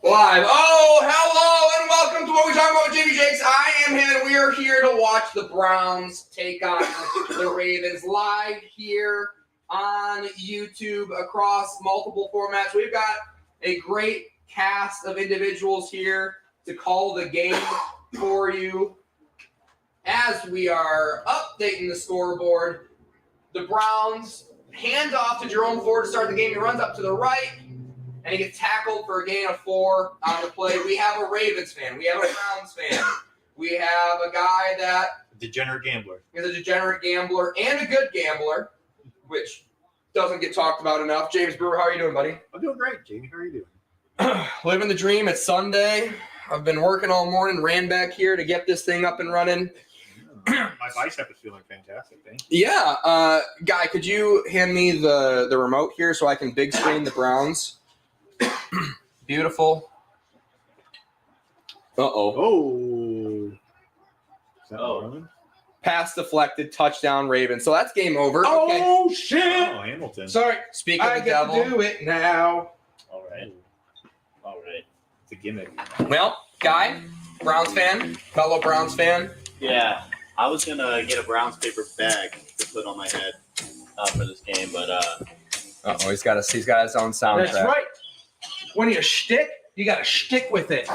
Live. Oh, hello and welcome to What We Talk About with Jimmy Jakes. I am him and we are here to watch the Browns take on the Ravens live here on YouTube across multiple formats. We've got a great cast of individuals here to call the game for you as we are updating the scoreboard. The Browns hand off to Jerome Ford to start the game. He runs up to the right. And he gets tackled for a gain of 4 on the play. We have a Ravens fan. We have a Browns fan. We have a guy that degenerate gambler. Is a degenerate gambler and a good gambler, which doesn't get talked about enough. James Brewer, how are you doing, buddy? I'm doing great, Jamie. How are you doing? Living the dream. It's Sunday. I've been working all morning, ran back here to get this thing up and running. My bicep is feeling fantastic, thank you. Yeah. Guy, could you hand me the remote here so I can big screen the Browns? Beautiful. Oh. Pass deflected, touchdown Ravens. So that's game over. Oh, okay. Shit. Oh, Hamilton. Sorry. Speak of I the get devil. to do it now. All right. It's a gimmick. Well, Guy, Browns fan, fellow Browns fan. Yeah, I was going to get a Browns paper bag to put on my head for this game, but he's got his own soundtrack. That's right. When you shtick, you got to shtick with it.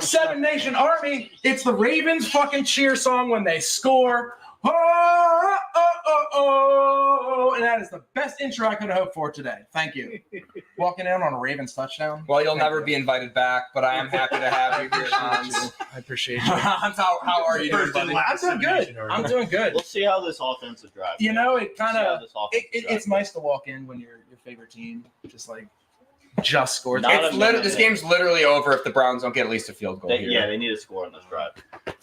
Seven Nation Army, it's the Ravens fucking cheer song when they score. Oh, oh, oh, oh. And that is the best intro I could have hoped for today. Thank you. Walking out on a Ravens touchdown. Well, you'll never be invited back, but I am happy to have you here, Hans. I appreciate you. How are you doing, buddy? I'm doing good. I'm doing good. We'll see how this offensive drive. You know, it kind of it's nice to walk in when your favorite team just scored. This game's literally over if the Browns don't get at least a field goal here. Yeah, they need to score on this drive.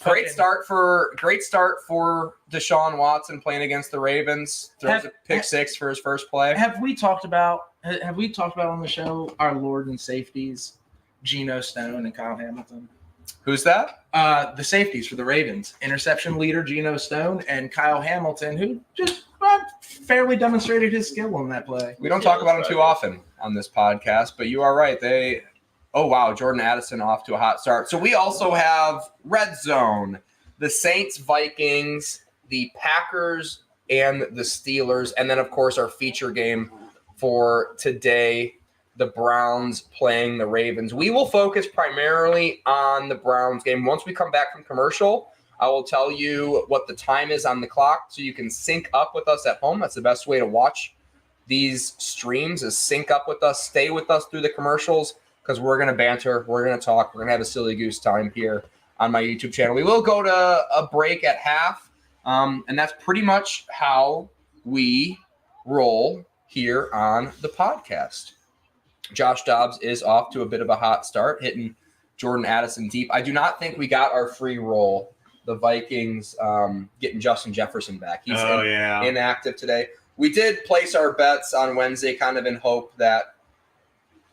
Great start for Deshaun Watson playing against the Ravens. Throws a pick 6 for his first play. Have we talked about on the show our Lord and safeties, Geno Stone and Kyle Hamilton? Who's that? The safeties for the Ravens. Interception leader Geno Stone and Kyle Hamilton, who just fairly demonstrated his skill on that play. We don't talk about him too often on this podcast, but you are right. Jordan Addison off to a hot start. So we also have Redzone, the Saints, Vikings, the Packers, and the Steelers. And then, of course, our feature game for today, the Browns playing the Ravens. We will focus primarily on the Browns game. Once we come back from commercial, I will tell you what the time is on the clock so you can sync up with us at home. That's the best way to watch these streams is sync up with us, stay with us through the commercials because we're going to banter, we're going to talk, we're going to have a silly goose time here on my YouTube channel. We will go to a break at half, and that's pretty much how we roll here on the podcast. Josh Dobbs is off to a bit of a hot start, hitting Jordan Addison deep. I do not think we got our free roll. The Vikings getting Justin Jefferson back. He's inactive today. We did place our bets on Wednesday kind of in hope that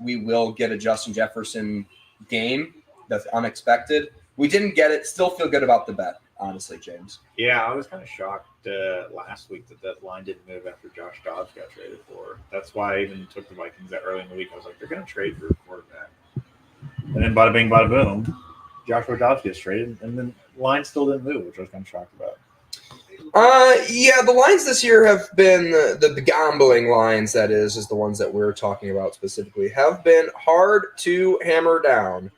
we will get a Justin Jefferson game. That's unexpected. We didn't get it. Still feel good about the bet, honestly, James. Yeah, I was kind of shocked last week that line didn't move after Josh Dobbs got traded for. That's why I even took the Vikings that early in the week. I was like, they're going to trade for a quarterback. And then bada bing, bada boom, Joshua Dobbs gets traded, and then line still didn't move, which I was kind of shocked about. The lines this year have been the gambling lines, that is the ones that we're talking about specifically, have been hard to hammer down.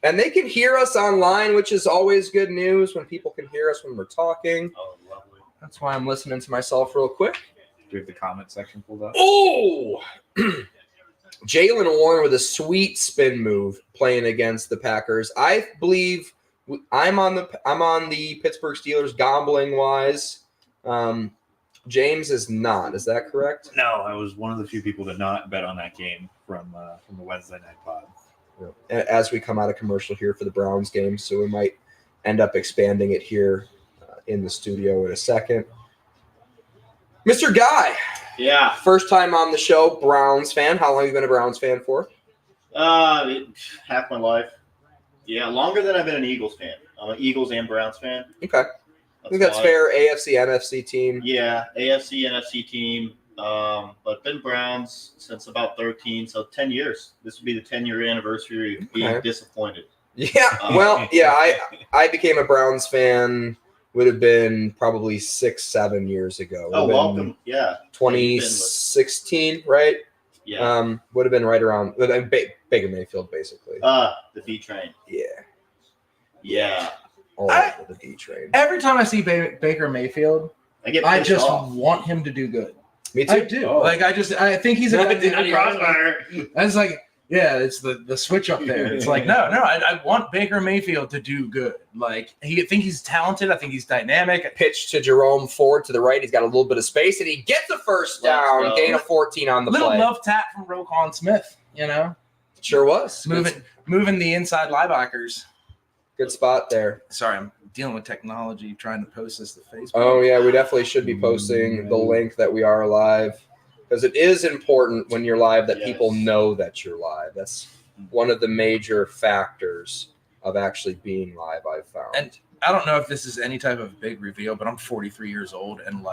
And they can hear us online, which is always good news when people can hear us when we're talking. Oh, lovely. That's why I'm listening to myself real quick. Do you have the comment section pulled up? Oh! Jalen Warren with a sweet spin move playing against the Packers. I believe I'm on the Pittsburgh Steelers gambling wise. James is not. Is that correct? No, I was one of the few people to not bet on that game from the Wednesday night pod. As we come out of commercial here for the Browns game, so we might end up expanding it here in the studio in a second. Mr. Guy. Yeah. First time on the show, Browns fan. How long have you been a Browns fan for? Half my life. Yeah, longer than I've been an Eagles fan. I'm an Eagles and Browns fan. Okay. I think that's fair. AFC, NFC team. Yeah, AFC, NFC team. But been Browns since about 13, so 10 years. This would be the 10-year anniversary of being disappointed. Yeah, well, yeah, I became a Browns fan. Would have been probably 6-7 years ago. Welcome. Yeah. 2016, right? Yeah. Would have been right around Baker Mayfield, basically. The B train. Yeah. Yeah. All over the B train. Every time I see Baker Mayfield, I just want him to do good. Me too. I do. I think he's a good crossfire. I was like, yeah, it's the switch up there. It's like, no, I want Baker Mayfield to do good. Like, I think he's talented. I think he's dynamic. Pitch to Jerome Ford to the right. He's got a little bit of space, and he gets a first down. Gain of 14 on the little play. love tap from Roquan Smith, Sure was. Moving the inside linebackers. Good spot there. Sorry, I'm dealing with technology, trying to post this to Facebook. Oh, yeah, we definitely should be posting the link that we are live. Because it is important when you're live that people know that you're live. That's one of the major factors of actually being live, I've found. And I don't know if this is any type of big reveal, but I'm 43 years old, and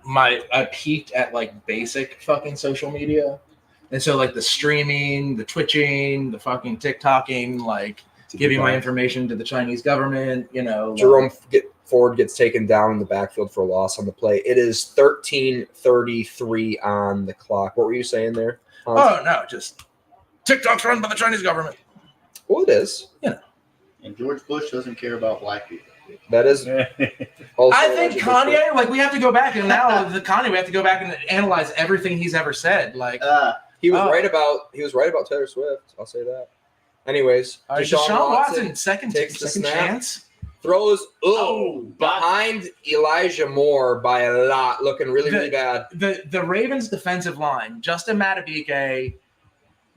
I peaked at basic fucking social media. And so the streaming, the twitching, the fucking TikToking, giving my information to the Chinese government, Jerome Ford gets taken down in the backfield for a loss on the play. It is 13:33 on the clock. What were you saying there, Hans? Oh, no, just TikTok's run by the Chinese government. Well, it is. And George Bush doesn't care about black people. That is also I think Kanye, we have to go back, and now we have to go back and analyze everything he's ever said. He was right about Taylor Swift. I'll say that. Anyways, Deshaun Watson second chance. Throws behind Elijah Moore by a lot, looking really bad. The Ravens defensive line, Justin Madubuike,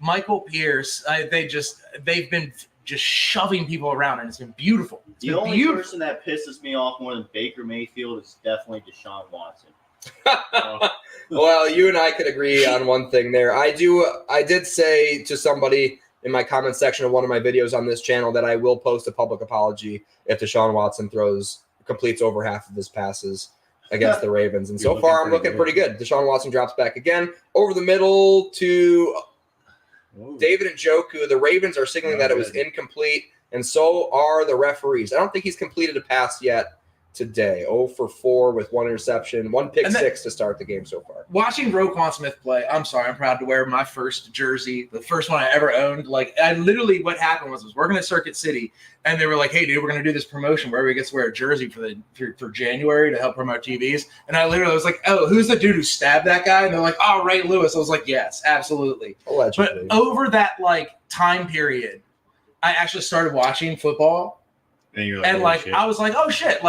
Michael Pierce, they've been just shoving people around, and it's been beautiful. The only person that pisses me off more than Baker Mayfield is definitely Deshaun Watson. Well, you and I could agree on one thing there. I did say to somebody in my comment section of one of my videos on this channel that I will post a public apology if Deshaun Watson completes over half of his passes against the Ravens. And so far, I'm looking pretty good. Deshaun Watson drops back again over the middle to David Njoku. The Ravens are signaling that it was incomplete, and so are the referees. I don't think he's completed a pass yet today. 0 for 4 with 1 interception, 1 pick six to start the game so far. Watching Roquan Smith play, I'm sorry, I'm proud to wear my first jersey, the first one I ever owned. What happened was working at Circuit City, and they were like, "Hey, dude, we're gonna do this promotion where everybody gets to wear a jersey for January to help promote TVs." And I literally was like, "Oh, who's the dude who stabbed that guy?" And they're like, "Oh, Ray Lewis." I was like, "Yes, absolutely." Allegedly. But over that time period, I actually started watching football, and I was like, "Oh shit!"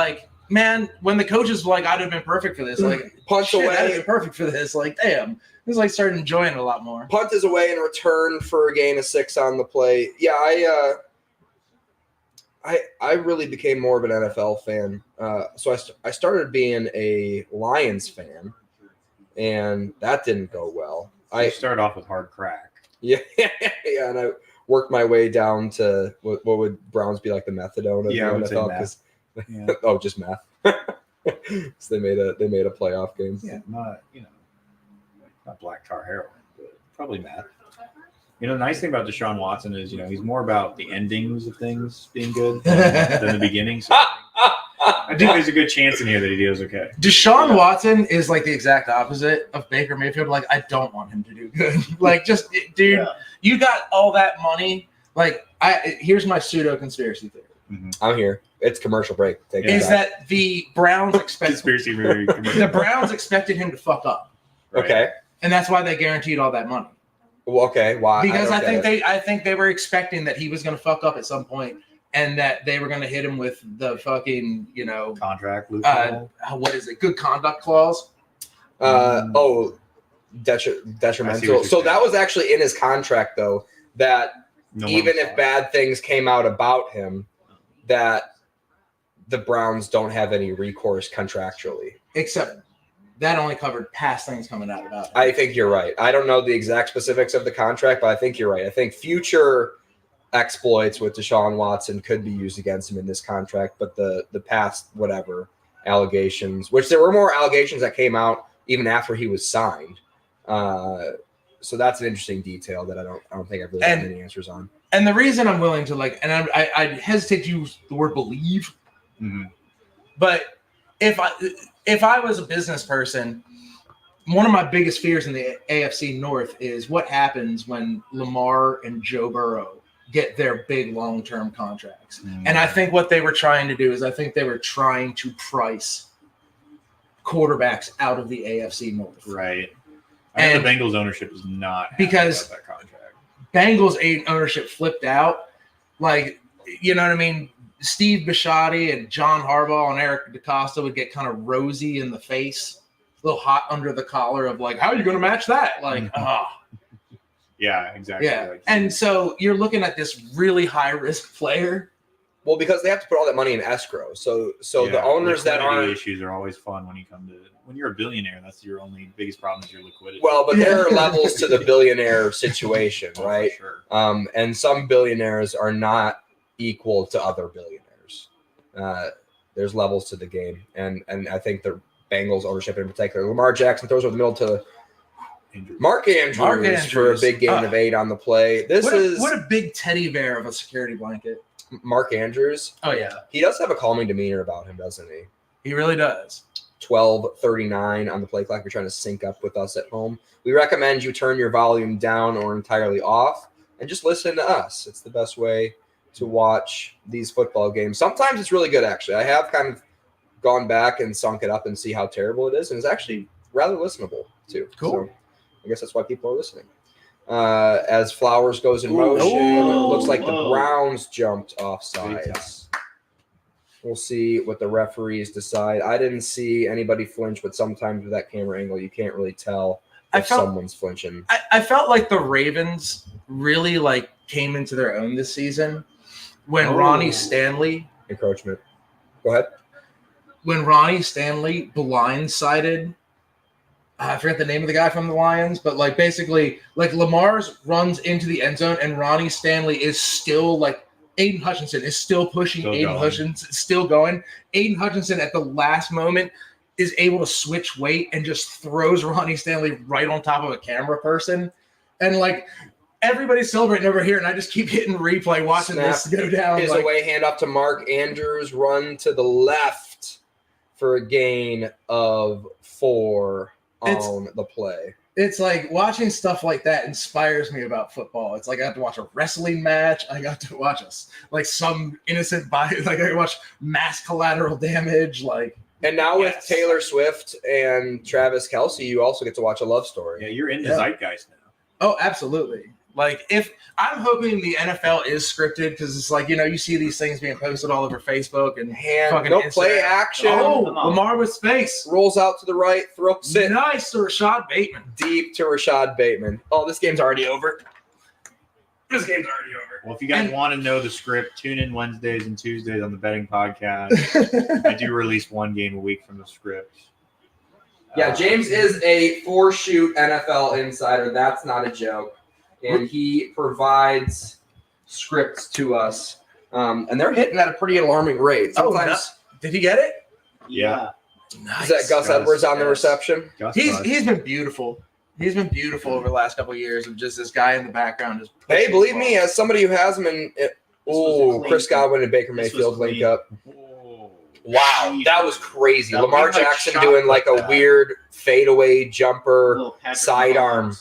Man, when the coaches were like, I'd have been perfect for this. Punt away. I'd have been perfect for this. Damn. I was started enjoying it a lot more. Punt is away in return for a gain of 6 on the play. Yeah, I really became more of an NFL fan. So I started being a Lions fan, and that didn't go well. I started off with hard crack. Yeah, and I worked my way down to what would Browns be like the methadone of the NFL? Yeah. Oh, just math. So they made a playoff game. Yeah, not black tar heroin, but probably math. The nice thing about Deshaun Watson is, he's more about the endings of things being good than the beginning. So I think there's a good chance in here that he does okay. Deshaun Watson is the exact opposite of Baker Mayfield. I don't want him to do good. Dude, you got all that money. Here's my pseudo conspiracy theory. Mm-hmm. I'm here. It's commercial break. That the Browns expected the Browns expected him to fuck up. Right? Okay. And that's why they guaranteed all that money. Well, okay. Why? Because I think they were expecting that he was going to fuck up at some point, and that they were going to hit him with the fucking contract loophole. What is it? Good conduct clause. Detrimental. So that was actually in his contract, though. That even if bad things came out about him, that the Browns don't have any recourse contractually. Except that only covered past things coming out about him. I think you're right. I don't know the exact specifics of the contract, but I think you're right. I think future exploits with Deshaun Watson could be used against him in this contract, but the past allegations, which there were more allegations that came out even after he was signed. So that's an interesting detail that I don't think I've really had any answers on. And the reason I'm willing to I hesitate to use the word believe, but if I was a business person, one of my biggest fears in the AFC North is what happens when Lamar and Joe Burrow get their big long-term contracts. And I think what they were trying to do is I think they were trying to price quarterbacks out of the AFC North. Right. I think the Bengals ownership is not because that contract. Bengals ownership flipped out. Like, you know what I mean? Steve Bisciotti and John Harbaugh and Eric DeCosta would get kind of rosy in the face, a little hot under the collar of like, how are you going to match that? Like, Yeah, exactly. Yeah. And so you're looking at this really high-risk player. Well, because they have to put all that money in escrow. So the owners that aren't issues are always fun when you're a billionaire. That's your only biggest problem is your liquidity. Well, but there are levels to the billionaire situation, right? For sure. And some billionaires are not equal to other billionaires. There's levels to the game, and I think the Bengals ownership in particular, Lamar Jackson throws over the middle to Mark Andrews for a big gain of 8 on the play. What a big teddy bear of a security blanket. Mark Andrews. Oh, yeah. He does have a calming demeanor about him, doesn't he? He really does. 12:39 on the play clock. You're trying to sync up with us at home. We recommend you turn your volume down or entirely off and just listen to us. It's the best way to watch these football games. Sometimes it's really good, actually. I have kind of gone back and sunk it up and see how terrible it is, and it's actually rather listenable, too. Cool. So I guess that's why people are listening. As Flowers goes in motion, it looks like the Browns jumped off sides. We'll see what the referees decide. I didn't see anybody flinch, but sometimes with that camera angle, you can't really tell if someone's flinching. I felt like the Ravens really came into their own this season when Ronnie Stanley encroachment. Go ahead. When Ronnie Stanley blindsided. I forget the name of the guy from the Lions, but basically Lamar's runs into the end zone and Ronnie Stanley is still Aiden Hutchinson is still pushing. Hutchinson is still going. Aiden Hutchinson at the last moment is able to switch weight and just throws Ronnie Stanley right on top of a camera person. And everybody's celebrating over here and I just keep hitting replay watching this go down. His away hand up to Mark Andrews, run to the left for a gain of 4. On the play. It's watching stuff like that inspires me about football. It's I got to watch a wrestling match. I got to watch some innocent body. I got to watch mass collateral damage. And now with Taylor Swift and Travis Kelce, you also get to watch a love story. Yeah, you're in the zeitgeist now. Oh, absolutely. If I'm hoping the NFL is scripted because it's you see these things being posted all over Facebook and fucking no Instagram. play action. Oh, Lamar with space rolls out to the right, throws it nice to Rashad Bateman, deep to Rashad Bateman. Oh, this game's already over. Well, if you guys want to know the script, tune in Wednesdays and Tuesdays on the betting podcast. I do release one game a week from the script. Yeah, James is a 4-shoot NFL insider. That's not a joke. And he provides scripts to us. And they're hitting at a pretty alarming rate. Sometimes, did he get it? Yeah. Nice. Is that Gus Edwards on the reception? He's been beautiful. He's been beautiful over the last couple of years of just this guy in the background. Just hey, believe me, as somebody who has him in Chris Godwin and Baker Mayfield link up. Wow, that was crazy. Lamar Jackson doing a weird fadeaway jumper sidearm.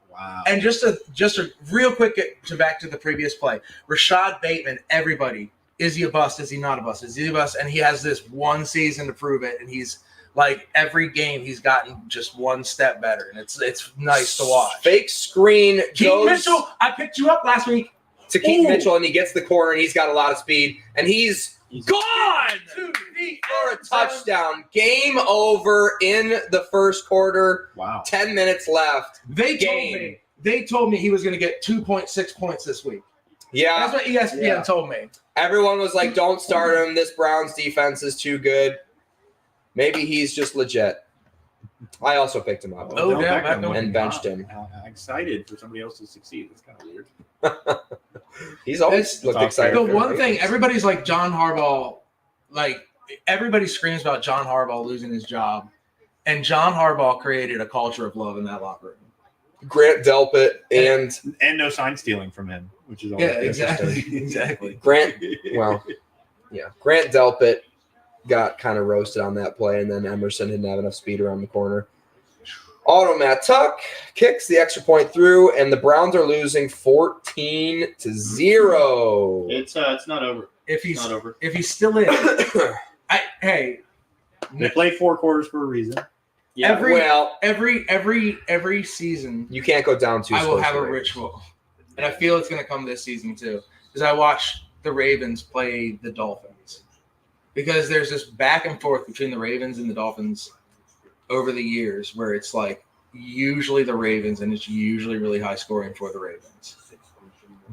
Wow. And just a real quick back to the previous play. Rashad Bateman, everybody, is he a bust? Is he not a bust? Is he a bust? And he has this one season to prove it. And he's every game he's gotten just one step better. And it's nice to watch. Fake screen. Keaton Mitchell, I picked you up last week. To Keaton Mitchell, and he gets the corner, and he's got a lot of speed. And he's gone for a touchdown. Game over in the first quarter. Wow. 10 minutes left. They told me he was going to get 2.6 points this week. Yeah. That's what ESPN told me. Everyone was like, don't start him. This Browns defense is too good. Maybe he's just legit. I also picked him up. And benched him. I'm excited for somebody else to succeed. It's kind of weird. He's always looked excited. The one thing, everybody's John Harbaugh, everybody screams about John Harbaugh losing his job. And John Harbaugh created a culture of love in that locker room. Grant Delpit and no sign stealing from him, which is always exactly. Grant Delpit got kind of roasted on that play, and then Emerson didn't have enough speed around the corner. Automat Tuck kicks the extra point through, and the Browns are losing 14-0. It's not over. If he's not over. If he's still in, they play 4 quarters for a reason. Yeah. Every season, You can't go down 2 I will scores have a for Ravens. ritual, and I feel it's going to come this season too, because I watched the Ravens play the Dolphins, because there's this back and forth between the Ravens and the Dolphins over the years where it's like usually the Ravens, and it's usually really high scoring for the Ravens.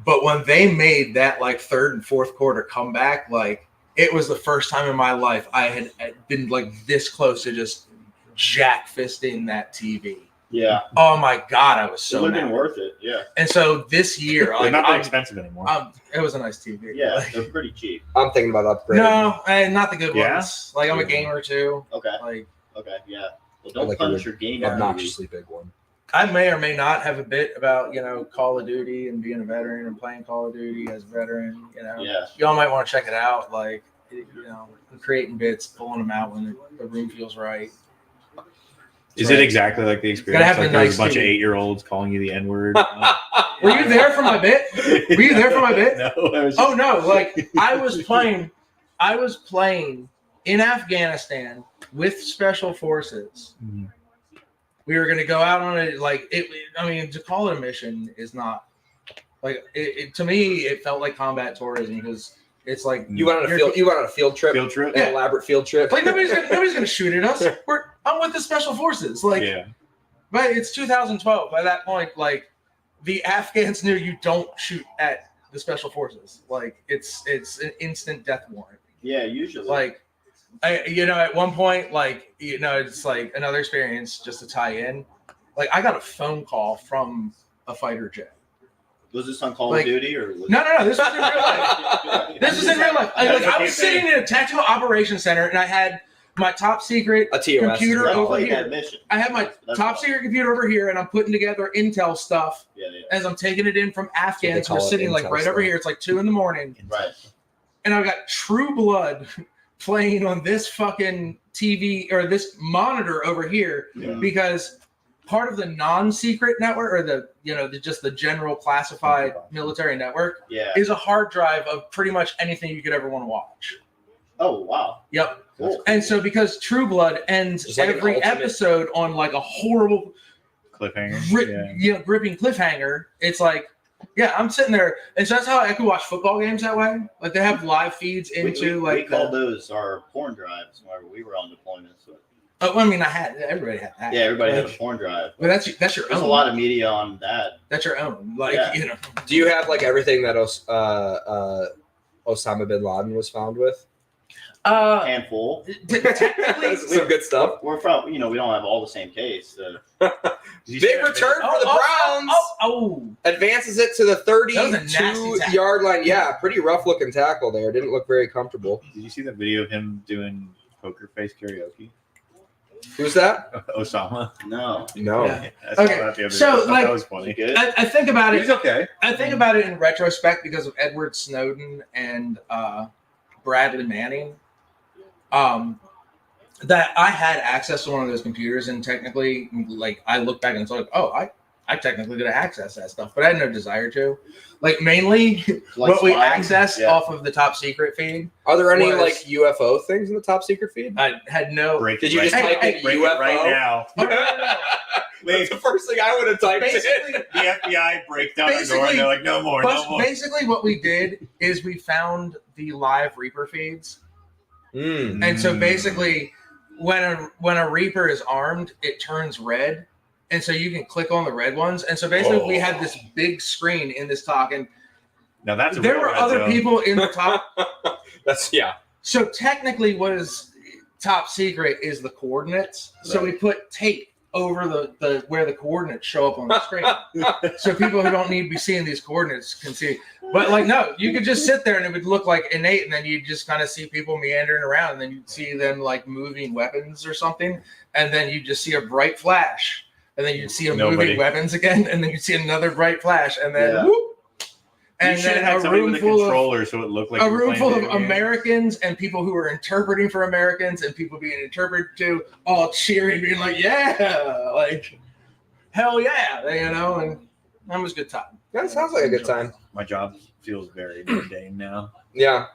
But when they made that like third and fourth quarter comeback, like it was the first time in my life I had been like this close to just jack fisting that TV. Yeah. Oh my God, I was so it would have mad. been worth it. Yeah. And so this year, They're like, not that expensive anymore. it was a nice TV. Yeah, Like, they're pretty cheap. I'm thinking about upgrading. no, not the good Yeah? ones. Like I'm a gamer too. Okay. Like Okay. Yeah. Well, don't like a punish your game. Obnoxiously big one. I may or may not have a bit about Call of Duty and being a veteran and playing Call of Duty as a veteran. Yeah. Y'all might want to check it out. Like I'm creating bits, pulling them out when the room feels right. Is it exactly like the experience? have Like a there's nice a bunch of TV. 8-year-olds calling you the N-word? Were you there for my bit? Were you there for my bit? No. I was Oh no! Like I was playing in Afghanistan with special forces. Mhm. We were going to go out on it. Like it. I mean, to call it a mission is not like it. To me, it felt like combat tourism because it's like You went on a field trip. Field trip? An elaborate field trip. like nobody's gonna shoot at us. I'm with the special forces. Like, Yeah. but it's 2012. By that point, like the Afghans knew you don't shoot at the special forces. Like it's an instant death warrant. Yeah. Usually. Like, at one point, like it's like another experience just to tie in. Like I got a phone call from a fighter jet. Was this on Call like- of Duty or? Was No. This was in real life. This was in real life. I was sitting in a tactical operations center, and I had my top secret A TOS. computer That's over like here. that mission. I have my That's top awesome. secret computer over here, and I'm putting together intel stuff Yeah. as I'm taking it in from Afghans who are call it sitting like intel right over stuff. here. It's like 2 a.m, Right. and I've got True Blood playing on this fucking TV or this monitor over here Yeah. because part of the non-secret network or just the general classified military network Yeah. is a hard drive of pretty much anything you could ever want to watch. Oh wow. Yep. Cool. And so because True Blood ends Just like an every ultimate- episode on like a horrible Cliffhanger. gripping cliffhanger, it's like, yeah, I'm sitting there, and so that's how I could watch football games that way. Like they have live feeds into we like called those our porn drives whenever we were on deployment. So. I mean, everybody had that. Yeah, everybody had a Like, porn drive. but that's your There's own. a lot of media on that. That's your own. Like Yeah. Do you have like everything that Osama bin Laden was found with? Handful. Technically, Some good stuff. We're from, we don't have all the same case. Big return for the Browns. Oh, Advances it to the That was a nasty tackle. 32-yard line. Yeah, pretty rough looking tackle there. Didn't look very comfortable. Did you see that video of him doing poker face karaoke? Who's that? Osama. No. No. Yeah. I saw Okay, that the other so, day. I thought like- that was funny. Good. I think about He's it. okay. I think about it in retrospect because of Edward Snowden and Bradley Manning. That I had access to one of those computers, and technically, like I look back and it's like, oh, I technically did access that stuff, but I had no desire to. Like mainly, what we spying? accessed Yeah. off of the top secret feed. Are there any Was- like UFO things in the top secret feed? I had no. Break Did you it just right, type in break it UFO? right now? Oh, no. That's the first thing I would have typed Basically, in. The FBI break down the door Basically- and they're like, no more, no more. basically, what we did is we found the live Reaper feeds. Mm. And so basically, when a Reaper is armed, it turns red, and so you can click on the red ones. And so basically, we had this big screen in this talk, and Now that's a there real were red other zone. people in the top. That's So technically, what is top secret is the coordinates. So we put tape over the where the coordinates show up on the screen. So people who don't need to be seeing these coordinates can see. But like, no, you could just sit there and it would look like innate, and then you'd just kind of see people meandering around, and then you'd see them like moving weapons or something, and then you just see a bright flash, and then you'd see them moving weapons again, and then you'd see another bright flash, and then whoop. And then a room full of so it looked like a room full of Americans and people who were interpreting for Americans and people being interpreted to, all cheering, being like, yeah, like, hell yeah, you know, and that was a good time. That sounds like a good time. My job feels very mundane now. Yeah.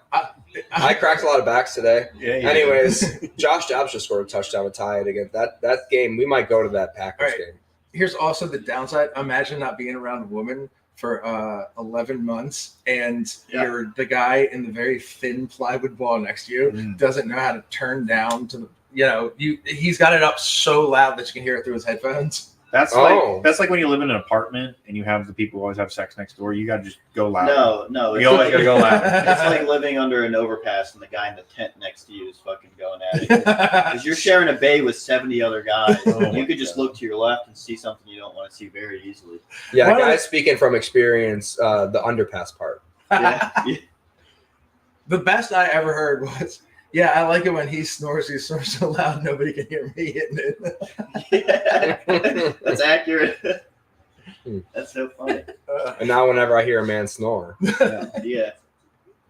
I cracked a lot of backs today. Yeah. Anyways, Josh Dobbs just scored a touchdown to tie it again. That game, we might go to that Packers game. Here's also the downside. Imagine not being around a woman for 11 months, and you're the guy in the very thin plywood wall next to you doesn't know how to turn down to the, he's got it up so loud that you can hear it through his headphones. That's like when you live in an apartment and you have the people who always have sex next door. You gotta just go loud. No, you always gotta go loud. It's like living under an overpass and the guy in the tent next to you is fucking going at it because you're sharing a bay with 70 other guys. You could just look to your left and see something you don't want to see very easily. Yeah, guys, speaking from experience, the underpass part. Yeah. The best I ever heard was, yeah, I like it when he snores. He snores so loud nobody can hear me hitting it. Yeah, that's accurate. That's so funny. And now whenever I hear a man snore. Yeah.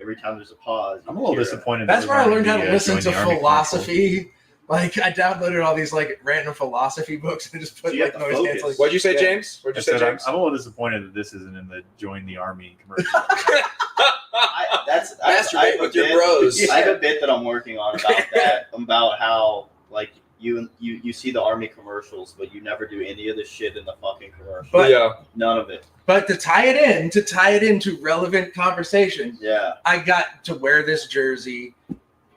Every time there's a pause. I'm a little disappointed. That's where I learned how to listen to philosophy. Like, I downloaded all these like random philosophy books and just put like noise canceling. What'd you say, James? What'd you say, James? I'm a little disappointed that this isn't in the join the army commercial. Masturbate with your bros. I have a bit that I'm working on about that, about how like you see the army commercials, but you never do any of the shit in the fucking commercial. But, none of it. But to tie it into relevant conversation, I got to wear this jersey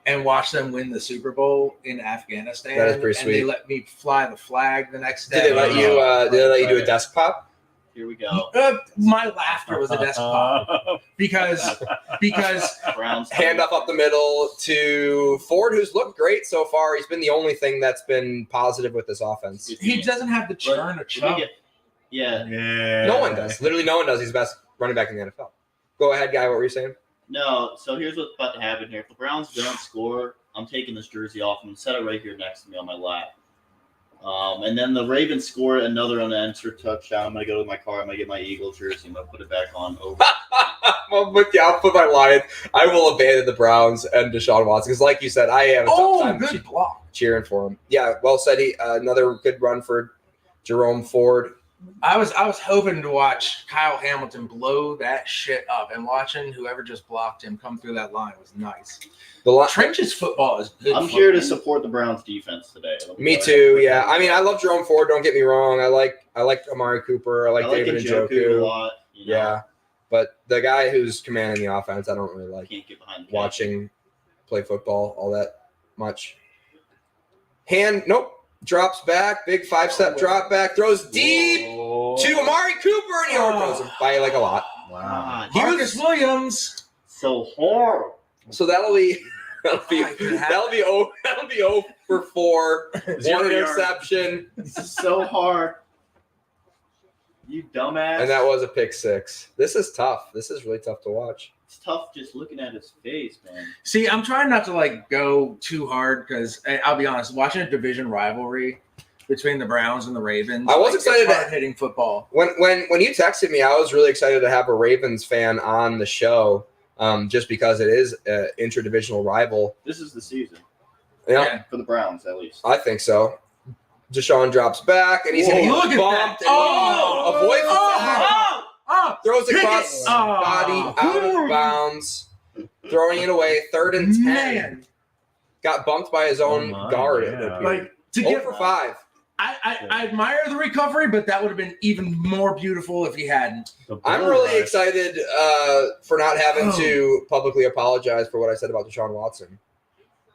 and watch them win the Super Bowl in Afghanistan. That is pretty sweet. And they let me fly the flag the next day. Did they let you do a desk pop? Here we go. My laughter was a desk pop because Browns handoff up the middle to Ford, who's looked great so far. He's been the only thing that's been positive with this offense. He doesn't have the churn or chub. Yeah. No one does. Literally no one does. He's the best running back in the NFL. Go ahead, guy. What were you saying? No, so here's what's about to happen here. If the Browns don't score, I'm taking this jersey off. I'm going to set it right here next to me on my lap. And then the Ravens score another unanswered touchdown. I'm going to go to my car. I'm going to get my Eagles jersey. I'm going to put it back on over. I'm with you. I'll put my line. I will abandon the Browns and Deshaun Watson because, like you said, I have a tough time cheering for him. Yeah, well said. Another good run for Jerome Ford. I was hoping to watch Kyle Hamilton blow that shit up, and watching whoever just blocked him come through that line was nice. Trenches football is good. I'm here to support the Browns defense today. Me too. Yeah, I mean, I love Jerome Ford. Don't get me wrong. I like Amari Cooper. I like David Njoku a lot. Yeah, but the guy who's commanding the offense, I don't really like can't get behind watching play football all that much. Drops back, big 5-step drop back, throws deep to Amari Cooper, and he overthrows him by like a lot. Wow. Marcus Williams. So hard. So that'll be 0 for 4. 1 interception. This is so hard. You dumbass. And that was a pick 6. This is tough. This is really tough to watch. It's tough just looking at his face, man. See, I'm trying not to go too hard because I'll be honest, watching a division rivalry between the Browns and the Ravens. I was excited at hitting football. When you texted me, I was really excited to have a Ravens fan on the show, just because it is an interdivisional rival. This is the season. Yeah, for the Browns at least. I think so. Deshaun drops back and he's going to get bumped. Avoids the throws across body out of bounds, throwing it away. 3rd and 10. Man. Got bumped by his own guard. Like to get for 5. I admire the recovery, but that would have been even more beautiful if he hadn't. I'm really excited for not having to publicly apologize for what I said about Deshaun Watson.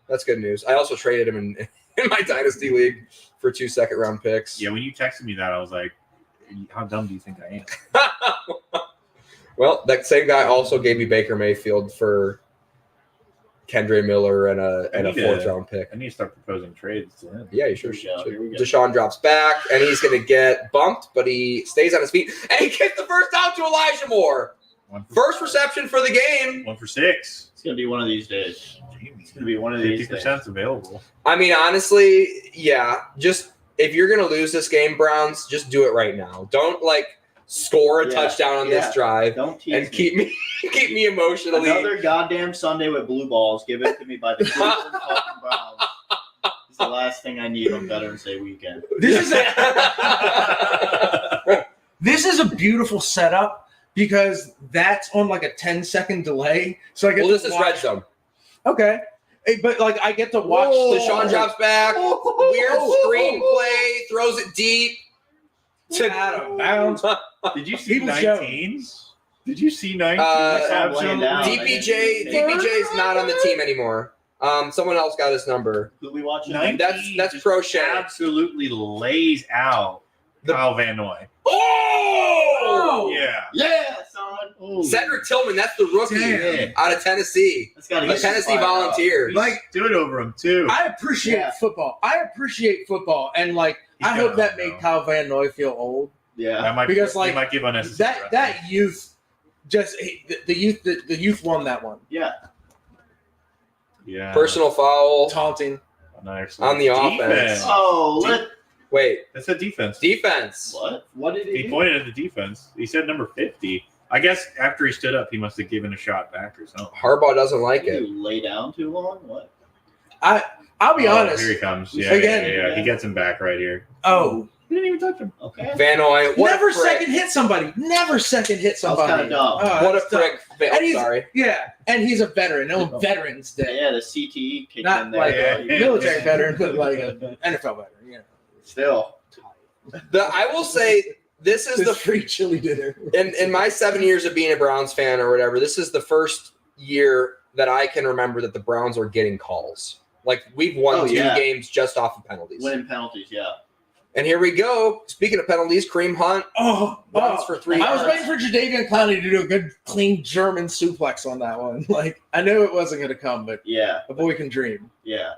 That's good news. I also traded him in my dynasty league for 2 second-round picks. Yeah, when you texted me that, I was like, how dumb do you think I am? Well, that same guy also gave me Baker Mayfield for Kendre Miller and a I need to- 4th round pick. I need to start proposing trades to him. Yeah, you sure Here we go, should. here we go. Deshaun drops back, and he's going to get bumped, but he stays on his feet. And he kicked the first down to Elijah Moore. First reception for the game. 1 for 6. It's gonna be one of these days. It's gonna be one of these days. 50% available. I mean, honestly, yeah. Just if you're going to lose this game, Browns, just do it right now. Don't score a Yeah, touchdown on this drive Don't tease and me. keep me emotionally. Another goddamn Sunday with blue balls given to me by the Cleveland fucking Browns. It's the last thing I need on Veterans Day weekend. This is a beautiful setup because that's on like a 10-second delay. So I get Well, this to is watch. red zone. Okay. Hey, but I get to watch Deshaun drops back. Weird screenplay. Throws it deep. out of bounds. Did you see People's 19? Did you see 19? I'm laying down. DPJ's not on the team anymore. Someone else got his number. Who we watching? 19 That's just Crochet. absolutely lays out Kyle Van Noy. Oh! Yeah. Yeah, son. Ooh. Cedric Tillman, that's the rookie Damn. out of Tennessee. That's gotta The get Tennessee fired up. Volunteers. Like, Stood over him, too. I appreciate Yeah. football. And I He's hope got that it, made though. Kyle Van Noy feel old. Yeah. That might Because, he might give unnecessary That youth, the youth won that one. Yeah. yeah. Personal foul Taunting. Nice. on the offense. Oh, Wait, That's a defense. defense. what? What did he He do? pointed at the defense. He said number 50. I guess after he stood up, he must have given a shot back or something. Harbaugh doesn't like Did it. you lay down too long? What? I'll be honest. Here he comes. He's Yeah, again- yeah. He gets him back right here. Oh, He didn't even touch him. Okay. Van Noy, what never a prick. second hit somebody. Never second hit somebody. kinda dumb. Oh, What a that's dumb. prick. And I'm he's- sorry. Yeah, and he's a veteran. No Veterans Day. Yeah, the CTE kicked Not in there. like Yeah. a military veteran, but like an NFL veteran. Yeah. Still. I will say this is This the free chili dinner. in my 7 years of being a Browns fan or whatever, this is the first year that I can remember that the Browns are getting calls. Like we've won 2 games just off of penalties. Winning penalties, yeah. And here we go. Speaking of penalties, Kareem Hunt runs for 3 I was yards. waiting for Jadeveon Clowney to do a good, clean German suplex on that one. Like I knew it wasn't going to come, but Yeah. a boy can dream. Yeah.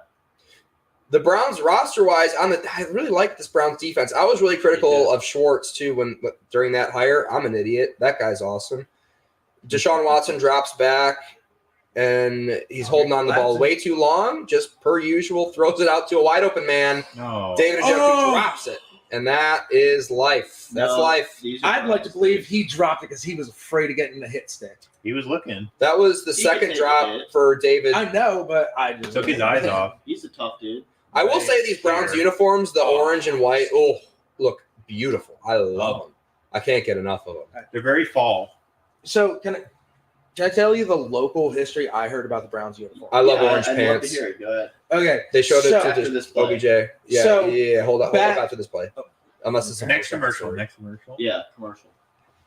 The Browns roster-wise, I really like this Browns defense. I was really critical of Schwartz too during that hire. I'm an idiot. That guy's awesome. Deshaun Watson drops back, and he's holding on the ball way too long. Just per usual, throws it out to a wide open man. No. David Njoku Oh. drops it, and that is life. That's No, life. these are I'd like to believe he dropped it because he was afraid of getting the hit stick. He was looking. That was the He can second take drop it. for David. I know, but I just Took his eyes off. He's a tough dude. I will say these Browns Fair. uniforms, the Oh. orange and white, look beautiful. I love them. I can't get enough of them. They're very fall. So can I tell you the local history I heard about the Browns uniform? I love Yeah, orange I'd love to pants. hear it. Go ahead. Okay, They showed So- it to After this play. OBJ. Yeah, So, yeah. Hold up back- after this play. Unless it's a Next first commercial. story. Next commercial. Yeah, commercial.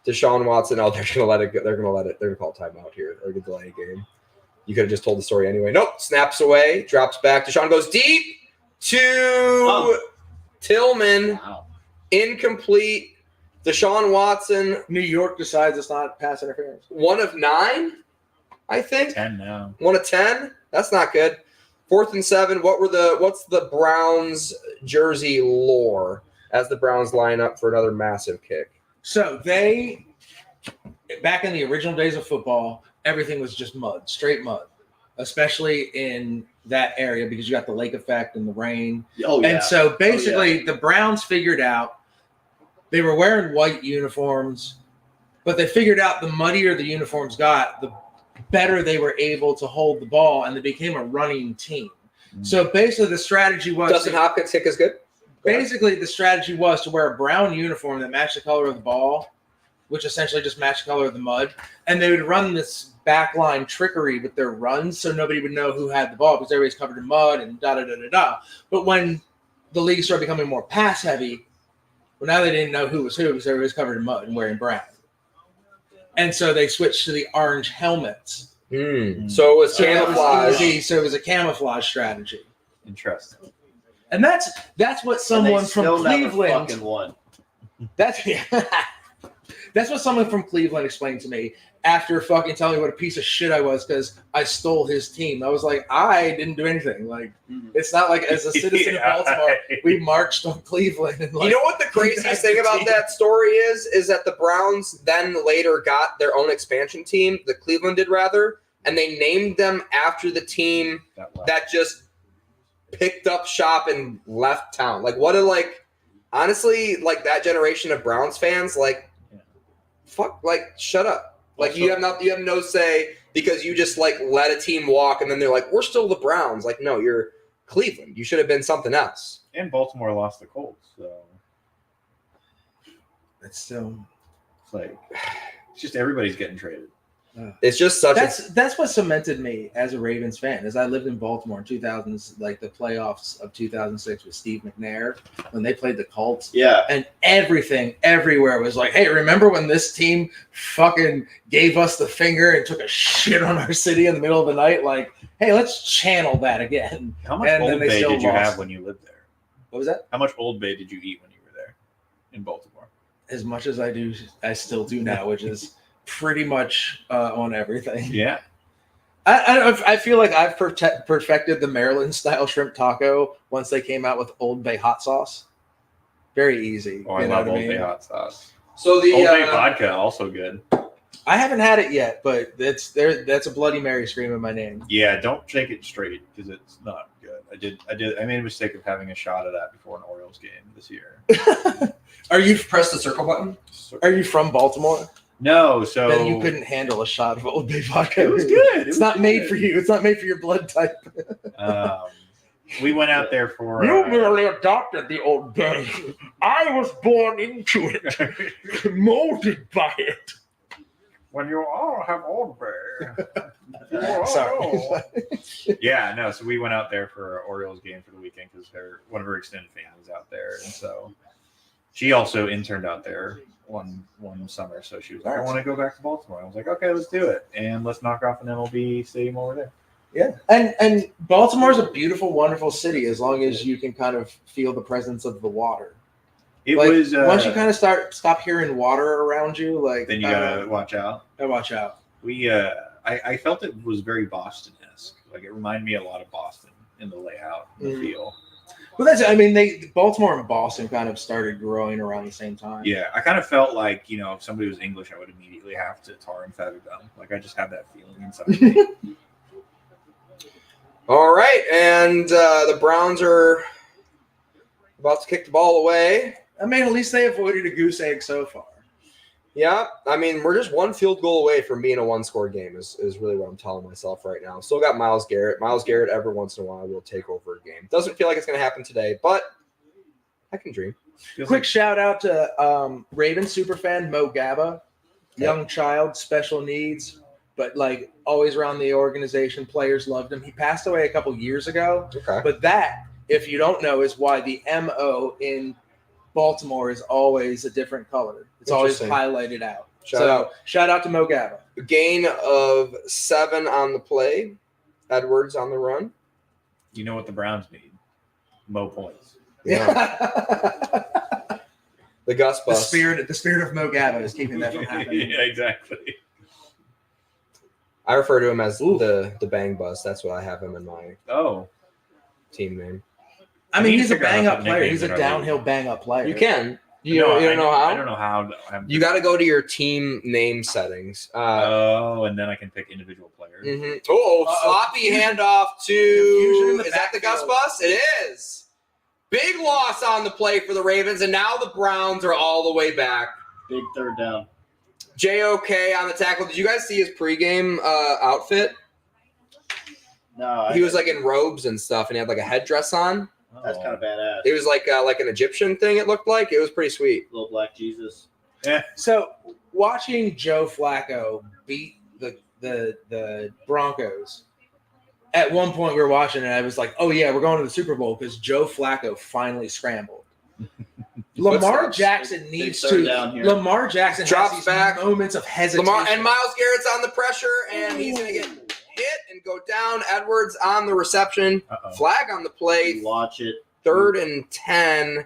Deshaun Watson. Oh, they're gonna let it go. They're gonna let it. They're gonna call timeout here. They're gonna delay a game. You could have just told the story anyway. Nope. Snaps away. Drops back. Deshaun goes deep to Tillman. Wow. Incomplete. Deshaun Watson. New York decides it's not pass interference. 1 of 9, I think. 10 now. 1 of 10. That's not good. 4th and 7. What's the Browns jersey lore as the Browns line up for another massive kick? So they, back in the original days of football, everything was just mud, straight mud, especially in that area because you got the lake effect and the rain. Oh, yeah. And so basically the Browns figured out they were wearing white uniforms, but they figured out the muddier the uniforms got, the better they were able to hold the ball, and they became a running team. So basically the strategy was Dustin Hopkins kick is good. basically the strategy was to wear a brown uniform that matched the color of the ball, which essentially just matched the color of the mud. And they would run this backline trickery with their runs so nobody would know who had the ball because everybody's covered in mud and da-da-da-da-da. But when the league started becoming more pass heavy, well, now they didn't know who was who because everybody was covered in mud and wearing brown. And so they switched to the orange helmets. So it was So that was camouflage. easy. So it was a camouflage strategy. Interesting. And that's what someone And they from still never Cleveland fucking won. That's what someone from Cleveland explained to me. after fucking telling me what a piece of shit I was because I stole his team. I was like, I didn't do anything. Like, it's not like as a citizen of Baltimore, we marched on Cleveland. And You know what the craziest thing about that story is that the Browns then later got their own expansion team, the Cleveland did rather, and they named them after the team that just picked up shop and left town. Like, what a, like, honestly, like, that generation of Browns fans, like, fuck, like, shut up. Like, Also, you have no say because you just, like, let a team walk and then they're like, we're still the Browns. Like, no, you're Cleveland. You should have been something else. And Baltimore lost the Colts, so It's still. it's like it's just everybody's getting traded. It's just such That's what cemented me as a Ravens fan. As I lived in Baltimore in 2000s, like the playoffs of 2006 with Steve McNair when they played the Colts. Yeah. And everything everywhere was like, hey, remember when this team fucking gave us the finger and took a shit on our city in the middle of the night? Like, hey, let's channel that again. How much And then Old they Bay still did you lost. have when you lived there? What was that? How much Old Bay did you eat when you were there in Baltimore? As much as I still do now, which is pretty much on everything. Yeah. I feel like I've perfected the Maryland style shrimp taco once they came out with Old Bay hot sauce. Very easy. Oh, I you know love what Old mean? Bay hot sauce. So the Old Bay vodka, also good. I haven't had it yet, but that's a Bloody Mary screaming my name. Yeah, don't shake it straight because it's not good. I made a mistake of having a shot of that before an Orioles game this year. Are you press the circle button? Are you from Baltimore? No, so Then you couldn't handle a shot of Old Bay vodka. It was good. It's not made for you. It's not made for your blood type. We went out there for You merely adopted the Old Bay. I was born into it, molded by it. when you all have Old Bay. Sorry. Yeah, no. So we went out there for an Orioles game for the weekend because one of her extended family was out there, and so she also interned out there one summer. So she was like, "I want to go back to Baltimore." I was like, "Okay, let's do it, and let's knock off an MLB stadium over there." Yeah, and Baltimore's a beautiful, wonderful city as long as you can kind of feel the presence of the water. It Like, was once you kind of stop hearing water around you, like then you gotta watch out. watch out. We I felt it was very Boston-esque. Like it reminded me a lot of Boston in the layout, the feel. Well, Baltimore and Boston kind of started growing around the same time. Yeah, I kind of felt like, if somebody was English, I would immediately have to tar and feather them. Like I just had that feeling inside me. All right, and the Browns are about to kick the ball away. I mean, at least they avoided a goose egg so far. Yeah, I mean, we're just one field goal away from being a one-score game is really what I'm telling myself right now. Still got Myles Garrett. Myles Garrett every once in a while will take over a game. Doesn't feel like it's going to happen today, but I can dream. Quick shout out to Ravens superfan Mo Gaba, young child, special needs, but like always around the organization. Players loved him. He passed away a couple years ago, Okay. but that, if you don't know, is why the MO in Baltimore is always a different color. It's always highlighted out. Shout out to Mo Gaba. Gain of 7 on the play. Edwards on the run. You know what the Browns need? Mo points. Yeah. The Gus The bus. spirit of Mo Gaba is keeping that from happening. Yeah, exactly. I refer to him as the bang bus. That's what I have him in my team name. I mean, he's a figure out bang how up to player. nickname He's a it, downhill bang up player. You can. You No, don't know how? I don't know how. You got to go to your team name settings. And then I can pick individual players. Sloppy handoff Confusion in to the is that the Gus backfield. bus? It is. Big loss on the play for the Ravens, and now the Browns are all the way back. Big third down. JOK on the tackle. Did you guys see his pregame outfit? No, He was like in robes and stuff, and he had like a headdress on. That's kind of badass. It was like an Egyptian thing. It looked like it was pretty sweet. Little black Jesus. So watching Joe Flacco beat the Broncos, at one point we were watching it, and I was like, "Oh yeah, we're going to the Super Bowl because Joe Flacco finally scrambled." Lamar Footsteps. Jackson needs Big third to. down here. Lamar Jackson Drops has these back. moments of hesitation. Lamar and Myles Garrett's on the pressure, and he's gonna get hit and go down. Edwards on the reception. Uh-oh. Flag on the play. Watch it. 3rd and 10.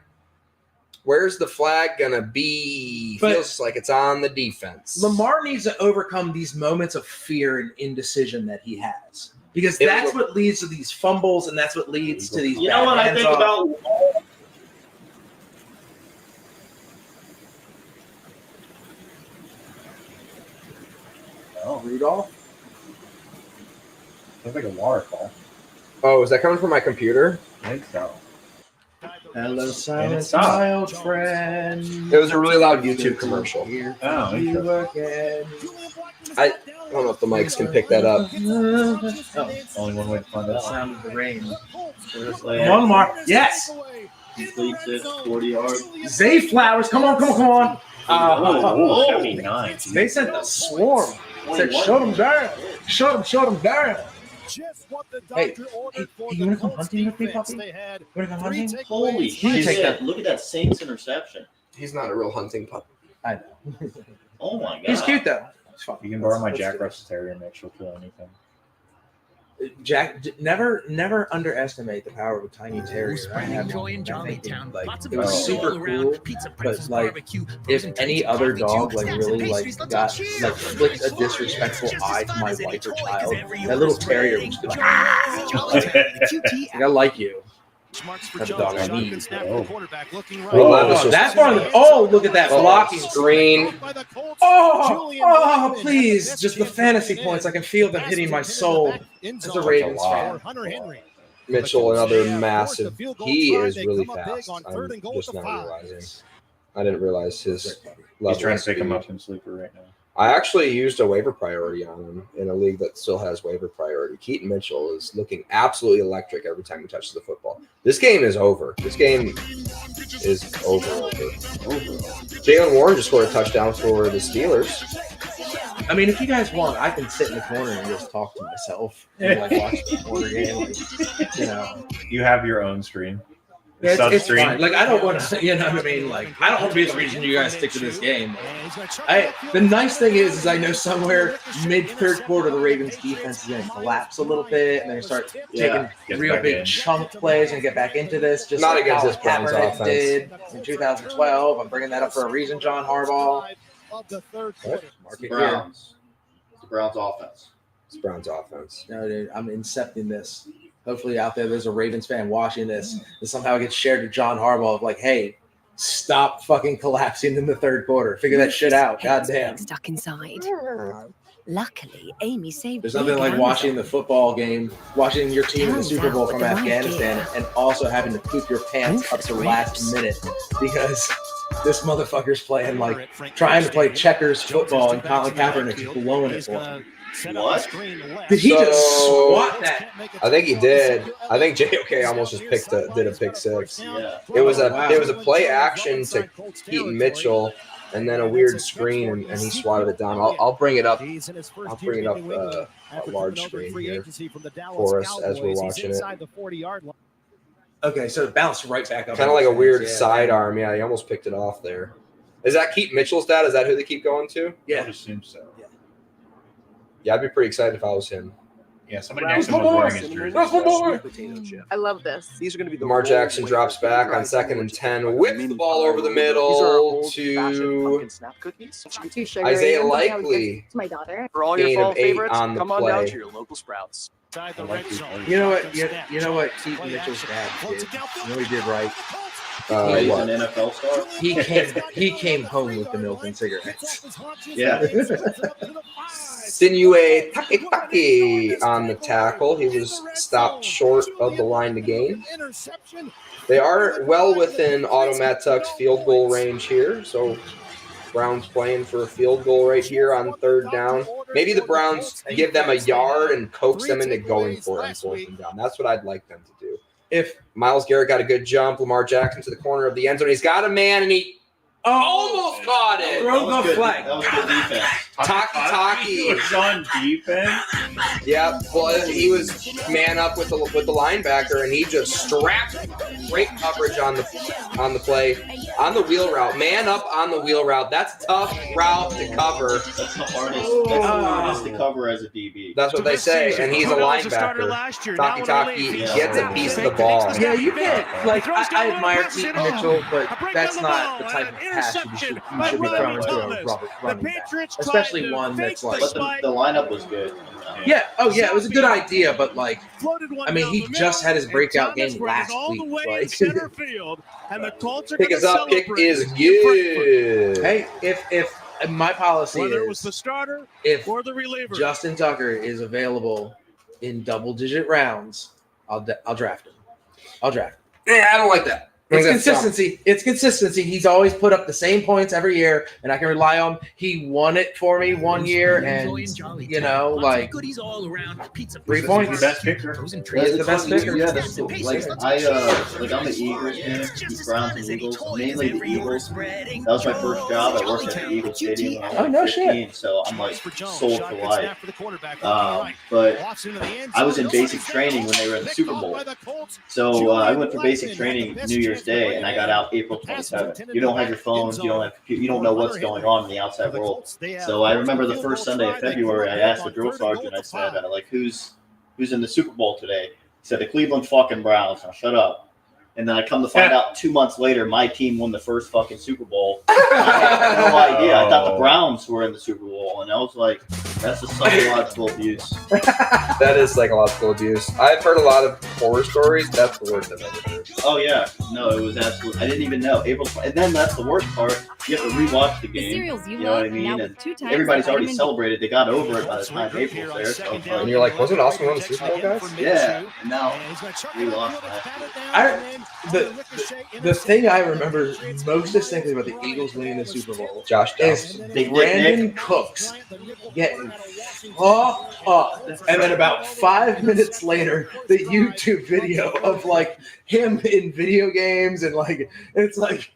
Where's the flag gonna be? But- Feels like it's on the defense. Lamar needs to overcome these moments of fear and indecision that he has. Because It that's was what leads to these fumbles, and that's what leads to these You bad know what I hands think off. about? Oh, Rudolph? Sounds like a waterfall. Oh, is that coming from my computer? I think so. Hello, And silence, it's not. my old friend. It was a really loud YouTube commercial. Oh, You interesting. again. I don't know if the mics can pick that up. Oh, Only one way to find the out. sound of the rain. First Come on, Lamar. Yes. Completes it, 40 yards. Zay Flowers. Come on, come on, come on. Oh, 79. They sent the swarm. Said, shut him down. Shut him down. Hey, you want to come hunting with me, puppy? You want to come hunting? Holy You can take shit. that. Look at that Saints interception. He's not a real hunting pup. I know. Oh my god. He's cute, though. It's fun. You can borrow my That's Jack good. Russell Terrier and make she'll kill anything. Jack, never underestimate the power of a tiny terrier. I have Enjoy in one. I think Jollytown. like, Lots of it was fun super all around. cool. Pizza, But pretzels, like, barbecue, if frozen any turkeys, other barbecue, dog like snacks and really like pastries, let's got all cheer. like flicked a disrespectful eye to my wife or child, that little terrier would just be like, I like you. That's a dog I need. Oh, That's one of the. Oh, look at that blocking screen. Oh, please! Just the fantasy points. I can feel them hitting my soul as a Ravens fan. Mitchell, another massive. He is really fast. I'm just not realizing. I didn't realize his level. He's trying of to pick him speed. up in sleeper right now. I actually used a waiver priority on him in a league that still has waiver priority. Keaton Mitchell is looking absolutely electric every time he touches the football. This game is over. This game is over. Jalen Warren just scored a touchdown for the Steelers. I mean, if you guys want, I can sit in the corner and just talk to myself and like watch the corner game. Like, you know, You have your own stream. it's Sub-stream. fine. Like I don't want to, you know what I mean? Like I don't want to be the reason you guys stick to this game. The nice thing is I know somewhere mid third quarter the Ravens defense is going to collapse a little bit and they're going to start taking Get real back big in. chunk plays and get back into this. Just Not like against how this Browns Kaepernick offense. did in 2012. I'm bringing that up for a reason, John Harbaugh. What? Mark it here. Browns. The Browns offense. It's Browns offense. No, dude, I'm incepting this. Hopefully, out there, there's a Ravens fan watching this, and somehow it gets shared to John Harbaugh of like, "Hey, stop fucking collapsing in the third quarter. Figure that shit out. Goddamn." Stuck inside. Luckily, Amy saved. There's nothing like watching the football game, watching your team in the Super Bowl from Afghanistan, and also having to poop your pants up to the last minute because this motherfucker's playing like trying to play checkers football, and Colin Kaepernick's blowing it for him. What? Did he just So- swat that? I think he did. I think JOK almost just did a pick six. Yeah. It was a Wow. it was a play action to Keaton Mitchell, and then a weird screen, and he swatted it down. I'll bring it up. I'll bring it up a large screen here for us as we're watching it. Okay, so it bounced right back up. Kind of like a weird Yeah. sidearm. Yeah, he almost picked it off there. Is that Keaton Mitchell's dad? Is that who they keep going to? I Yeah. would assume so. Yeah, I'd be pretty excited if I was him. Yeah, somebody next to him was wearing his jersey. That's my boy. Potato chip. I love this. These are going to be the Lamar Jackson drops back on 2nd and 10, whips the ball over the middle to snap cookies. Too sugary. Isaiah I don't think I would give Likely. to my daughter. For all your Gain fall of 8 favorites, on the come on down play. to your local Sprouts. You know what? You know what Keaton Mitchell's dad did. You know what he did right. He's What? an NFL star. He came home with the milk and cigarettes. Yeah. Sinue Takitaki on the tackle. He was stopped short of the line to gain. They are well within Automatuk's field goal range here. So Browns playing for a field goal right here on 3rd down. Maybe the Browns give them a yard and coax them into going for it and 4th and down. That's what I'd like them to do. If Myles Garrett got a good jump, Lamar Jackson to the corner of the end zone. He's got a man, and he almost caught it. Throw That was the good. flag. That was good defense. Taki. was on defense. Yeah, well, he was man up with the linebacker, and he just strapped great coverage on the play on the wheel route. Man up on the wheel route. That's a tough route to cover. That's the hardest. That's the hardest has to cover as a DB. That's what they say, and he's a linebacker. Taki gets a piece of the ball. Yeah, you can't. Like, I admire Keaton Mitchell, but that's not the type of pass you should be throwing to a running back, especially one that's like. But the lineup was good. Yeah. Oh, yeah. It was a good idea, but like, I mean, he just had his breakout game last week. Like, Pick is up. Pick is good. Hey, if my policy Whether it was is the starter if or the reliever. Justin Tucker is available in double-digit rounds, I'll draft him. I'll draft him. Yeah, I don't like that. It's consistency. It's consistency. He's always put up the same points every year, and I can rely on him. He won it for me one year, and you know, like 3 points. The best picker. He's the best picker. Yeah, that's cool. Like I'm an Eagles fan, Browns and Eagles, mainly the Eagles. That was my first job. I worked at the Eagles Stadium when I was 15, so I'm like sold for life. But I was in basic training when they were in the Super Bowl. So I went for basic training New Year's Day, and I got out April 27th. You don't have your phones, you don't know what's going on in the outside world. So I remember the first Sunday of February, I asked the drill sergeant, I said, who's in the Super Bowl today? He said, the Cleveland fucking Browns. Now shut up. And then I come to find out 2 months later, my team won the first fucking Super Bowl. I had no idea. I thought the Browns were in the Super Bowl, and I was like, that's a psychological abuse. That is psychological abuse. I've heard a lot of horror stories. That's the worst I've ever heard. Oh, yeah. No, it was absolutely. I didn't even know. And then that's the worst part. You have to rewatch the game. You know what I mean? And everybody's already celebrated. They got over it by the time April's there. So and you're like, wasn't it awesome when the Super Bowl, guys? Yeah. And now we lost that. The thing I remember most distinctly about the Eagles winning the Super Bowl Josh is Brandon Cooks getting fucked up, and then about 5 minutes later, the YouTube video of like him in video games, and like it's like,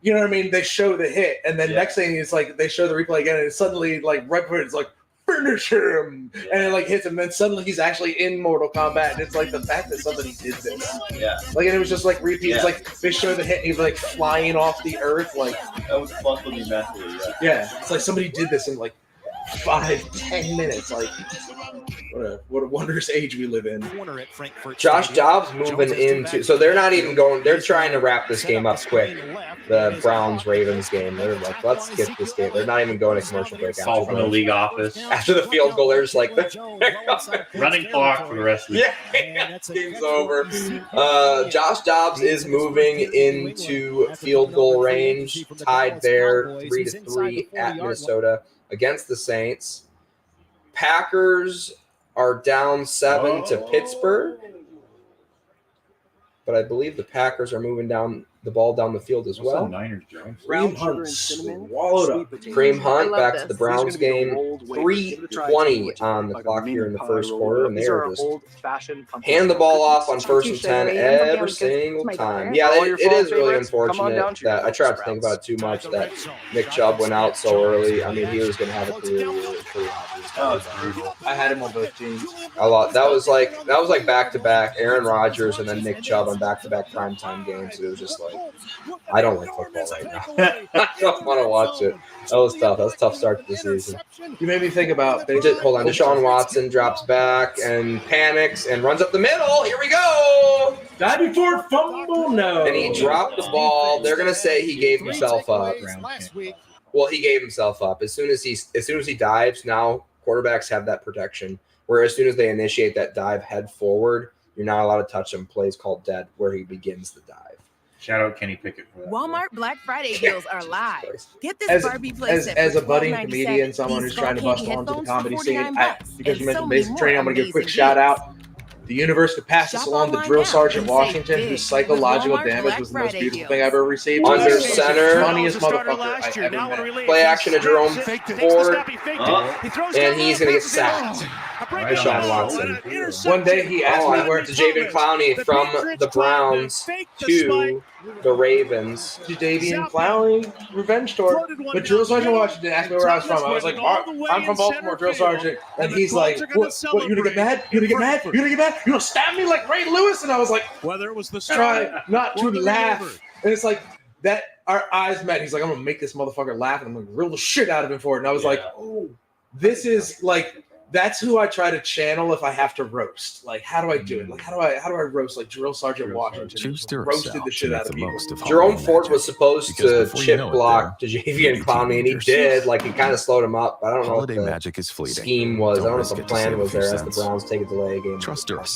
you know what I mean? They show the hit, and then next thing is like they show the replay again, and it's suddenly like right before it's like, finish him, and it like hits him, and then suddenly he's actually in Mortal Kombat, and it's like the fact that somebody did this. Yeah. Like, and it was just like repeat. It's like they show the hit, and he's like flying off the earth. Like, that was fucking me mentally. Yeah. It's like somebody did this in like 5-10 minutes. Like, what a wondrous age we live in. Josh Dobbs moving into, so they're not even going, they're trying to wrap this game up quick. The Browns-Ravens game. They're like, let's get this game. They're not even going to commercial break. Call from the league office. After the field goal, they're just like, running clock for the rest of the game's over. Josh Dobbs is moving into field goal range, tied there 3-3 at Minnesota against the Saints. Packers are down 7 to Pittsburgh, but I believe the Packers are moving down the ball down the field as well. Kareem Hunt swallowed up. Kareem Hunt back to the Browns game. 3:20 on the clock here in the first quarter, and they are just hand the ball off on 1st and 10 every single time. Yeah, it is really unfortunate that I tried to think about it too much that Nick Chubb went out so early. I mean, he was going to have a career pretty obvious. That was brutal. I had him on both teams. That was like back-to-back Aaron Rodgers and then Nick Chubb on back-to-back primetime games. It was just like, I don't like football right now. I don't want to watch it. That was tough. That was a tough start to the season. You made me think about. Hold on. Deshaun Watson drops back and panics and runs up the middle. Here we go. Dive before fumble. No. And he dropped the ball. They're gonna say he gave himself up. Well, he gave himself up as soon as he dives. Now quarterbacks have that protection. Where as soon as they initiate that dive head forward, you're not allowed to touch him. Plays called dead where he begins the dive. Shout out Kenny Pickett for that. Walmart Black Friday deals are live. Get this Barbie playset as a budding comedian, someone who's trying to bust onto the comedy scene. Because you mentioned basic training, I'm going to give a quick shout out. The universe could pass this along to Drill Sergeant Washington, whose psychological damage was the most beautiful thing I've ever received. Under center, funniest motherfucker I ever met. Play action to Jerome Ford, and he's going to get sacked. Deshaun Watson. One day he asked me where to Javen Clowney from the Browns to the Ravens. Jadeveon Clowney, revenge tour. But Drill Sergeant Washington asked me where I was from. I was like, I'm from Baltimore, Drill Sergeant. And he's like, what, you gonna get mad? You gonna get mad? You gonna get mad? You gonna stab me like Ray Lewis? And I was like, whether it was the try not to laugh. And it's like that our eyes met. He's like, I'm gonna make this motherfucker laugh, and I'm gonna grill the shit out of him for it. And I was like, oh, this is like that's who I try to channel if I have to roast. Like, how do I do it? Like, how do I roast like Drill Sergeant Washington? Choose to Roasted the shit out of people. Jerome Ford was supposed to chip block Jadeveon Clowney, and he did. Like, he kind of slowed him up. I don't know what the magic is fleeting. scheme was. I don't know if the plan was there as the Browns take a delay game.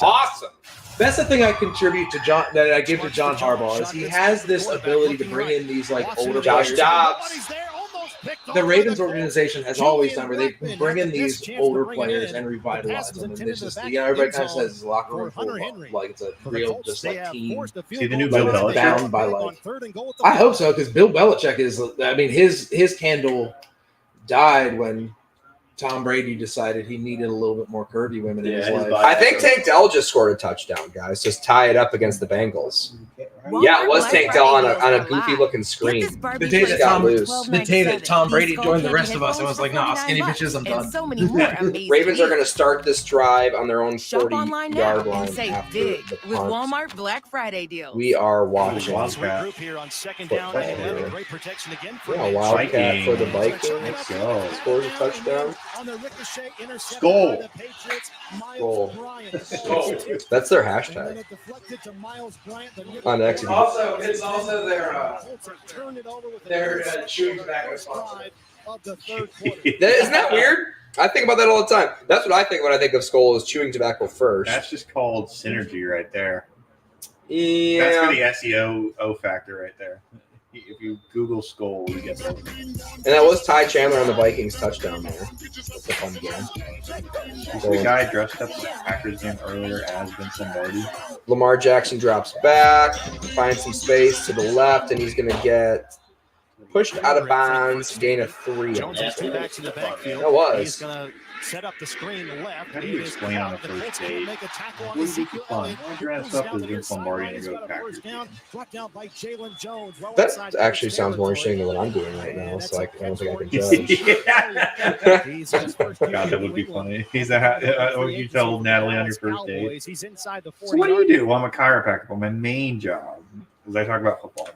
Awesome. That's the thing I contribute to John that I give to John Harbaugh is he has this ability to bring in these like older Josh players. Dobbs. The Ravens organization has always done where they bring in these older players and revitalize them. And this is, everybody kind of says it's a locker room full of, like it's a real just like team. See the new Bill Belichick? Bound by like, I hope so because Bill Belichick is. I mean, his candle died when Tom Brady decided he needed a little bit more curvy women in his life. I think Tank Dell just scored a touchdown, guys. Just tie it up against the Bengals. Yeah, it was Tank Dell on a goofy looking screen. The day that Tom Brady joined the rest of us, I was like, nah, skinny bitches, I'm done. So many more Ravens are going to start this drive on their own 40-yard line and say after big the with punt. Walmart Black Friday deals. We are watching. Wildcat. Yeah, Wildcat for the Vikings. Let's go. Scores a touchdown. Skull. That's their hashtag. On X. It's also their chewing tobacco sponsor. Isn't that weird? I think about that all the time. That's what I think when I think of Skull is chewing tobacco first. That's just called synergy right there. Yeah. That's for the SEO factor right there. If you Google Skull, you get that. And that was Ty Chandler on the Vikings touchdown there. That's a fun game. The guy dressed up for the Packers game earlier as Vincent Lombardi. Lamar Jackson drops back, finds some space to the left, and he's going to get pushed out of bounds, gain of 3. That was. Set up the screen left. How do you explain on the first date? Wouldn't be fun. Dress up as Vince Lombardi and go to Packers. That actually sounds more interesting than what I'm doing right now, so I don't think I can judge. God, that would be funny. You tell Natalie on your first date. So what do? Well, I'm a chiropractor. My main job is I talk about football.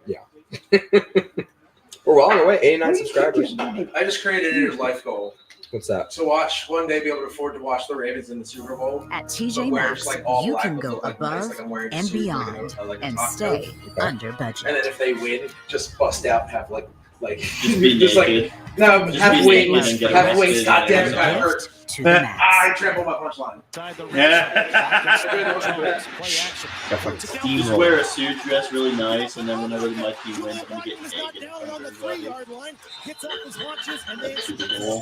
Yeah. We're well on our way. 89 subscribers. I just created a new life goal. What's that? To one day be able to afford to watch the Ravens in the Super Bowl. At TJ Maxx, you can go above and beyond and stay under budget. And then if they win, just bust out and have like Just be naked. have wings. Have wings. God damn it, that hurt. To the max. I trampled my punchline. Just wear a suit, dress really nice, and then whenever my team wins, I'm going to get naked. I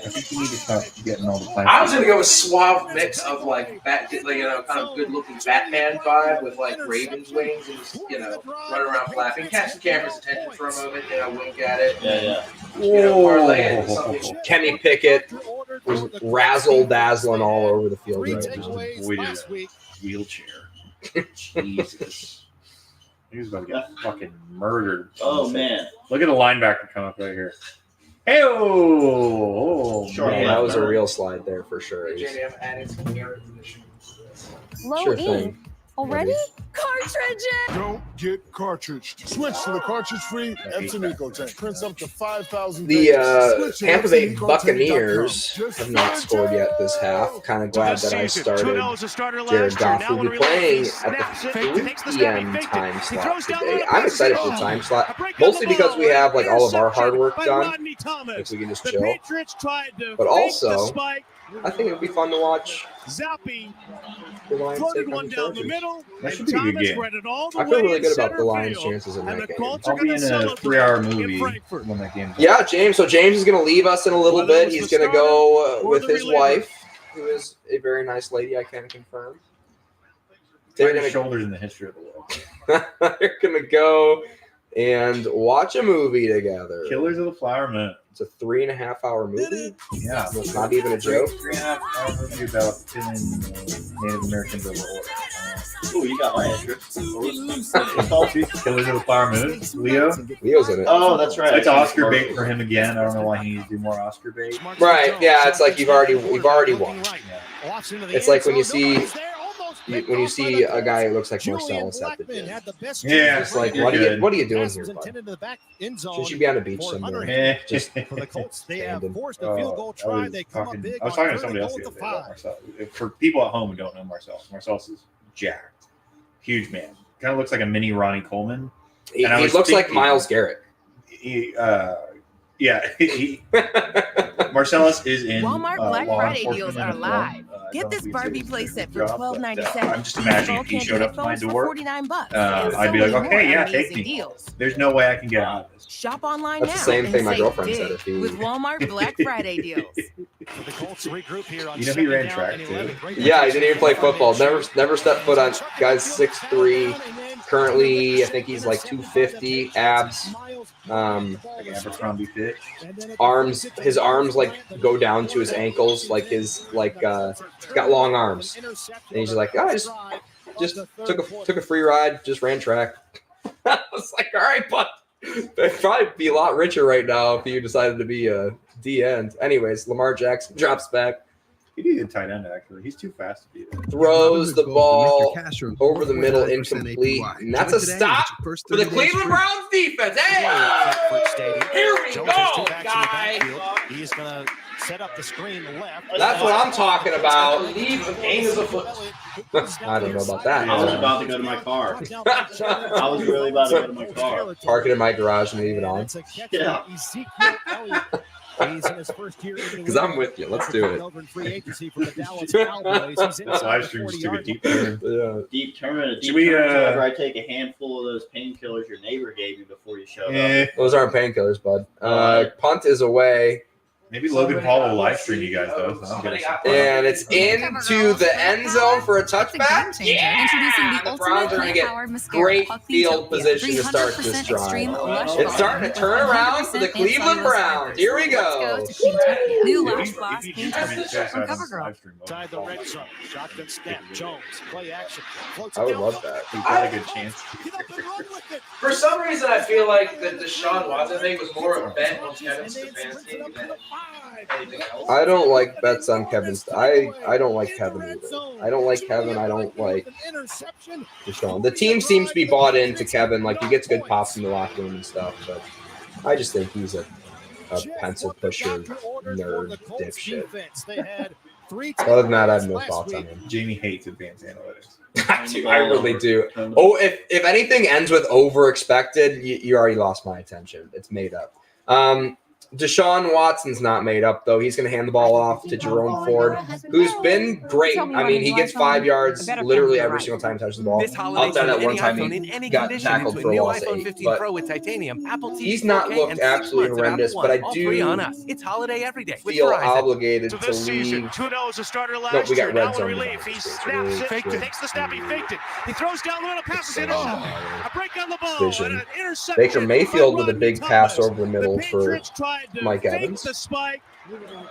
think you need to stop getting all the plans. I was gonna go with suave mix of like kind of good looking Batman vibe with like Ravens wings and just, run around flapping, catch the camera's attention for a moment, wink at it. Yeah. Parlay it into something. Kenny Pickett razzle-dazzling all over the field right now. Avoided a wheelchair. Jesus. He was about to get fucking murdered. Oh, man. Look at the linebacker come up right here. Hey-oh! Man, that was a real slide there for sure. JD, I'm adding some air conditioning to this. Low Sure ink. thing. Already? Cartridges! Don't get cartridged. Switch to the cartridge-free Epson EcoTank. Prints up to 5,000 The pages. Tampa Bay Buccaneers have not scored yet this half. Kind of glad that I started Jared Goff, who will be playing at the 3 p.m. time slot today. I'm excited for the time slot, mostly because we have like all of our hard work done. If we can just chill. But also, I think it would be fun to watch the Lions take on the Chargers. That should be a good game. I feel really good about the Lions' chances in that game. I'll be in a 3-hour movie when that game's Yeah, James. So James is going to leave us in a little bit. He's going to go with his wife, who is a very nice lady, I can confirm. They're going to shoulders in the history of the world. They're going to go and watch a movie together. Killers of the Flower Moon. It's a 3.5-hour movie. Yeah. It's not even a joke. 3.5-hour movie about killing Native Americans over order. Ooh, you got my interest. It's all Killers of the Flower Moon. Leo's in it. Oh, that's right. It's Oscar bait for him again. I don't know why he needs to do more Oscar bait. Right. Yeah. It's like we've already won. Yeah. It's like when you see when you see a guy who looks like Marcellus at the gym. Yeah, It's like, what are you doing here, bud? Shouldn't you be on a beach somewhere? Just For the Colts, they have standing. forced a field goal try. They come up big. I was talking to somebody else the other day about Marcellus. For people at home who don't know Marcellus is jacked, huge man. Kind of looks like a mini Ronnie Coleman. He looks like Myles Garrett. Marcellus is in Walmart Black law Friday enforcement deals are uniform. live. I Get don't this think Barbie it's a playset good for job, but, $12.97. I'm just imagining if he showed up to my door, $49. I'd be like, okay, yeah, take me. Deals. There's no way I can get out of this. Shop online That's now. the same and thing my save girlfriend big said if he- with Walmart Black Friday deals. The Colts regroup here on You know he ran second track, down and too. 11. Great Yeah, he didn't even play football. Never stepped foot on. Guy's 6'3". Currently, I think he's like 250 abs. Like Abercrombie fit. His arms like go down to his ankles, like he's got long arms. And he's just like, oh, I just took a free ride, just ran track. I was like, all right, but they'd probably be a lot richer right now if you decided to be a D end. Anyways, Lamar Jackson drops back. He needed a tight end, actually. He's too fast to be there. Throws the ball over the middle, incomplete. And that's a stop for the Cleveland Browns defense. Hey! Here we go, guys! He's going to set up the screen left. That's what I'm talking about. Leave a game is afoot. I don't know about that. I was about to go to my car. I was really about to go to my car. Park it in my garage and leave it on. Yeah. Because I'm with you. Let's do it. This live stream just took a deep turn. Yeah. Deep turn. Should we, whenever I take a handful of those painkillers your neighbor gave me before you showed up. Those aren't painkillers, bud. Punt is away. Maybe Logan Paul will live stream you guys, though. And it's into the end zone for a touchback. Yeah! The Browns are going to get great field position to start this drive. It's starting to turn around for the Cleveland Browns. Here we go. New Lash Blast Paint from CoverGirl. Inside the red zone. Shotgun snap. Jones. Play action. I would love that. He's got a good chance. For some reason, I feel like the Deshaun Watson thing was more of a bet on Kevin Stefanski than anything else. I don't like bets on Kevin. I don't like Kevin either. I don't like Kevin. I don't like Deshaun. The team seems to be bought into Kevin. Like, he gets good pops in the locker room and stuff. But I just think he's a pencil pusher nerd dipshit. Other than that, I have no thoughts on him. Jamie hates advanced analytics. I really do. Oh, if anything ends with over expected, you already lost my attention. It's made up. Deshaun Watson's not made up, though. He's going to hand the ball off to Jerome Ford, who's been great. I mean, he gets 5 yards literally every single time he touches the ball. Outside that one time he got tackled for a loss of 8. But he's not looked absolutely horrendous, but I do feel obligated to leave. No, we got red zone. Takes the snap, he faked it. He throws down the middle, passes interception. A break on the ball. Vision. Baker Mayfield with a big pass over the middle for Mike Evans.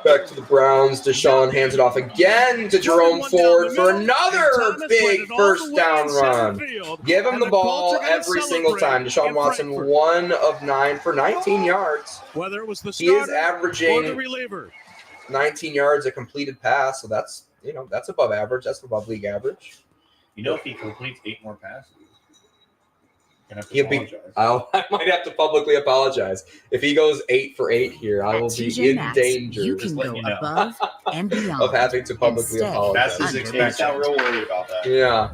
Back to the Browns. Deshaun hands it off again to Jerome Ford for another big first down run. Give him the ball every single time. Deshaun Watson, 1 of 9 for 19 yards. He is averaging 19 yards a completed pass, so that's above average. That's above league average. If he completes 8 more passes, I might have to publicly apologize. If he goes 8 for 8 here, I will be in danger. You can go above and beyond of having to publicly apologize. That's his expectation. I'm real worried about that. Yeah.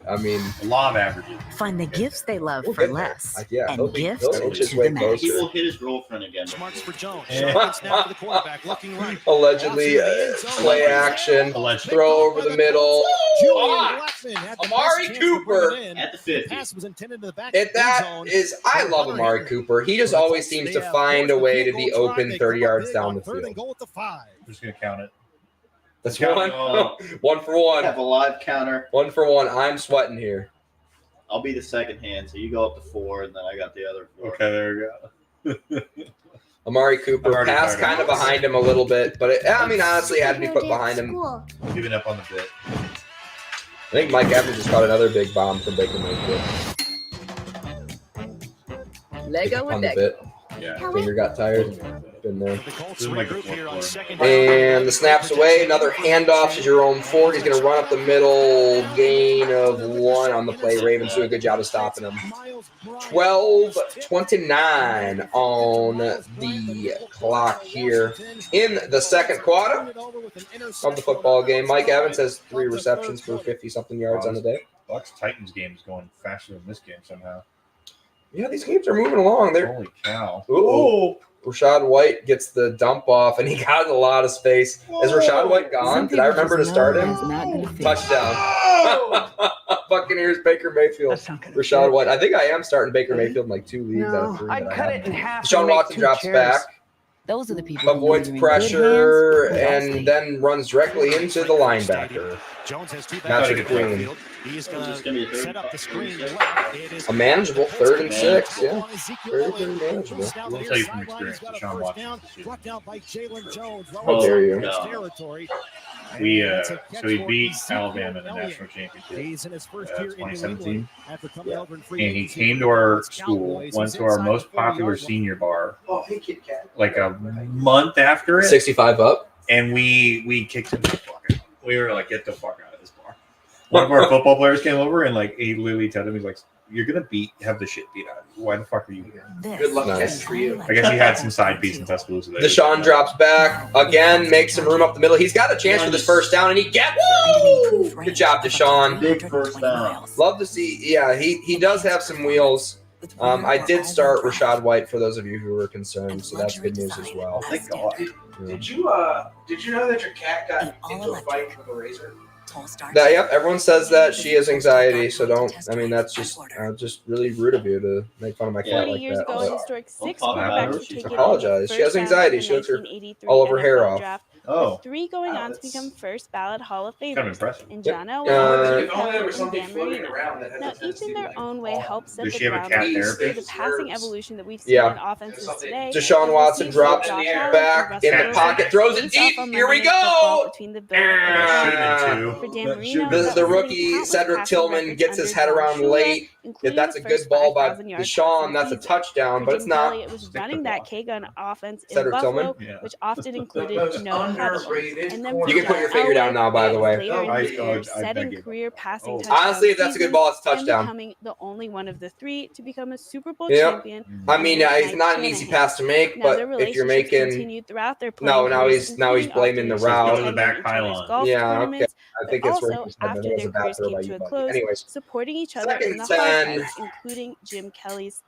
I mean, the law of averages. Find the gifts they love for less. And gifts he'll inch his to way the max. closer. He will hit his girlfriend again. Smarts for Jones. Snap for the quarterback, looking right. Allegedly, play action, throw over the middle. Amari Cooper. At the 50. I love Amari Cooper. He just always seems to find a way to be open 30 yards down the field. I'm just going to count it. That's one. 1 for 1. I have a live counter. 1 for 1. I'm sweating here. I'll be the second hand, so you go up to 4, and then I got the other 4. Okay, there we go. Amari Cooper passed kind of behind him a little bit, but honestly, it had to be put behind him. Giving up on the bit. I think Mike Evans just caught another big bomb from Baker Mayfield. Lego on with the bit. Yeah. Finger got tired. Been there. The Colts This is like the regroup here on fourth second. And the snap's away. Another handoff to Jerome Ford. He's going to run up the middle. Gain of 1 on the play. Ravens do a good job of stopping him. 12:29 on the clock here in the second quarter of the football game. Mike Evans has 3 receptions for 50-something yards on the day. Bucs-Titans game is going faster than this game somehow. Yeah, these games are moving along. They're Holy cow. Ooh. Rashad White gets the dump off, and he got a lot of space. Is Rashad White gone? Did I remember to start him? Touchdown. Buccaneers, Baker Mayfield. Rashad White. I think I am starting Baker Mayfield in like 2 leagues out of 3. I'd cut it in half. Deshaun Watson drops back, Those are the people avoids who are in pressure, good hands. and then runs directly into the linebacker. Jones has 2 Patrick Queen. He's It's just going gonna be a to third set up and the five. screen left. It is A manageable 3rd and 6, yeah. Very manageable. I'll tell you from experience, Deshaun Watson. How dare you? No. We he beat Alabama in the national championship 2017, and he came to our school, went to our most popular senior bar, like a month after it, 65 up. and we kicked him the fuck out. We were like, get the fuck out of this bar. One of our football players came over and like he literally told him, he's like, you're gonna have the shit beat out of you. Why the fuck are you here? Good luck, Nice. for you. I guess he had some side piece in Tuscaloosa. There. Deshaun drops back again, makes some room up the middle. He's got a chance for this first down, and he woo! Good job, Deshaun. Big first down. Love to see. Yeah, he does have some wheels. I did start Rashad White for those of you who were concerned, so that's good news as well. Thank God. Did you know that your cat got into a fight with a razor? Yep, everyone says that she has anxiety, so don't. I mean, that's just really rude of you to make fun of my cat 40 like years that. ago, but- historic 6 talk about quarterbacks her. were She's taken apologized. in She has the first anxiety. round She lets her in the 1983 all over hair NFL off. draft, Oh, with 3 going wow, on to that's become first ballot Hall of kind of Famers. impressive. In Yep. John If only there was something floating around that had Now, the each in their own way help set Does the she have a ground cat rules for the therapist? passing evolution that we've seen Yeah. in offenses today. Deshaun Watson Receivers drops Josh Allen back and in the Russell pocket, Wilson throws it face deep. off on Here we Monday Night Football go. between the Bills and the Should have Chiefs. been 2. For Dan Marino, The that's setting rookie countless Cedric passing Tillman records gets his under head John around Shula, late. If including that's the a good first ball by 5,000-yard Deshaun, that's a season. touchdown, For but it's Jim not. Kelly, it was Stick the running that ball. K-gun offense in Cedric Buffalo, Tillman? Yeah. which often The included most no huddle. underrated And then corner. You can put your finger down now, by the way. Later in I- his career, I setting give up. career passing Oh. touchdown Honestly, if that's a good seasons ball, it's a and touchdown. becoming the only one of the 3 to become a Super Bowl Yep. champion. I mean, under it's Mike not an easy Shanahan. pass to make, Now, but their if you're relationships making, continued throughout their No, playing now careers, he's blaming including the often route. Go to the attending back each other's pylon. golf Yeah, okay. tournaments, I think but it's also racist, but after that was their a bad careers throw came by to you, a buddy. close, Anyways, supporting each other second in the and hard 10. times, including Jim Kelly's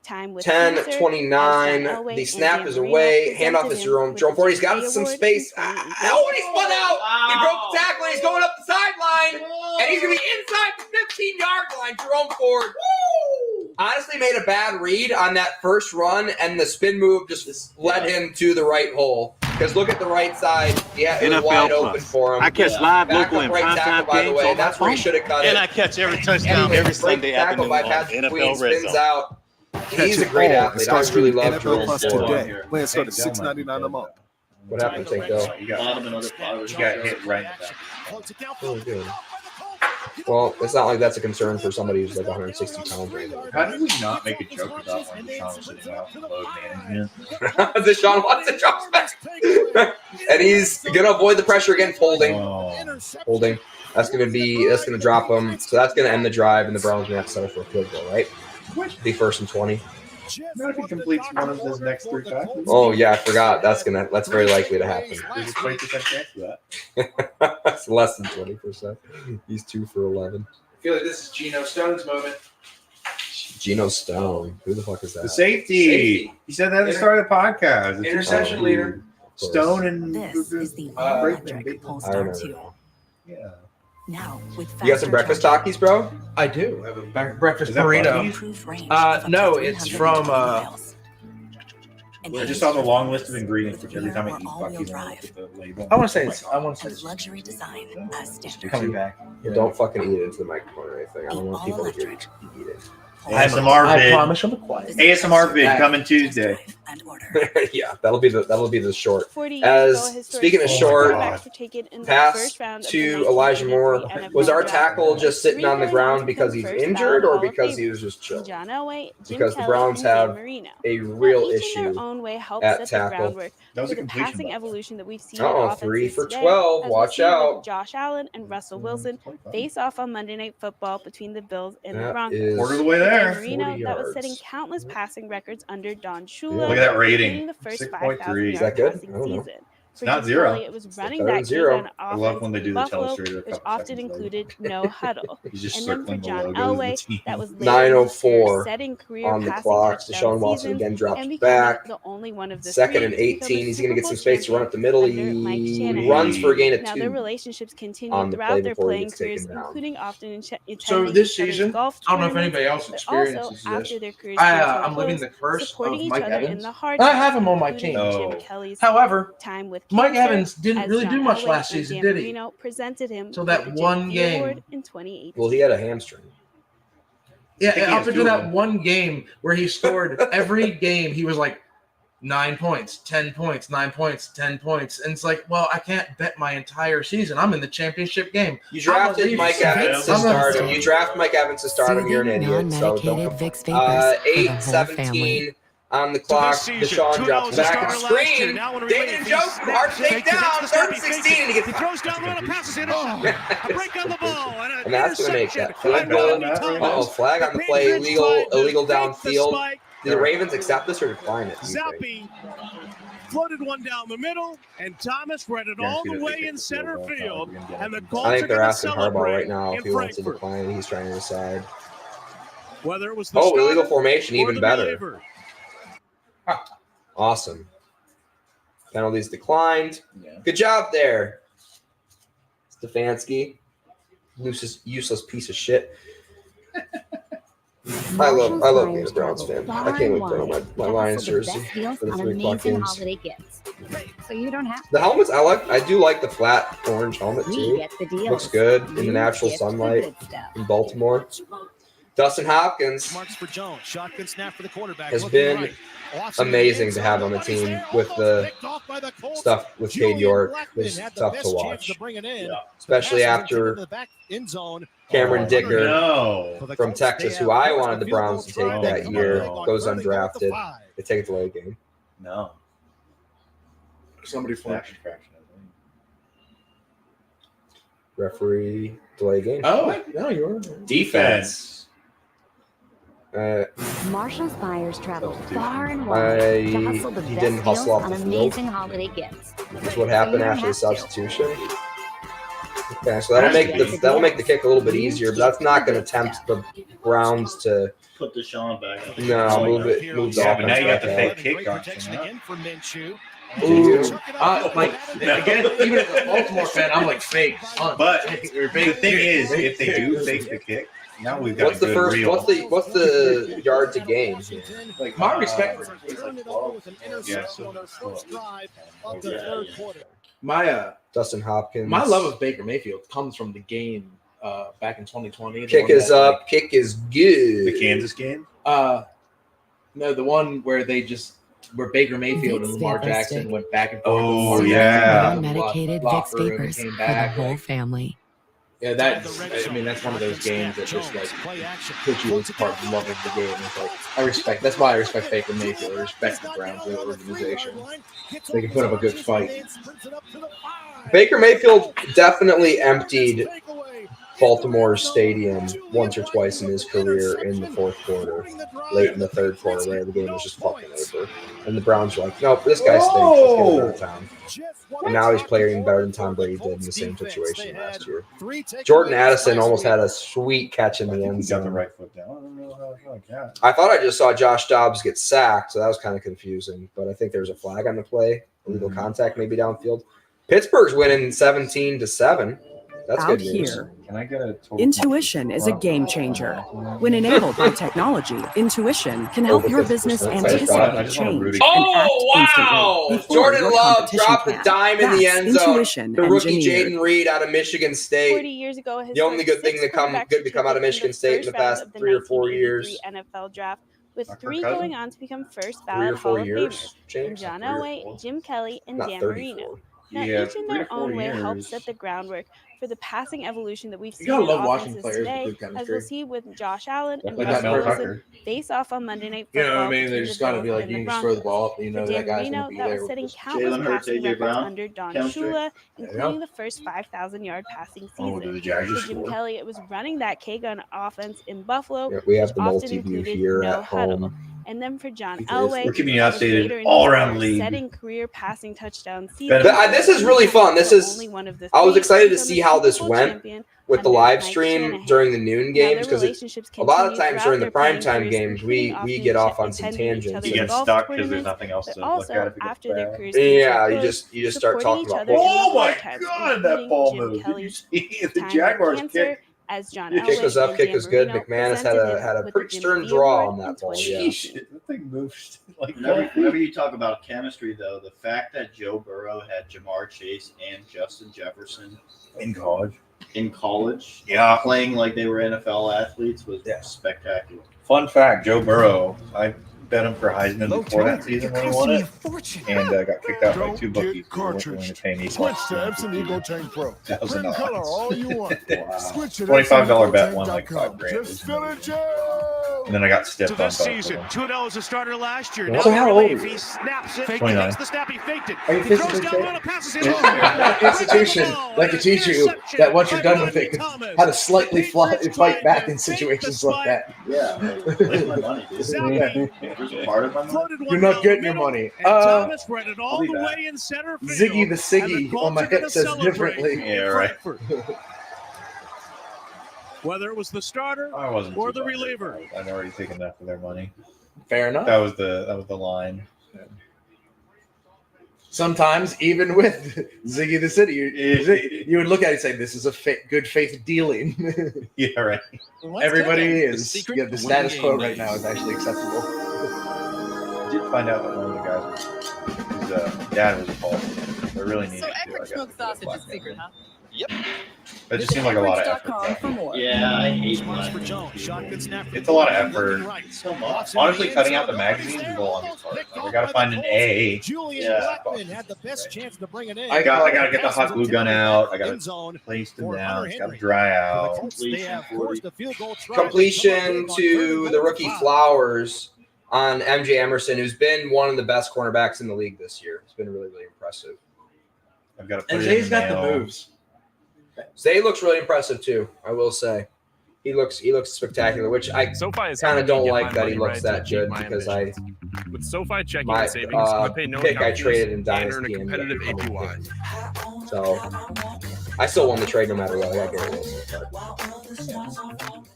time with 10:29. Caesar, The snap is away. Handoff is Jerome. Jerome Ford. He's got some space. Oh, and he spun out. He broke the tackle. And he's going up the sideline, and he's gonna be inside the 15-yard line. Jerome Ford. Woo! Honestly, made a bad read on that first run, and the spin move just led him to the right hole. Because look at the right side. Yeah, it was NFL wide Plus. open for him. I catch live, Back local, up and right primetime tackle, by the games way. on my That's where he phone. should have cut And it. I catch every touchdown Anyway, every great Sunday tackle afternoon by on Patrick Queen, NFL spins Redzone. out. He's a great athlete. I really love Jerome Plus Ford. today. Plans start at $6.99 a month. What happened, Tinko? You got Bottom and other flowers. you got hit right in the back. Really good. Well, it's not like that's a concern for somebody who's like 160 pounds. Right now. How did we not make a joke about when Deshaun was sitting out in load management? Deshaun Watson drops back. And he's going to avoid the pressure again, holding. Oh. Holding. That's going to drop him. So that's going to end the drive, and the Browns may have to settle for a field goal, right? Be 1st and 20. Not if he completes one of his next 3 tackles. Oh, yeah, I forgot. That's very likely to happen. There's a 20% chance of that. It's less than 20%. He's 2 for 11. I feel like this is Geno Stone's moment. Geno Stone. Who the fuck is that? The safety. He said that at the start of the podcast. It's Interception leader. Stone and This is the Breakman, all-electric I Polestar remember 2. now. yeah. Now, with You got some breakfast Takis, bro? I do. I have a breakfast Is that burrito. No, it's from, I just saw the long list of ingredients, which every time I eat Buc-ee's, I look at the label. I want to say it's. I want to say With it's luxury design as standard. coming back. Don't fucking eat it into the microphone or anything. I don't want people to hear you eat it. ASMR I vid. promise I'm quiet. ASMR vid coming Tuesday. and order. Yeah, that'll be the short. 40 years ago, As historic speaking of six short, quarterbacks were taken in the pass first round of the to Elijah Moore. 1983 Was our NFL tackle draft. just sitting on the Three ground going because on to he's the first injured, ballot or Hall of because he Famers. was just chill? John Elway, Jim Because the Kelly, Browns and Dan have Marino. a Now, real each in issue their own way helped at set the tackle. groundwork That was for a the completion passing button. evolution that we've seen in Oh, offenses 3 for today, 12. as we Watch see with out. Josh Allen and Russell Wilson face off on Monday Night Football between the Bills and the That Broncos. is Quarter of the way Dan there. Marino, 40 that was setting yards. countless passing records under Don Shula, Look at that rating. including the first 6.3. 5,000 Is that yard good? passing I don't know. season. For not Jim zero. Kelly, it was running better than that zero. game I on love offense when they in do the Buffalo, telestrator a which couple often seconds later. included no huddle. He's just And then circling for the John logos of the Elway, team. that was later in his career, 9:04 setting career on the passing clock. touchdown Deshaun Watson seasons again drops and becoming back. the only one of the Second three and to become a 18. He's going to Super get some Bowl space to run up the middle. under Mike He Shanahan. runs for a gain of Now 2 their relationships on continued the play throughout their before he playing gets taken careers, down. including often in So attending this each other's season, golf I don't know if tournaments, anybody else but also experiences after this. their careers came to a I'm living close, the curse supporting of each Mike other in Evans. the hard I times, have him on my including team. Oh. Jim Kelly's However, time with Mike cancer, Evans didn't as really John do much Elway last and season, Dan did he? Marino presented him So with that the one Jimmy G game- Award in 2018. Well, he had a hamstring. Yeah, think he up has until two of that them. one game where he scored every game, he was like 9 points, 10 points, 9 points, 10 points. And it's like, well, I can't bet my entire season. I'm in the championship game. You drafted I'm a Mike leader. Evans to I'm a- start him. You draft Mike Evans to start him. You're an Soothing, idiot. So don't non-medicated complain. Vicks vapors for the whole 8:17 on the clock. this season, Deshaun 2-0 drops as a back. starter last year. Screen. Now when David and Joe, hard to take down. Third and 16. And he He gets throws down the middle, passes interception. A break on the ball and an And that's going to make interception. that field goal. Uh-oh, flag on the play. Illegal downfield. Did the Ravens accept this or decline it? do you think? Zappy floated one down the middle, and Thomas read it all the way in center field. And the Colts I are think they're going to asking Harbaugh celebrate right now if in he wants to Frankfurt. decline. He's trying to decide. Whether it was the Oh, illegal starter formation, or even the better. reliever. Awesome. Penalties declined. Yeah. Good job there, Stefanski. Useless piece of shit. I love being a Browns fan. I can't wait to put on my Lions jersey for the 3 o'clock games. holiday gifts. So you don't have The helmets, I do like the flat orange helmet we too. get the deals. Looks good in the You natural get the sunlight good stuff. in Baltimore. Dustin Hopkins Marks for Jones. Shotgun snap for the quarterback. has Looking been right. Off to the amazing end to zone. have on the Nobody's team there. with the Almost picked off by the Colts. stuff with Julian Cade York. Blackman Was had the tough best to chance watch. to bring it in. Yeah. Especially Pass was intended after to the back end zone. Cameron Dicker No. For the from Colts, Texas, they who have I forced wanted a the field Browns to goal take try. that They come year, up big on goes 3rd and goal at the undrafted. 5. They take it the late game. No. Somebody Fraction, I think. Referee delay game. Oh, no, you were. Defense. Marshall Spires traveled Substitution. far and wide to hustle the He best didn't deals hustle off on the field. amazing holiday gifts. That's what happened you don't after the have to. substitution. Okay, so that'll make the kick a little bit easier, but that's not going to tempt the Browns to Put Deshaun back. move the Yeah, but now you got the offense fake kick Great option, protection huh? again for Minshew. Ooh. Like again, even as a Baltimore fan, I'm like fake. But the thing is, if they do fake the kick, now we've got What's a the good first? reel. What's the yard to gain here? Like my respect for my Dustin Hopkins. my love of Baker Mayfield comes from the game back in 2020. the kick one is that, up. Kick is good. The Kansas game? No, the one where Baker Mayfield and Vicks Lamar Vapor Jackson Stick. went back and forth. Oh, Lamar yeah. Jackson Non-medicated locker Vicks room and vapors came for the back, whole like, family. yeah, that's one of those games that just like puts you as part of loving the game. It's like that's why I respect Baker Mayfield. I respect the Browns as an organization. They can put up a good fight. Baker Mayfield definitely emptied Baltimore's stadium once or twice in his career in the fourth quarter, late in the third quarter, where the game was just fucking over. And the Browns were like, nope, this guy stinks. Let's get him out of town. And now he's playing better than Tom Brady did in the same situation last year. Jordan Addison almost had a sweet catch in the end He's got the zone. right foot down. I don't know how I got. I thought I just saw Josh Dobbs get sacked, so that was kind of confusing. But I think there was a flag on the play, illegal contact maybe downfield. Pittsburgh's winning 17-7. That's Out good news. here, Can I get a total intuition is a game changer. When enabled by technology, intuition can help your business anticipate change and act instantly before Jordan your Love competition dropped a can. dime in the That's end zone. intuition The rookie engineered. Jaden Reed out of Michigan 40 State. years ago, The only good thing to come out of Michigan State in the past 3 or 4 years. NFL draft with Not Kirk 3 Cousins? going on to become first 3 ballot or 4 Hall of years, Famers, and James? John 3 or Elway, 4? Jim Kelly, and Not Dan 34. Marino. Now, Yeah, each in 3 their to 4 own way helped years. set the groundwork for the passing evolution that we've You seen gotta in love watching offenses players with today, good as chemistry. we'll see with Josh Allen and Definitely not Russell Mel Wilson Tucker. face off on Monday Night You Football. know what I mean? They between just the got to be Bills like, and you the can just throw the Broncos. ball up, and you know For that Dan guy's going Marino, to be that there. was setting with countless Jalen Hurts, passing A.J. records Brown, under Don chemistry. Shula, There you including the first 5,000-yard passing Oh, season. the Jags For just Jim scored. Kelly, it was running that K-gun offense in Buffalo, Yeah, we have which the often multi-view included here no at huddle. home. And then for John Because Elway, We're keeping you that was updated later in all his around the league. setting career passing touchdown season. This is really fun. This is. Only one of the I was 3 excited to become see the how Super this Bowl went champion with the under live Mike stream Shanahan. during the noon Now, games their because relationships a lot of continue times throughout during the their playing primetime careers, games including we often get off on some attending each tangents. other's You get golf stuck because there's tournaments, nothing else but to look also at if it after gets their bad. careers finish Yeah, their you close, just start supporting talking each about other in Oh their my lifetimes, God, that including ball Jim move. Did you Kelly's see the time Jaguars with cancer, kick? as John Kick kick Elway was up, and kick Dan was good. Marino McManus presented him had a with pretty the Jimmy stern B draw Award on that in ball. Yeah. 2018. That thing moves like Whenever you talk about chemistry, though, the fact that Joe Burrow had Jamar Chase and Justin Jefferson in college. Yeah. playing like they were NFL athletes was spectacular. Fun fact: Joe Burrow. I bet him for Heisman before that season when he won it, and got kicked out by 2 bookies. Who weren't willing to pay me Switch to Epson Eco Tank Pro. Print color all you want. Wow. Switch at $25 bet won like EpsonEcoTank.com. $5,000. Just fill it, Joe. And then I got To stiffed on this both season, of them. 2-0 as a starter last year. So Now how the old relief. are you? He snaps it. 29. Takes the snap. He faked it. Are you He throws physically down fit? little passes in. Not institution like to teach you that once you're done with it, how to slightly fight back in situations like that. Yeah, that's my money, dude. There's a part of my money. You're not getting your money. Thomas read it all I'll be the back. way in center field. Ziggy the And Siggy Colts on my are gonna hip says celebrate differently. in Yeah, right. Frankfurt. Whether it was the starter I wasn't or too the bothered. reliever. I'd already taken enough of their money. Fair enough. That was the line. Sometimes, even with Ziggy the City, you would look at it and say, "This is a good faith dealing." Yeah, right. Everybody is. The status quo right now is actually acceptable. I did find out that one of the guys, his dad was involved. They really needed So to. I Edward guess, smoked to get a sausage black is secret, man. huh? That just seemed like a lot of Edwards.com effort. for more. Yeah, I hate Response that. for Jones. Shotgun snap. It's a lot of effort. So much. Honestly, cutting out the magazines is the longest part. We got to find an A. Julian Yeah. Blackman had the best chance to bring it in. I got to get the hot glue gun out. I got End to zone. place them for down. Hunter It's got to Henry. dry For the out. Colts, they have forced a field goal try. Completion to the rookie Flowers on MJ Emerson, who's been one of the best cornerbacks in the league this year. It's been really, really impressive. I've got to put And it Jay's in got the mail. moves. Zay looks really impressive too, I will say. He looks spectacular, which I SoFi is kind of helping me don't get like my that he money looks right to that achieve good my because ambitions. With SoFi checking my and savings, I pay no pick I account fees traded in and earn a Dynasty and competitive got APY. So I still won the trade no matter what. I got Gary Wilson. But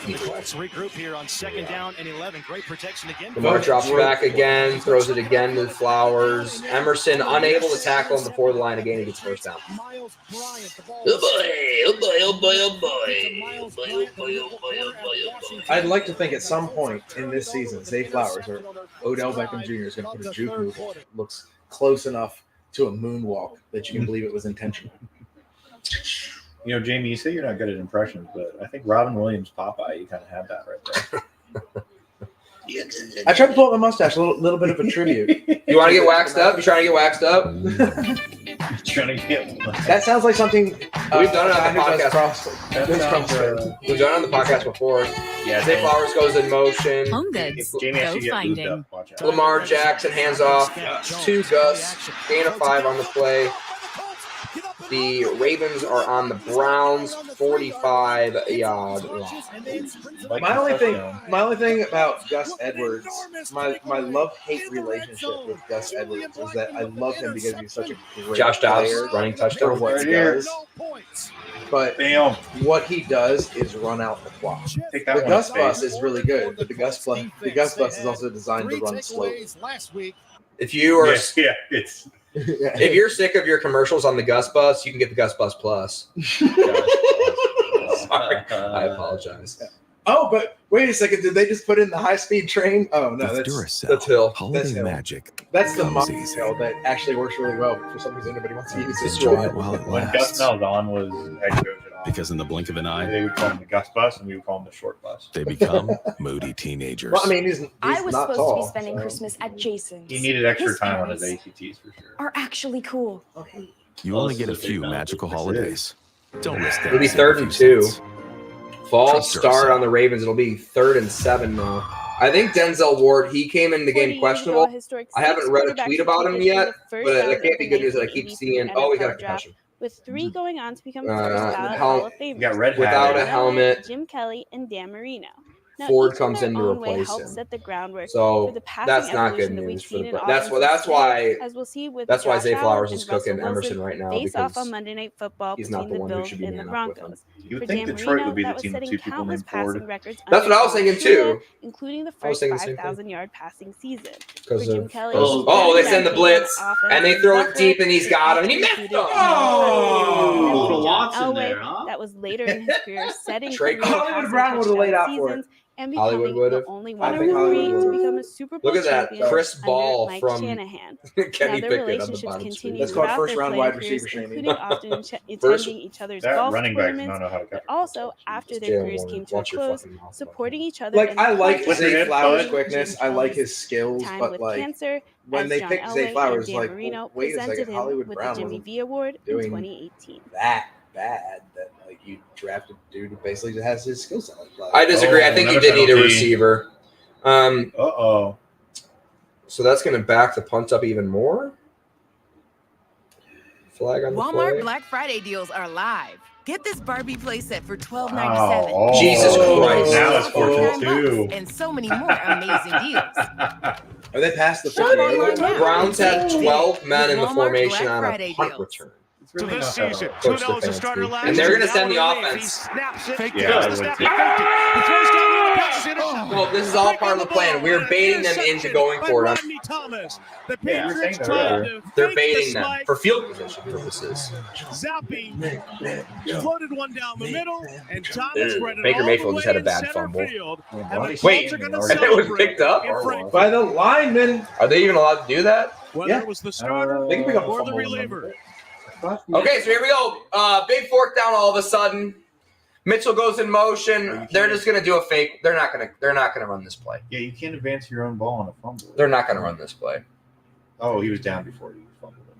The Colts regroup here on 2nd down and 11. Great protection again. Lamar drops back again, throws it again to Flowers. Emerson unable to tackle him before the line again. He gets first down. Miles Bryant, the ball I'd like to think at some point in this season, Zay Flowers or Odell Beckham Jr. is going to put a juke move on. Looks close enough to a moonwalk that you can believe it was intentional. You know, Jamie, you say you're not good at impressions, but I think Robin Williams' Popeye, you kind of have that right there. I tried to pull up my mustache, a little bit of a tribute. You want to get waxed up? You trying to get waxed up? Trying to get That sounds like something We've done it on the podcast. We've done it on the podcast before. Yeah, Zay Flowers goes in motion. Home goods. Jamie Go actually get moved finding. up. Watch out. Lamar Jackson hands off to Gus. Gain of 5 on the play. The Ravens are on the Browns 45-yard line. My only thing about Gus Edwards, my love-hate relationship with Gus Edwards is that I love him because he's such a great Josh Dobbs player running for touchdown. what he does. But Bam. what he does is run out the clock. Take that The one Gus in space. bus is really good, but the Gus bus is also designed to run slowly. If you are Yeah, it's if you're sick of your commercials on the Gus Bus, you can get the Gus Bus Plus. Sorry, I apologize. Oh, but wait a second. Did they just put in the high-speed train? Oh, no. That's Hill. That's Hill. That's the model that actually works really well. But for some reason, nobody wants to use it. when Gus Malzahn was head coach at Because in the blink of an eye, They would call him the Gus bus, and we would call him the short bus. they become moody teenagers. Well, I mean, he's I was not supposed tall, to be spending so- Christmas at Jason's. He needed extra His time on his parents ACTs for sure. are actually cool. You only get a few magical holidays. Don't risk that. It'll be 3rd and 2. False Trust start yourself. on the Ravens. It'll be 3rd and 7 now. I think Denzel Ward, he came in the game questionable. I haven't read a tweet about him yet, but that can't be good news that I keep seeing. Oh, he got a concussion. With 3 going on to become first ballot Hall of Famers. got red hat. Without a Miller, helmet, Jim Kelly, and Dan Marino. Now, Ford each in comes their in to own way replace helps him. set the groundwork So for the passing that's not good evolution that we've news for seen the. in That's offensive why. as we'll see with That's why Josh Zay Allen Flowers and is Russell cooking Emerson Wilson right now face off because on Monday Night Football he's between not the the one who Bills should be and the man up with him. Broncos. You For would think Dan Detroit Marino, would be the that was team of setting 2 people countless named passing Ford. records That's under what I was thinking Shula, too. including the I was first thinking the same thing. 5,000-yard passing season. For Because Jim of Kelly, oh, they send the blitz and they throw it Buffalo deep and he's got him and he missed included him. Oh, John Watson Elway, there, huh? that was later in his career, setting Trey career Hollywood passing Brown would've laid touchdown out for it. seasons and Hollywood becoming would've. the only I one of think the Hollywood 3 to would've. become a Super Bowl Look at that champion crisp under ball Mike from Shanahan. Kenny Now, their Pickett on the relationships bottom continue screen. That's called throughout first their round playing wide careers, receiver, Shamey. including often First- attending each other's That golf running backs tournaments, don't know how to but catch. also after their Jalen careers Warren, came to a watch your close, fucking mouth. supporting each other. Like, in the I like clutch, Zay Flowers' Jim quickness. I like his skills, time but with like cancer, when as they John picked Zay Elway Flowers, and Dan like, Marino well, wait a presented second, him Hollywood with Brown the Jimmy wasn't V Award in doing 2018. that bad that like you drafted a dude who basically just has his skill set. Like, I disagree. I think you another did need a penalty. receiver. Uh-oh. So that's going to back the punt up even more. Flag on the Walmart play. Black Friday deals are live. Get this Barbie playset for $12.97. Oh, Jesus Christ. Now it's $49 $42. and so many more amazing deals. Are they past the Shop 50? online now. Browns had 12 men in the Walmart formation Black on Friday a punt deals. return. So this season, Coach Tudor is a starter Stefanski. last And they're year. going to send the Now in relief, offense. He snaps it. Yeah, Fakes I the would snap. too. He faked it. He throws down the middle, passes interception. Well, this is all part of the plan. We're baiting them into going for it. Rodney Thomas. The Yeah, you're Patriots saying tried that to They're fake baiting the them spike. for field position purposes. Zappy floated one down the middle, and Thomas read it Baker all Mayfield the just had a way bad in center fumble. field. Yeah, And the Ronnie Colts Wait, are gonna and it was celebrate picked up? in Frankfurt. By the lineman. Are they even allowed to do that? Whether Yeah. it was the starter They can pick up a or the fumble. reliever. Okay, so here we go. Big fourth down all of a sudden. Mitchell goes in motion. They're just gonna do a fake. They're not gonna run this play. Yeah, you can't advance your own ball on a fumble. They're not gonna run this play. Oh, he was down before he fumbled it.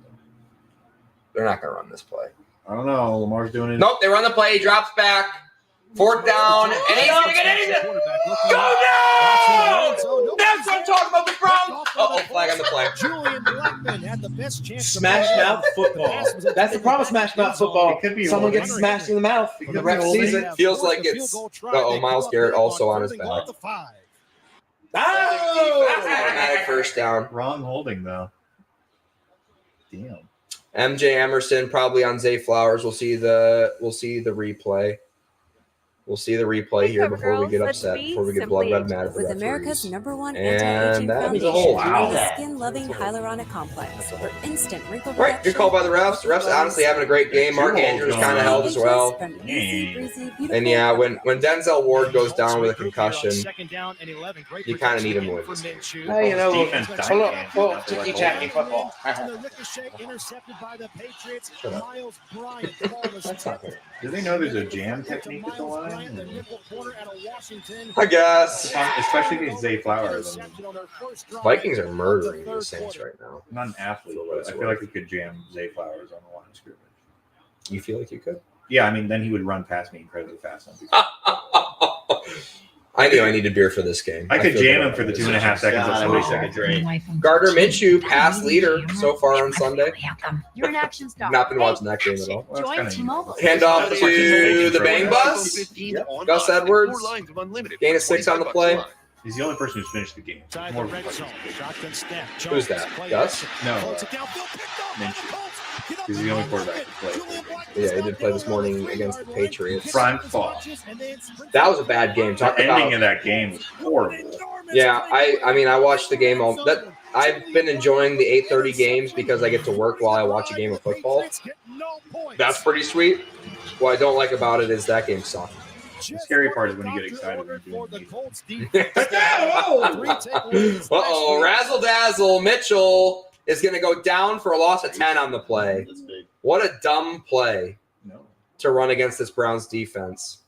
They're not gonna run this play. I don't know. Lamar's doing it. Nope, they run the play. He drops back. Fourth down, and he's gonna get anything. Go down! That's what I'm talking about. The Browns. Uh-oh, flag on the play. Julian Blackman had the best chance. Smash mouth football. That's the problem with smash mouth football. It could be Someone holding. gets smashed in the mouth. The ref sees it. Feels like it's. Uh-oh, Miles Garrett also on his back. Oh! Automatic first down. Wrong holding though. Damn. MJ Emerson probably on Zay Flowers. We'll see the replay. We'll see the replay Hey, here Cover before we Girls, get let's upset, be before we get simply blood red mad at the With referees. America's #1 And anti-aging that was a foundation, hold. Wow. the skin-loving hyaluronic complex for instant wrinkle All right, good reduction. call by the refs. The refs honestly having a great game. Mark Andrews kind of held as well. From easy, breezy, beautiful And yeah, when Denzel Ward goes down with a concussion, Second down and 11. Great you kind of need him to protection win this game. Hey, you know, Defense hold dying. up. Well, to each happy football. And the ricochet intercepted by the Patriots. Shut up. Miles Bryant. ball was That's not fair. Do they know there's a jam technique at the Miles Bryant, the line? nickel corner out of Washington. I guess. Especially against Zay Flowers. Intercepted on their first drive Vikings are of murdering the the third Saints quarter. right now. I'm not an athlete, but I feel like we could jam Zay Flowers on the line of scrimmage. You feel like you could? Yeah, I mean, then he would run past me incredibly fast. On people. I knew I needed beer for this game. I could feel jam good him for the about 2.5 seconds. God, That's I what wish he I could said. drink. Gardner Minshew, pass leader so far on Sunday. You're an action star. Not been watching that game at all. Well, that's Join kinda T-Mobile. Hand off to the Bang Bus. Gus Edwards. Gain of 6 on the play. He's the only person who's finished the game. Inside More the red of a zone. Shotgun snap. Who's Jones, that? play Gus? action. No, Floats it downfield, picked up by the Minshew. Colts. Get up He's the and only run quarterback with to play. it. Julian Blackman Yeah, he did play this downfield morning on the against the 3-yard line. Patriots. Frank Fall. And then sprint That was a bad game. The Talk ending about. of that game was horrible. Yeah, I mean, I watched the game all that. I've been enjoying the 8:30 games because I get to work while I watch a game of football. That's pretty sweet. What I don't like about it is that game sucked. The scary part is when you get excited when you're doing Uh-oh, razzle dazzle. Mitchell is going to go down for a loss of 10 on the play. That's big. What a dumb play. No. to run against this Browns defense.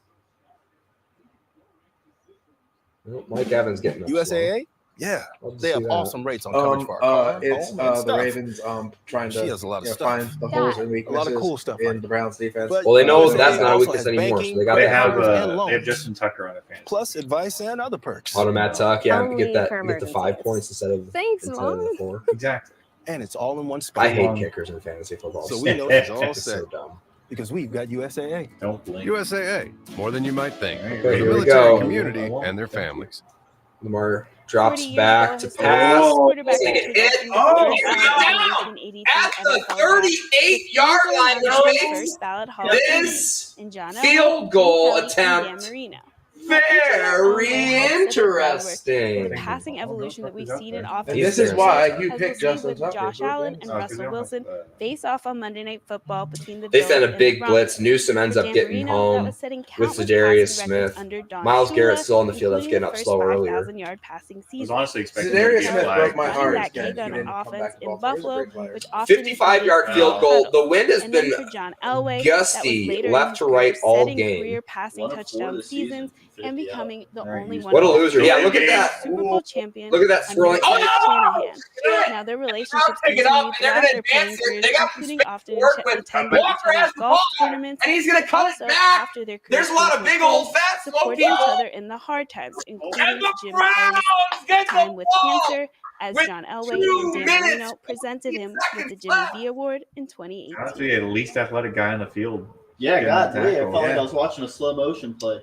Well, Mike Evans getting up USAA? Yeah, they have awesome rates on coverage for our car, it's home, and the stuff. Ravens trying She to has a lot of find stuff. the holes and A lot weaknesses of cool stuff in the Browns defense. But Well, they know USAA that's not a also weakness has anymore, banking, so they got They to have and they have loans, Justin Tucker on their fantasy. plus advice and other perks. Automat Tuck, yeah, Only get for the 5 emergencies. points instead of Thanks, the Mom. 4. Exactly. And it's all in one spot. I hate kickers in fantasy football. So we know she's all It's so set dumb. because we've got USAA. Don't blink. USAA, more than you might think. Okay, For the here we military go. community and their families. Lamar drops 40 years back ago, to his pass. first quarterback Take was it in. in the Oh, first here we round of go. 1983 At the NFL 38-yard line, draft. which The means first ballot Hall of Famer this in John field Elway, goal Jim Kelly, and Dan attempt Marino. very The interesting. passing evolution that we've seen in offense. And this is why you as we'll picked see Justin with Tucker. Josh Allen and Oh, 'cause Russell they don't Wilson have, face off on Monday Night Football between the They Bills sent a and the big Broncos. blitz. Newsom ends For up Dan getting Marino, that home was setting with countless Zadarius passing records Smith. under Don Miles Shula, Garrett's still on the field. That's including getting the up first slow earlier. 5,000-yard passing I was season. honestly expecting him to Zadarius get Smith broke flagged. my Running heart. back Again, gave he on didn't come offense back to in Baltimore. He's a Buffalo, great player. which often 55-yard included field goal. huddles. The wind has And then been for John Elway, gusty that was later left in his to right career, all setting game. career passing One of 4 touchdown this season seasons from and 50 becoming the All right, only he's one What a to loser. Yeah, look at be that. Super Bowl champion. Look at that under swirling. Oh, Kyle no! Shanahan. Shit! Now their relationships Pick it up, continue and they're throughout going their to playing advance it. careers, They got including space often to work with. attending Walker each other's has the golf ball, tournaments. and he's going to cut Also, it back. after their There's a lot of big old fat slow supporting each people. other in the hard times, including And the Jim Browns Kelly's get the time with ball cancer, as with John Elway 2 and Dan minutes, Marino presented him with the seconds Jimmy left. V Award in 2018. Honestly, the least athletic guy on the field. Yeah, Getting God, the I tackle. felt like Yeah. I was watching a slow motion play.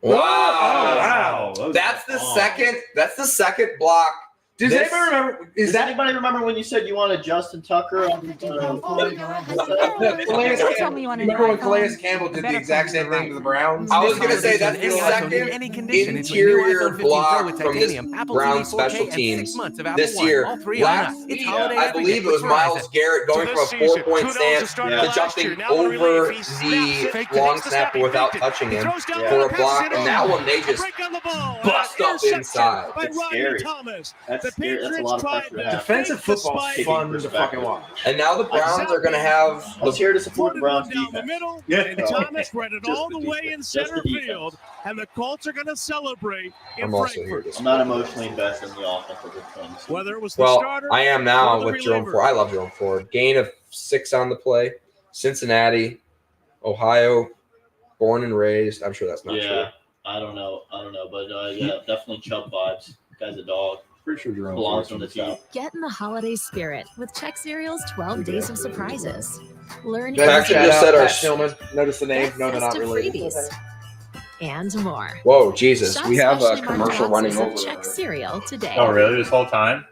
Wow. Wow. That was That's the long. second. That's the second block. Does This- anybody remember? Does anybody remember when you said you wanted Justin Tucker on Remember when Calais Campbell did the exact same thing to the Browns? I was going to say that's the second interior block from this Brown special teams this year. Last week, I believe it was Miles Garrett going from a 4-point stance to jumping over the long snapper without touching him for a block, and that one they just bust up inside. It's scary. That's scary. That's a lot of pressure to have. Defensive football is fun to fucking watch. And now the Browns are going to have I was here to support the Browns down the defense. middle, Yeah. and Thomas read it Just all the the way defense. in Just center the defense. field, and the Colts are going to celebrate in I'm also here Frankfurt. to I'm not emotionally invested in the offense of the Twins. Whether it was the Well, starter, I am now or the with Jerome reliever. Ford. I love Jerome Ford. Gain of 6 on the play. Cincinnati, Ohio, born and raised. I'm sure that's not true. Yeah, I don't know, but yeah, definitely Chubb vibes. Guy's a dog. Pretty sure Jerome Belongs Ford's on the team. Get in the holiday spirit with Czech Cereal's 12 Days of Surprises. Learn Pat easy just said our- Pat Tillman. Notice the name. Get No, they're not festive related. freebies and more. Whoa, Jesus. Shop We have a specially marked commercial running boxes of over. Czech Cereal today. Oh, really? This whole time?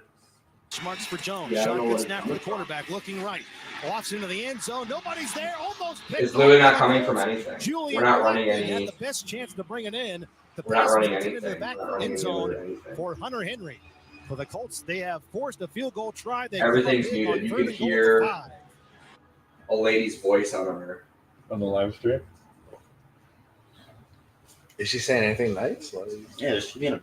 Marks for Jones. Yeah, I don't know Shotgun what snap for the quarterback, looking right. Offs into the end zone. Nobody's there. Almost picked It's literally not off. coming from anything. Julian We're not running Bradley had any. the best chance to bring it in. The We're not pass running was anything. into the back We're not running end zone anything. for Hunter Henry. For the Colts, they have forced a field goal try. They Everything's come big on muted. You third can and goal at hear- the 5. A lady's voice on her. On the live stream? Is she saying anything nice? Like, Yeah, there should be a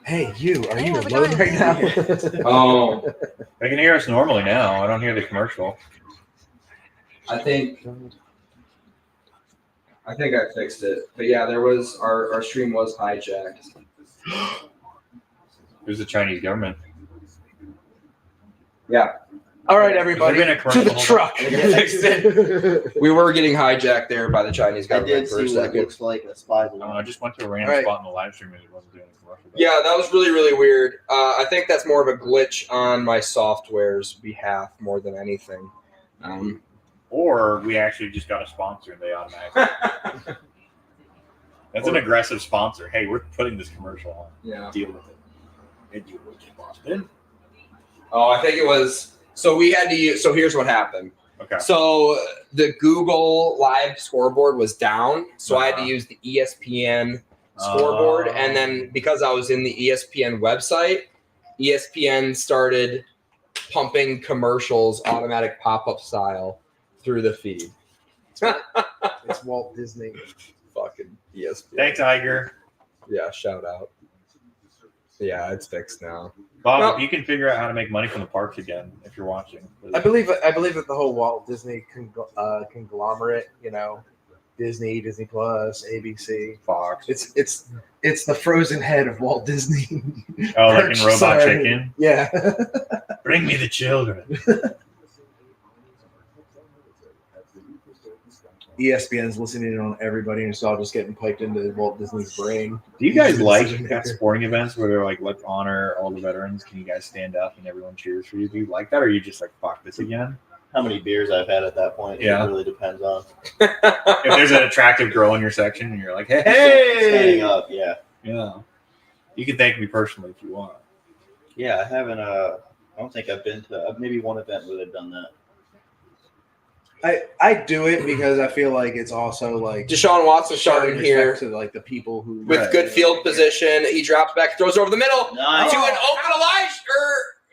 hey, you, are Hey, you how's it alone going? right now? Oh, I can hear us normally now. I don't hear the commercial. I think I fixed it. But yeah, there was our stream was hijacked. Who's the Chinese government? Yeah. All right, everybody, Has there been a to the commercial? truck. Fixed it. We were getting hijacked there by the Chinese I government did for a see what it second. looks like a spy balloon. I just went to a random All right. spot in the live stream and it wasn't doing a commercial. Yeah, that was really, really weird. I think that's more of a glitch on my software's behalf more than anything. Or we actually just got a sponsor and they automatically. That's an aggressive sponsor. Hey, we're putting this commercial on. Yeah. Deal with it. And you will get Boston. Oh, I think it was. So we had to use. So here's what happened. Okay. So the Google Live scoreboard was down, so I had to use the ESPN scoreboard, and then because I was in the ESPN website, ESPN started pumping commercials, automatic pop-up style, through the feed. It's Walt Disney. Fucking ESPN. Thanks, Iger. Yeah, shout out. Yeah, it's fixed now. Bob, Well- if you can figure out how to make money from the parks again, if you're watching. I believe that the whole Walt Disney conglomerate, Disney, Disney Plus, ABC, Fox. It's the frozen head of Walt Disney. Oh, like in Robot Chicken? Yeah. Bring me the children. ESPN's listening in on everybody, and it's all just getting piped into Walt Disney's brain. Do you guys He's the like decision maker. sporting events where they're like, let's honor all the veterans? Can you guys stand up and everyone cheers for you? Do you like that, or are you just like, fuck this again? How many beers I've had at that point? Yeah. It really depends on. If there's an attractive girl in your section and you're like, hey, Standing up, yeah. Yeah. You can thank me personally if you want. Yeah, I haven't. I don't think I've been to maybe one event where they've done that. I do it because I feel like it's also like Deshaun Watson showing starting here respect to like the people who with good field position. He drops back, throws over the middle Nice. to an open Elijah.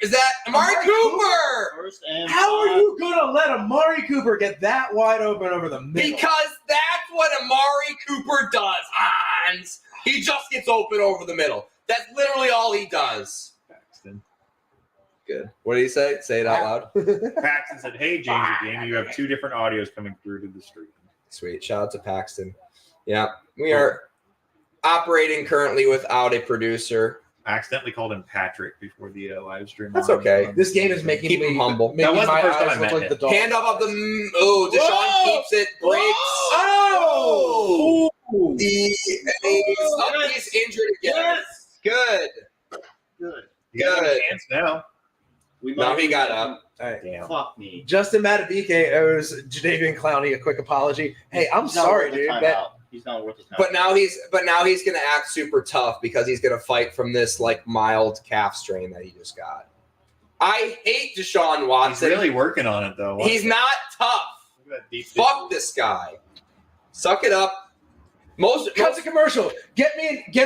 Is that Amari Cooper? First and How are you gonna let Amari Cooper get that wide open over the middle? Because that's what Amari Cooper does, Hans. He just gets open over the middle. That's literally all he does. Good. What did he say? Say it out loud. Paxton said, hey, Ginger Game, you have two different audios coming through to the stream. Sweet. Shout out to Paxton. Yeah, we are operating currently without a producer. I accidentally called him Patrick before the live stream. That's okay. This game is making Keep me him humble. making That was the my first time eyes I look met like him. the dog. Hand up of the. Oh, Deshaun keeps it. Breaks. Oh! He's injured again. Good. Good. You got a Good. chance now. Now he got up. All right. Damn. Fuck me. Justin Matabike owes Jadeveon Clowney a quick apology. Hey, I'm He's not sorry, worth the dude. timeout. He's not worth the time. But now he's gonna act super tough because he's gonna fight from this like mild calf strain that he just got. I hate Deshaun He's Watson. really working on it, though. He's not tough. Look at that deep Fuck this guy. Suck it up. Cut the commercial. Get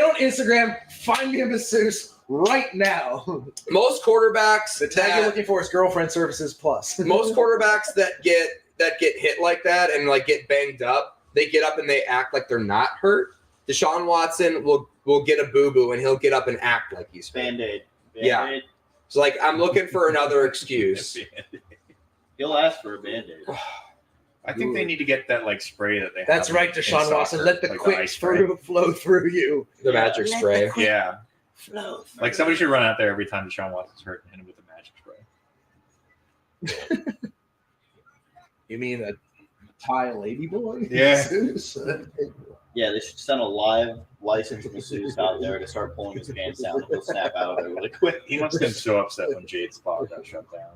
on Instagram. Find me a masseuse right now. Most quarterbacks The tag you're looking for is Girlfriend Services Plus. most quarterbacks that get hit like that and like get banged up, they get up and they act like they're not hurt. Deshaun Watson will get a boo-boo and he'll get up and act like he's hurt. Band-Aid. Yeah. Band-Aid. So like I'm looking for another excuse. He'll ask for a Band-Aid. I think they need to get that like spray that they have. That's right, in Deshaun soccer, Watson. Let the like quick ice spray. flow through you. The magic Let spray. the quick Yeah. flow through. Like somebody should run out there every time Deshaun Watson's hurt and hit him with a magic spray. You mean a Thai lady boy? Yeah. Masseuse? Yeah, they should send a live licensed masseuse out there to start pulling his pants down and he'll snap out of there really quick. He must have been so upset when Jade's spa got shut down.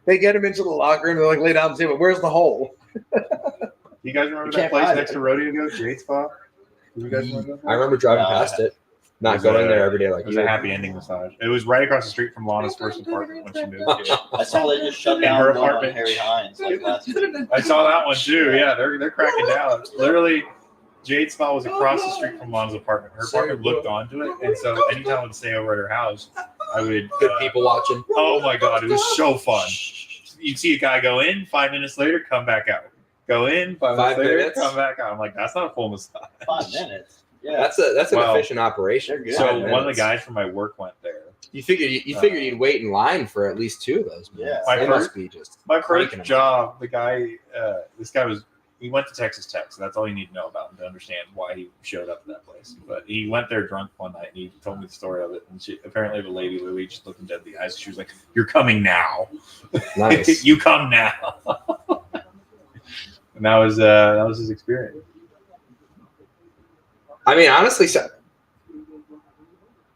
They get him into the locker room. They're like, lay down the table. Where's the hole? You guys remember You that can't place hide next it. to Rodeo Go, Jade's spa? You guys remember that? I remember driving No, past it. Not was going a- there every day like It was you. a happy ending massage. It was right across the street from Lana's first apartment when she moved here. I saw they just shut In down her one on apartment. Harry Hines like last week. I saw that one too. Yeah, they're cracking down. Literally, Jade's spa was across the street from Lana's apartment. Her apartment looked onto it, and so anytime I would stay over at her house, I would. Good people watching. Oh my god, it was so fun. You'd see a guy go in, 5 minutes later, come back out. Go in, 5 minutes 5 later, minutes? come back out. I'm like, that's not a full massage. 5 minutes. Yeah. That's an Well, efficient operation. they're good. So 5 one of the minutes. guys from my work went there. You figured you'd wait in line for at least 2 of those. Yeah. minutes. My They first- must be just My first cranking them. job, the guy, this guy he went to Texas Tech, so that's all you need to know about him to understand why he showed up at that place. But he went there drunk one night, and he told me the story of it. And apparently the lady literally just looked him dead in the eyes. She was like, "You're coming now. Nice. You come now." And that was his experience. I mean, honestly,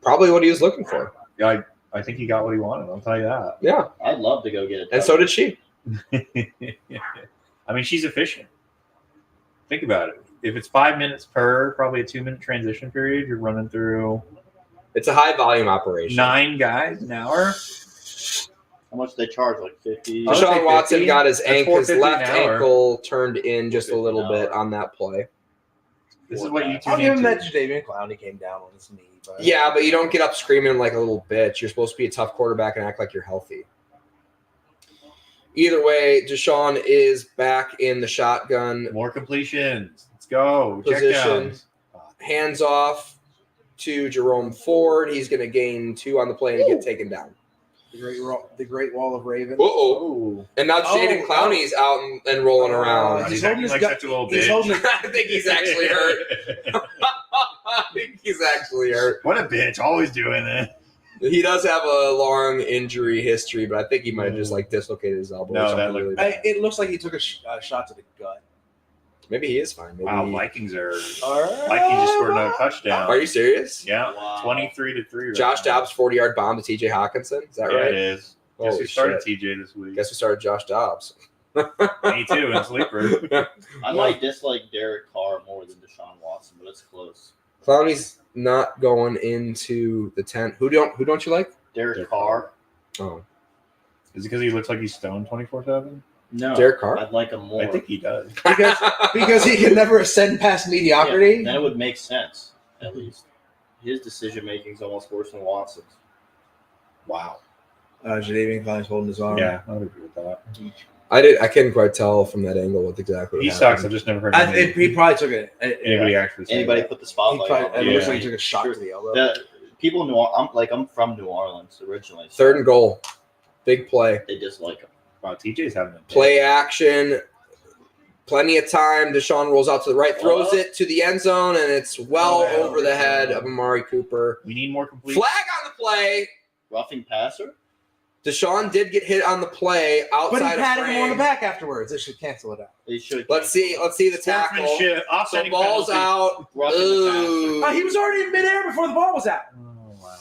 probably what he was looking for. Yeah, I think he got what he wanted. I'll tell you that. Yeah, I'd love to go get it. and so did she. I mean, she's efficient. Think about it. If it's 5 minutes per, probably a 2-minute transition period, you're running through It's a high volume operation. 9 guys an hour. How much do they charge? Like 50? I would say Deshaun Watson 50. got his That's his $4.50 left an hour. ankle turned in just a little 50 an bit hour. on that play. This is what you I'll tune give him into. that Jadeveon Clowney came down on his knee. But Yeah, but you don't get up screaming like a little bitch. You're supposed to be a tough quarterback and act like you're healthy. Either way, Deshaun is back in the shotgun More completions. Let's go. Check position. downs. Hands off to Jerome Ford. He's going to gain 2 on the play and get taken down. The great wall of Ravens. Uh-oh. And now Jaden Clowney's out and rolling around. He's holding his such a little bitch. I think he's actually hurt. I think he's actually hurt. What a bitch. Always doing that. He does have a long injury history, but I think he might have just like dislocated his elbow. No, or that something looked really bad. It looks like he took a shot to the gut. Maybe he is fine. Maybe Wow, Vikings are. All right. Vikings just scored another touchdown. Are you serious? Yeah, Wow. 23-3. Right Josh now. Dobbs 40-yard bomb to T.J. Hawkinson. Is that Yeah, right? it is. Guess Holy who started shit. TJ this week? Guess we started Josh Dobbs. Me too, in sleeper. I might dislike Derek Carr more than Deshaun Watson, but it's close. Clowney's not going into the 10. Who don't you like? Derek Carr. Oh, Is it because he looks like he's stoned 24/7? No. Derek Carr? I'd like him more. I think he does. Because he can never ascend past mediocrity. Yeah, then it would make sense, at least. His decision making is almost worse than Watson's. Wow. Jadeveon Clowney's holding his arm. Yeah, I would agree with that. I couldn't quite tell from that angle what exactly He happened. sucks. I've just never heard of him. He probably took it. Anybody actually say Anybody that? put the spotlight on It him. looks like he took a shot to the elbow. People in I'm from New Orleans originally. So 3rd and goal. Big play. they dislike him. Wow, TJ's having a Play action. Plenty of time. Deshaun rolls out to the right, throws it to the end zone, and it's well over the head of Amari Cooper. We need more complete. Flag on the play. Roughing passer? Deshaun did get hit on the play outside But he patted of him on the frame. back afterwards. They should cancel it out. They should. Let's see the tackle. Sportsmanship, So offsetting ball's penalty. out. Roughing the Ooh. He was already in midair before the ball was out. Oh, wow.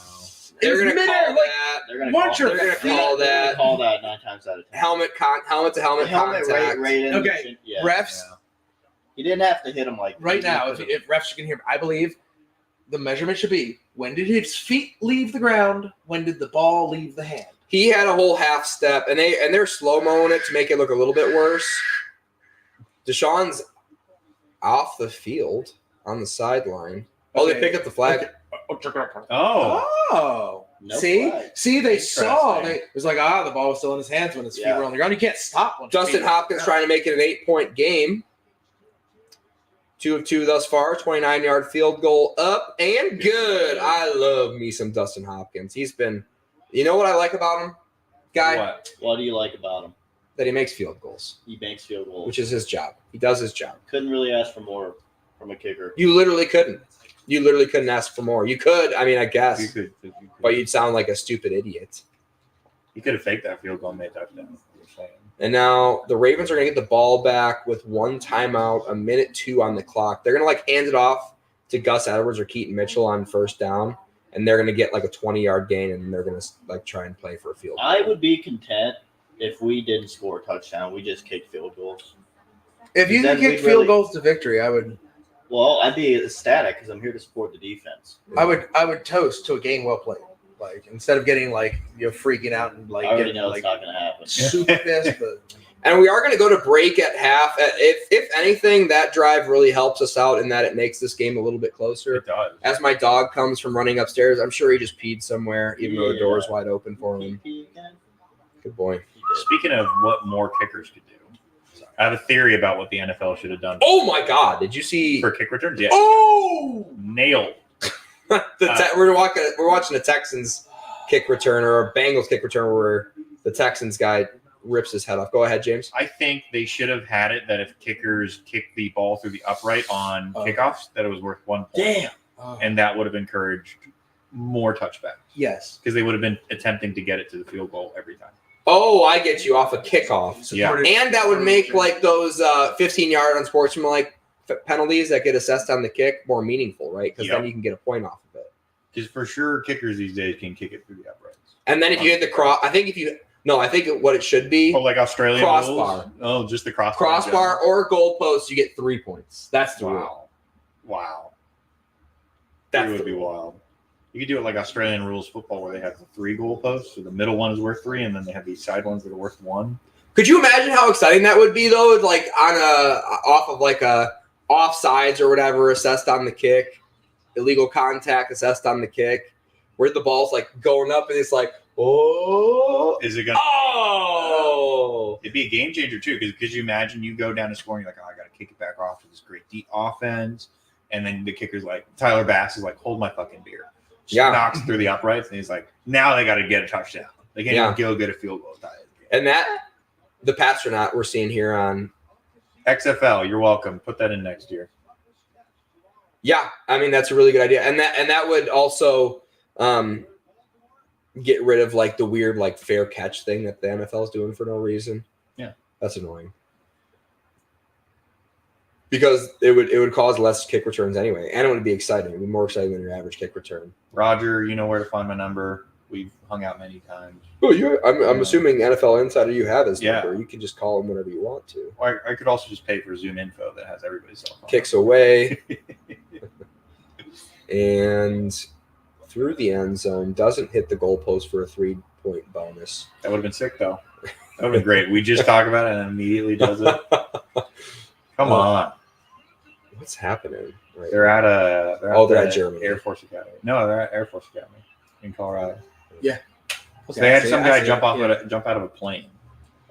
They're was gonna midair, call like, that. They're gonna Once call, you're They're gonna feet- call they're gonna that. call that 9 times out of 10. Helmet to helmet Helmet contact. right Okay, yeah. refs, He didn't have to hit him like right now, if refs can hear, I believe the measurement should be, when did his feet leave the ground? When did the ball leave the hand? He had a whole half step, and they're slow-moing it to make it look a little bit worse. Deshaun's off the field on the sideline. Oh, they picked up the flag. Oh. Oh. No See? flag. See, they saw. Interesting. It was like, the ball was still in his hands when his feet were on the ground. You can't stop once your Justin feet are on the Hopkins ground. trying to make it an 8-point game. 2 of 2 thus far. 29-yard field goal up and good. I love me some Dustin Hopkins. He's been – you know what I like about him, guy? What do you like about him? That he makes field goals, He makes field goals. which is his job. He does his job. Couldn't really ask for more from a kicker. You literally couldn't. You literally couldn't ask for more. You could, I mean, I guess, You could. but you'd sound like a stupid idiot. You could have faked that field goal and made touchdown. You're saying. And now the Ravens are going to get the ball back with 1 timeout, 1:02 on the clock. They're going to hand it off to Gus Edwards or Keaton Mitchell on 1st down, and they're going to get a 20-yard gain, and they're going to try and play for a field goal. I would be content if we didn't score a touchdown. We just kicked field goals. If you Then can kick we'd field really- goals to victory, I would Well, I'd be ecstatic because I'm here to support the defense. I would toast to a game well played. Like, instead of getting freaking out and I already getting know it's not going to happen. super pissed, but And we are going to go to break at half. If anything, that drive really helps us out in that it makes this game a little bit closer. It does. As my dog comes from running upstairs, I'm sure he just peed somewhere, even though the Yeah. door's wide open for him. Good boy. Speaking of what more kickers could do, I have a theory about what the NFL should have done Oh my God! Did you see? for kick returns. Yeah. Oh! Nailed. We're watching the Texans kick return or a Bengals kick return where the Texans guy rips his head off. Go ahead, James. I think they should have had it that if kickers kicked the ball through the upright on kickoffs, that it was worth 1 point. damn. And that would have encouraged more touchbacks Yes. because they would have been attempting to get it to the field goal every time. Oh, I get you off a kickoff. Yeah. And that would make those 15-yard unsportsmanlike penalties that get assessed on the kick more meaningful, right? Because then you can get a point off of it. Because for sure, kickers these days can kick it through the uprights. And then if you hit the cross, I think what it should be, like Australian crossbar. rules? Oh, just the crossbar. Crossbar or goalpost, you get 3 points. That's the rule. Wow. That would be wild. You could do it like Australian rules football where they have the 3 goalposts, so the middle one is worth 3, and then they have these side ones that are worth 1. Could you imagine how exciting that would be, though? Off of a offsides or whatever assessed on the kick, illegal contact assessed on the kick, where the ball's going up and it's Is it gonna? Oh! It'd be a game changer too, because could you imagine you go down to scoring, you're like, oh, I got to kick it back off to this great deep offense. And then the kicker's like, Tyler Bass is like, hold my fucking beer. Just knocks through the uprights, and he's like, now they got to get a touchdown. They can't even go get a field goal. And the pass or not we're seeing here on XFL, you're welcome. Put that in next year. Yeah, I mean that's a really good idea, and that would also get rid of like the weird like fair catch thing that the NFL is doing for no reason. Yeah, that's annoying because it would cause less kick returns anyway, and it would be exciting. It would be more exciting than your average kick return. Roger, you know where to find my number. We've hung out many times. Oh, I'm assuming NFL Insider you have his number. You can just call him whenever you want to. Or I could also just pay for Zoom Info that has everybody's cell phone. Kicks away. And through the end zone, doesn't hit the goalpost for a 3-point bonus. That would have been sick, though. That would have been great. We just talk about it and immediately does it. Come on. What's happening? Right they're at Germany. Air Force Academy. No, they're at Air Force Academy in Colorado. Yeah. So they had some guy jump out of a plane.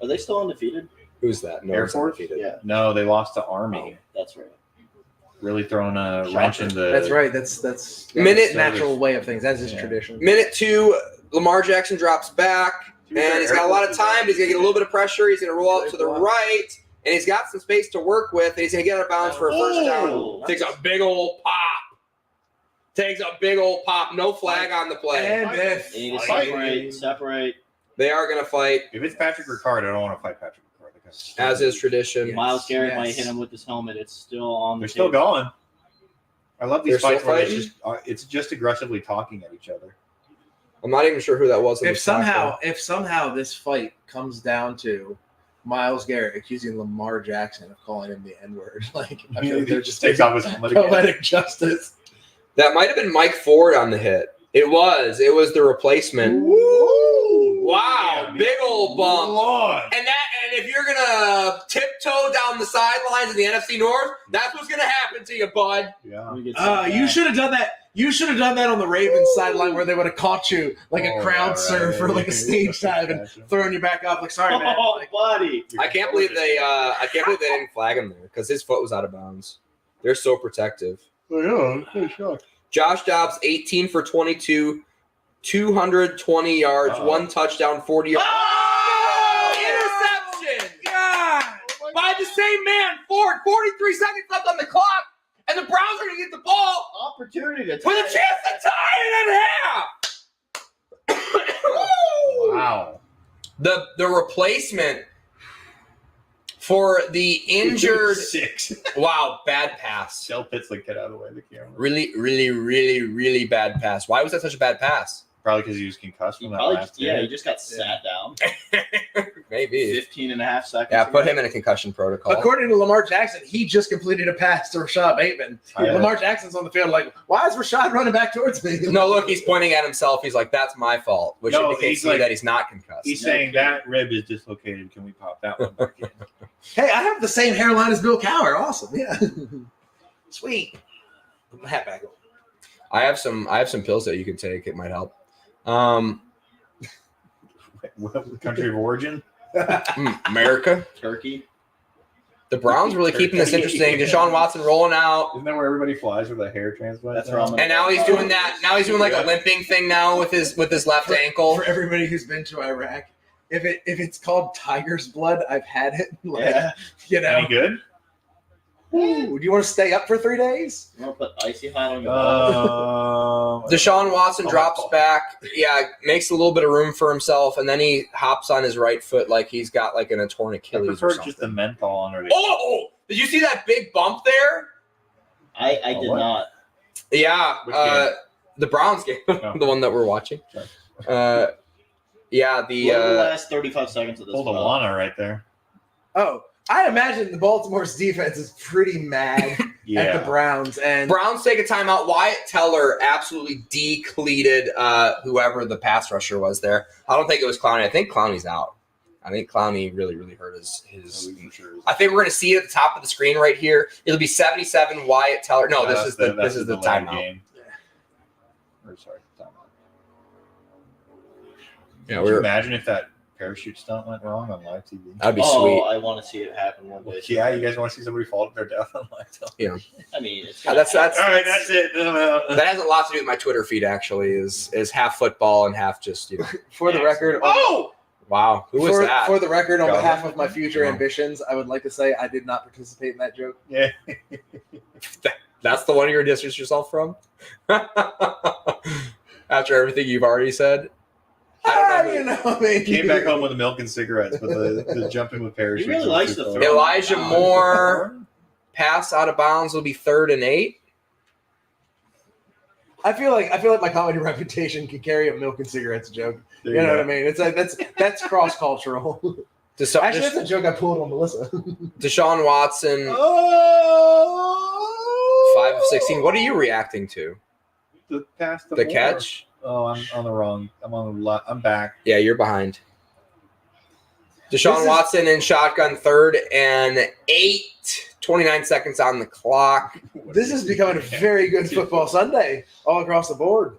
Are they still undefeated? Who's that? No, Air Force? Undefeated. Yeah. No, they lost to Army. Oh, that's right. Really throwing a wrench in the. That's right. That's minute natural way of things. That's his tradition. Minute 2, Lamar Jackson drops back, and he's got a lot of time. He's gonna get a little bit of pressure. He's gonna roll up to the right, and he's got some space to work with. And he's gonna get out of bounds for a first down. Takes a big old pop. No flag on the play. And separate. They are gonna fight. If it's Patrick Ricard, I don't want to fight Patrick Ricard. As is tradition. Miles Garrett might hit him with his helmet. It's still on. They're still going. I love these They're fights still where it's just aggressively talking at each other. I'm not even sure who that was. If somehow this fight comes down to Miles Garrett accusing Lamar Jackson of calling him the N-word, like I feel like they're just takes off his helmet again. poetic justice. That might have been Mike Ford on the hit. It was the replacement. Woo! Wow, big old bump. Lord. And if you're gonna tiptoe down the sidelines in the NFC North, that's what's gonna happen to you, bud. Yeah. You should have done that. You should have done that on the Ravens sideline where they would have caught you like a crowd surf or like a stage dive and thrown you back up. Like, sorry, man. Like, buddy. I can't believe they didn't flag him there because his foot was out of bounds. They're so protective. Oh, yeah, sure. Josh Dobbs, 18 for 22, 220 yards, 1 touchdown, 40 yards. Oh, interception! God! By the same man, Ford, 43 seconds left on the clock, and the Browns are going to get the ball. Opportunity to with a chance to tie it at half. Wow. The replacement for the injured 6. Wow, bad pass. Shell Pitts like get out of the way of the camera. Really, really, really, really bad pass. Why was that such a bad pass? Probably because he was concussed from that last he just got sat down. Maybe 15 and a half seconds. Yeah, put him in a concussion protocol. according to Lamar Jackson, he just completed a pass to Rashad Bateman. Yeah. Lamar Jackson's on the field like, why is Rashad running back towards me? No, look, he's pointing at himself. He's like, that's my fault, which indicates to me that he's not concussed. He's saying that rib is dislocated. Can we pop that one back in? Hey, I have the same hairline as Bill Cowher. Awesome. Yeah. Sweet. Put my hat back on. I have some pills that you can take. It might help. What country of origin? America. Turkey. The Browns really keeping this interesting. Deshaun Watson rolling out. Isn't that where everybody flies with a hair transplant? That's wrong. And now he's doing that. Now he's doing like a limping thing now with his left ankle. For everybody who's been to Iraq, if it's called tiger's blood, I've had it. Like, you know. Any good? Ooh, do you want to stay up for 3 days? You want to put icy hot on your ball? Deshaun Watson drops back. Yeah, makes a little bit of room for himself, and then he hops on his right foot like he's got like a torn Achilles. I prefer just the menthol underneath. Oh! Did you see that big bump there? I did not. Yeah, the Browns game, the one that we're watching. Yeah, the last 35 seconds of this. Pulled a Lana right there. Oh, I imagine the Baltimore's defense is pretty mad at the Browns. And Browns take a timeout. Wyatt Teller absolutely decleated whoever the pass rusher was there. I don't think it was Clowney. I think Clowney's out. I think Clowney really, really hurt his. I think we're going to see it at the top of the screen right here. It'll be 77 Wyatt Teller. No, this is the timeout. Game. Or sorry, timeout. Yeah, Can you imagine if that parachute stunt went wrong on live TV? That'd be sweet. I want to see it happen one day. Yeah, you guys want to see somebody fall to their death on live television? Yeah. I mean, it's That's all right. That's it. That has a lot to do with my Twitter feed. Actually, is half football and half just For the record, wow, who was that? For the record, on behalf of my future ambitions, I would like to say I did not participate in that joke. Yeah. That's the one you're distance yourself from? After everything you've already said? Came back home with the milk and cigarettes, but the jumping with parachutes. He really likes the throw. Elijah Moore pass out of bounds will be 3rd and 8. I feel like my comedy reputation can carry a milk and cigarettes joke. You know what I mean? It's like that's cross cultural. Actually, that's a joke I pulled on Melissa. Deshaun Watson, 5 of 16. What are you reacting to? The pass. The catch. Oh, I'm on the wrong. I'm back. Yeah, you're behind. Deshaun Watson in shotgun 3rd and 8. 29 seconds on the clock. This is becoming a very good football Sunday all across the board. Of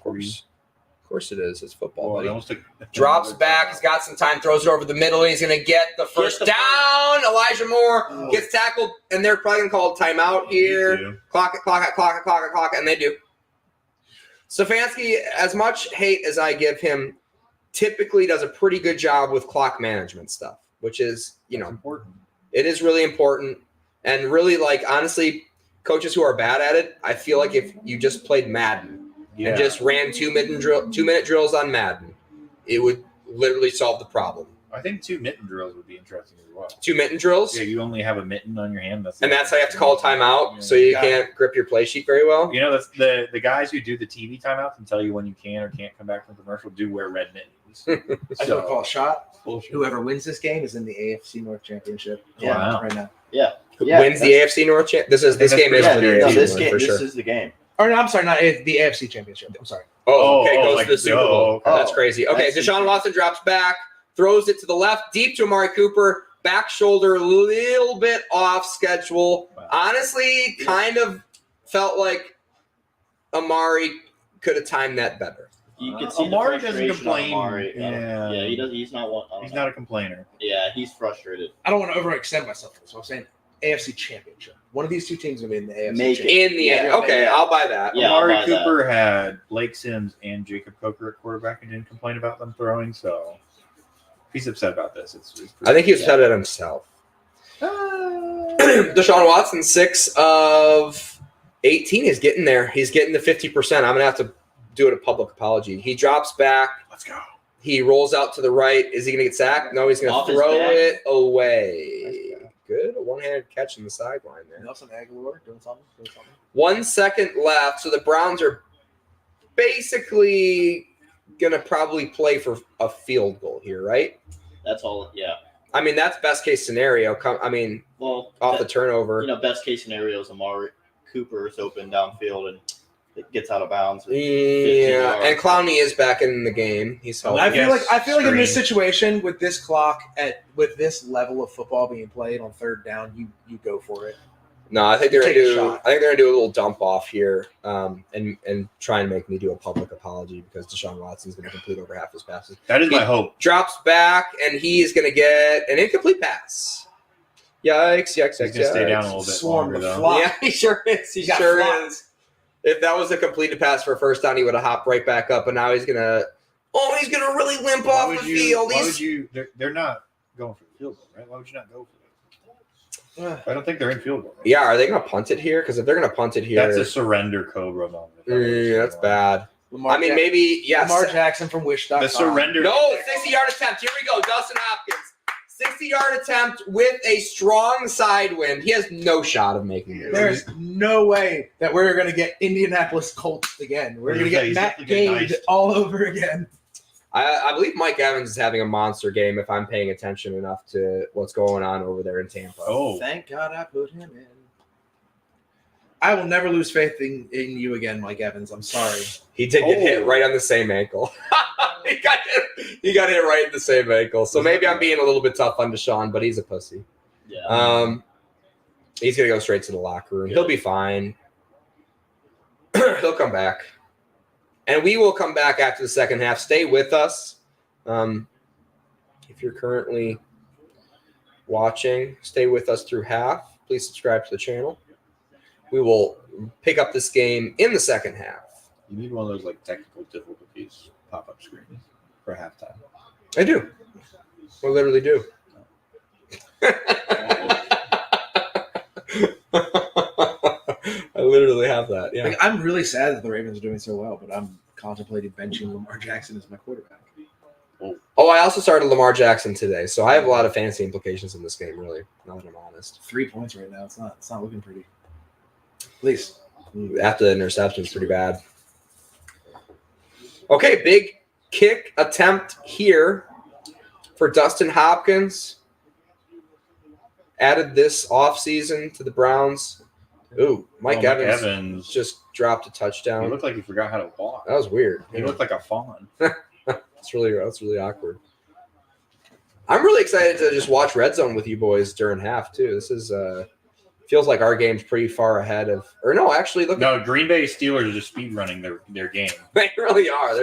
course it is. It's football, buddy. Took Drops back. He's got some time. Throws it over the middle. He's going to get the first down. Elijah Moore gets tackled, and they're probably going to call a timeout here. Clock it, and they do. Stefanski, as much hate as I give him, typically does a pretty good job with clock management stuff, which is, important. It is really important. And really, honestly, coaches who are bad at it, I feel like if you just played Madden and just ran 2-minute drills on Madden, it would literally solve the problem. I think 2 mitten drills would be interesting as well. 2 mitten drills? Yeah, you only have a mitten on your hand. That's how you have to call a timeout, so you can't grip your play sheet very well. That's the guys who do the TV timeouts and tell you when you can or can't come back from commercial do wear red mittens. I don't call a shot. Whoever wins this game is in the AFC North Championship. Wow. Right now. Yeah. Wins the AFC North Championship. This game is for the AFC this North, game. for sure. This is the game. Or no, I'm sorry, not the AFC Championship. I'm sorry. Goes to the Super Bowl. Okay. That's crazy. Okay, Deshaun Watson drops back, throws it to the left, deep to Amari Cooper, back shoulder, a little bit off schedule. Wow. Honestly, kind of felt like Amari could have timed that better. You can see Amari doesn't complain. Amari. Yeah, he does. He's not one. He's not a complainer. Yeah, he's frustrated. I don't want to overextend myself, so I'm saying AFC Championship. One of these two teams will be in the AFC Make Championship. In the end. Okay, I'll buy that. Yeah, Amari Cooper had Blake Sims and Jacob Coker at quarterback and didn't complain about them throwing, so if he's upset about this, it's I think he was upset at himself. Deshaun Watson, 6 of 18. He's getting there. He's getting to 50%. I'm going to have to do it a public apology. He drops back. Let's go. He rolls out to the right. Is he going to get sacked? No, he's going to throw it away. Good. A one-handed catch in the sideline there. Nelson Aguilar doing something. 1 second left. So the Browns are basically going to probably play for a field goal here, right? That's all. Yeah. I mean, that's best case scenario. Off the turnover. Best case scenario is Amari Cooper is open downfield and it gets out of bounds. Yeah, and Clowney is back in the game. He's healthy. I feel like in this situation with this clock with this level of football being played on 3rd down, you go for it. No, I think they're gonna do a little dump off here, and try and make me do a public apology because Deshaun Watson's gonna complete over half his passes. That is my hope. Drops back and he's gonna get an incomplete pass. Yikes! He's gonna stay down a little bit longer though. Yeah, he sure is. He sure is. If that was a completed pass for a first down, he would have hopped right back up, and now he's gonna really limp off the field. They're not going for the field goal, right? Why would you not go for it? I don't think they're in field goal. Right? Yeah, are they gonna punt it here? Because if they're gonna punt it here, that's a surrender Cobra moment. That's bad. Maybe yes. Lamar Jackson from Wish.com. The surrender. No, 60-yard attempt. Here we go. Dustin Hopkins. 60-yard attempt with a strong side wind. He has no shot of making it. There's no way that we're going to get Indianapolis Colts again. We're going to get Matt Gage all over again. I believe Mike Evans is having a monster game if I'm paying attention enough to what's going on over there in Tampa. Oh, thank God I put him in. I will never lose faith in you again, Mike Evans. I'm sorry. He did get hit right on the same ankle. He got hit right in the same ankle. So maybe I'm being a little bit tough on Deshaun, but he's a pussy. Yeah. He's going to go straight to the locker room. He'll be fine. He'll come back. And we will come back after the second half. Stay with us. If If you're currently watching, stay with us through half. Please subscribe to the channel. We will pick up this game in the second half. You need one of those like technical difficulties pop-up screens for halftime. I do. I literally do. I literally have that. Yeah. Like, I'm really sad that the Ravens are doing so well, but I'm contemplating benching Lamar Jackson as my quarterback. Oh, I also started Lamar Jackson today, so I have a lot of fantasy implications in this game. Really, now that I'm honest. 3 points right now. It's not looking pretty. At least after the interception, it's pretty bad. Okay, big kick attempt here for Dustin Hopkins. Added this offseason to the Browns. Ooh, Mike Evans just dropped a touchdown. He looked like he forgot how to walk. That was weird. He looked like a fawn. That's really awkward. I'm really excited to just watch Red Zone with you boys during half too. This is feels like our game's pretty far ahead of, or no, actually look. No, Green Bay Steelers are just speed running their game. They really are.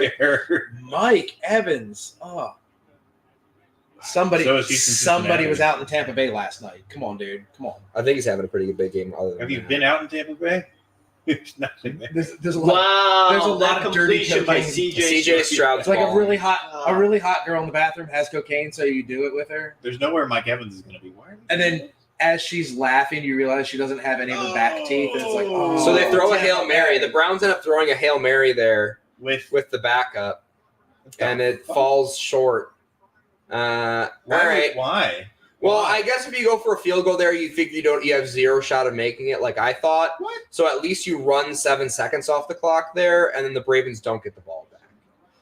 Mike Evans. Oh, somebody was out in Tampa Bay last night. Come on, dude. Come on. I think he's having a pretty good big game. Have you been out in Tampa Bay? There's nothing there. There's a lot. There's a lot of dirty completion by cocaine. CJ Stroud. It's like a really hot girl in the bathroom has cocaine, so you do it with her. There's nowhere Mike Evans is going to be. And then as she's laughing, you realize she doesn't have any of the back teeth, and it's like, oh. So they throw a Hail Mary. The Browns end up throwing a Hail Mary there with the backup, and it falls short. All right. Why? Well, I guess if you go for a field goal there, you think you have zero shot of making it, like I thought. What? So at least you run 7 seconds off the clock there, and then the Ravens don't get the ball back.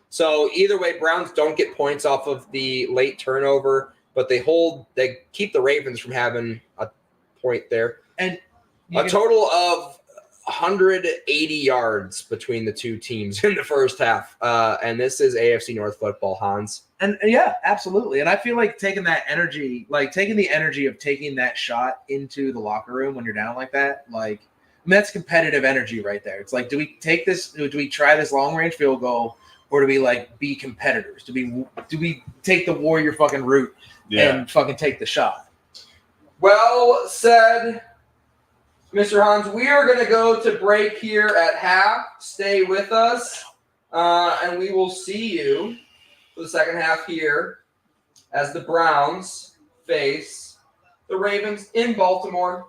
So either way, Browns don't get points off of the late turnover, but they keep the Ravens from having a point there. And a total of 180 yards between the two teams in the first half. And this is AFC North football, Hans. And yeah, absolutely. And I feel like taking the energy of taking that shot into the locker room when you're down like that, that's competitive energy right there. It's like, do we take this? Do we try this long range field goal, or do we be competitors? Do we take the Warrior fucking route and fucking take the shot? Well said, Mr. Hans. We are going to go to break here at half. Stay with us, and we will see you for the second half here as the Browns face the Ravens in Baltimore.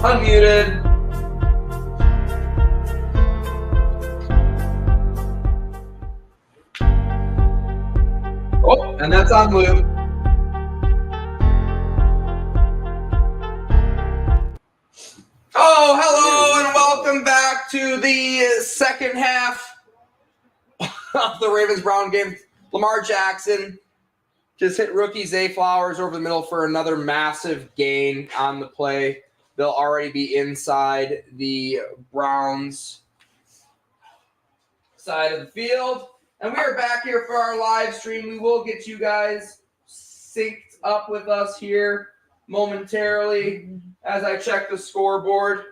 Unmuted. Oh, and that's on loop. Oh, hello, and welcome back to the second half of the Ravens-Brown game. Lamar Jackson just hit rookie Zay Flowers over the middle for another massive gain on the play. They'll already be inside the Browns side of the field. And we are back here for our live stream. We will get you guys synced up with us here momentarily as I check the scoreboard.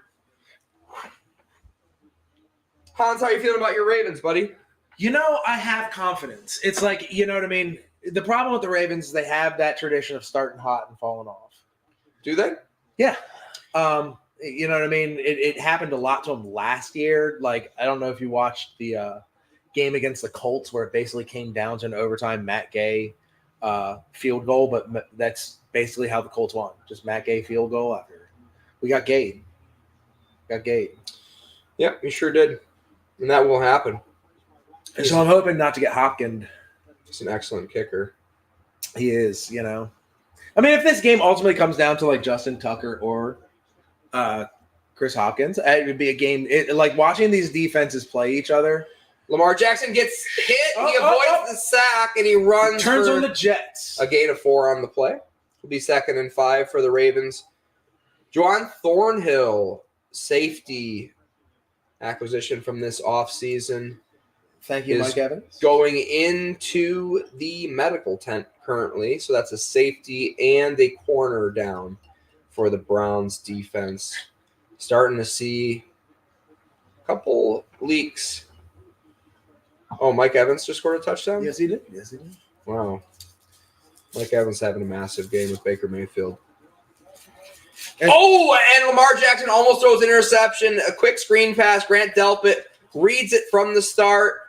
Hans, how are you feeling about your Ravens, buddy? You know, I have confidence. It's like, you know what I mean? The problem with the Ravens is they have that tradition of starting hot and falling off. Do they? Yeah. You know what I mean? It happened a lot to them last year. Like, I don't know if you watched the game against the Colts where it basically came down to an overtime Matt Gay field goal, but that's basically how the Colts won. Just Matt Gay field goal after. We got Gade. Yeah, we sure did. And that will happen. And so I'm hoping not to get Hopkins. He's an excellent kicker. He is, you know. I mean, if this game ultimately comes down to like Justin Tucker or Chris Hopkins, it would be a game like watching these defenses play each other. Lamar Jackson gets hit. He avoids the sack, and he runs. Turns on the Jets. A gain of 4 on the play. It'll be 2nd and 5 for the Ravens. Juwan Thornhill, safety acquisition from this offseason. Thank you, Mike Evans. Going into the medical tent currently. So that's a safety and a corner down for the Browns defense. Starting to see a couple leaks. Oh, Mike Evans just scored a touchdown? Yes, he did. Wow. Mike Evans having a massive game with Baker Mayfield. And Lamar Jackson almost throws an interception. A quick screen pass. Grant Delpit reads it from the start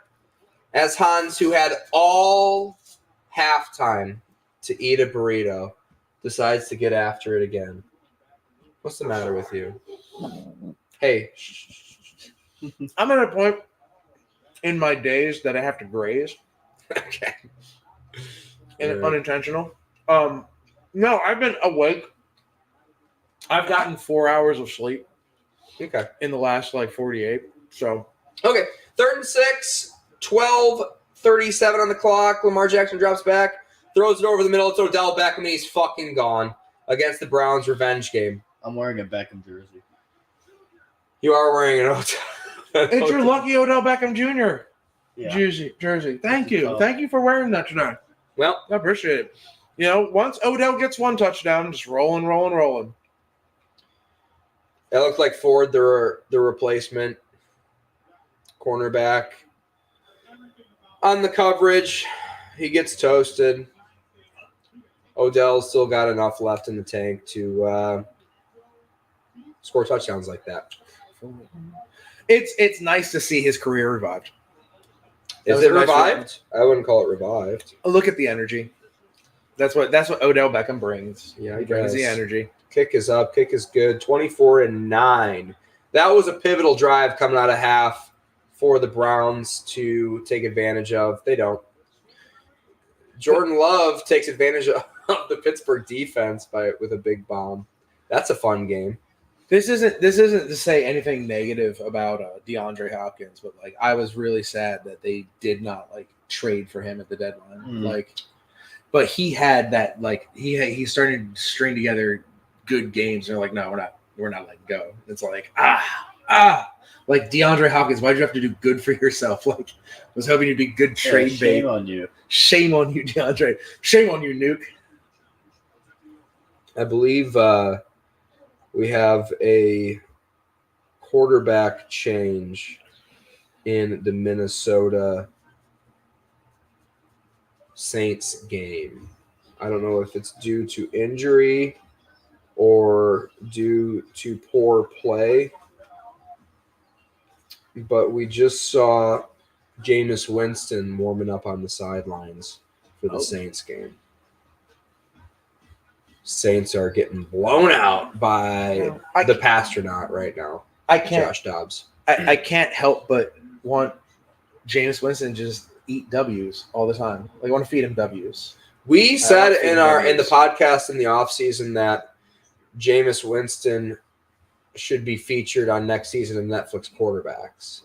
as Hans, who had all halftime to eat a burrito, decides to get after it again. What's the matter with you? Hey. I'm at a point in my days that I have to graze. Okay. And unintentional. No, I've been awake. I've gotten 4 hours of sleep. Okay. In the last 48. So. Okay. 3rd and 6, 12:37 on the clock. Lamar Jackson drops back, throws it over the middle. It's Odell Beckham, and he's fucking gone against the Browns' revenge game. I'm wearing a Beckham jersey. You are wearing an Odell. It's your lucky Odell Beckham Jr. Yeah. jersey. Thank you. Thank you for wearing that tonight. Well, I appreciate it. You know, once Odell gets one touchdown, just rolling. That looks like Ford, the replacement cornerback. On the coverage, he gets toasted. Odell's still got enough left in the tank to score touchdowns like that. It's nice to see his career revived. Is it revived? I wouldn't call it revived. Look at the energy. That's what Odell Beckham brings. Yeah, he brings the energy. Kick is up. Kick is good. 24-9. That was a pivotal drive coming out of half for the Browns to take advantage of. They don't. Jordan Love takes advantage of the Pittsburgh defense with a big bomb. That's a fun game. This isn't to say anything negative about DeAndre Hopkins, but I was really sad that they did not trade for him at the deadline. But he had that he started to string together good games. And they're like, no, we're not letting go. It's like DeAndre Hopkins, why'd you have to do good for yourself? I was hoping you'd be good trade bait. Shame on you. Shame on you, DeAndre. Shame on you, Nuke. I believe we have a quarterback change in the Minnesota Saints game. I don't know if it's due to injury or due to poor play, but we just saw Jameis Winston warming up on the sidelines for the Saints game. Saints are getting blown out by the Pastronaut right now. I can't. Josh Dobbs. I can't help but want Jameis Winston to just eat W's all the time. Like, I want to feed him W's. We said in the podcast in the offseason that Jameis Winston should be featured on next season of Netflix quarterbacks.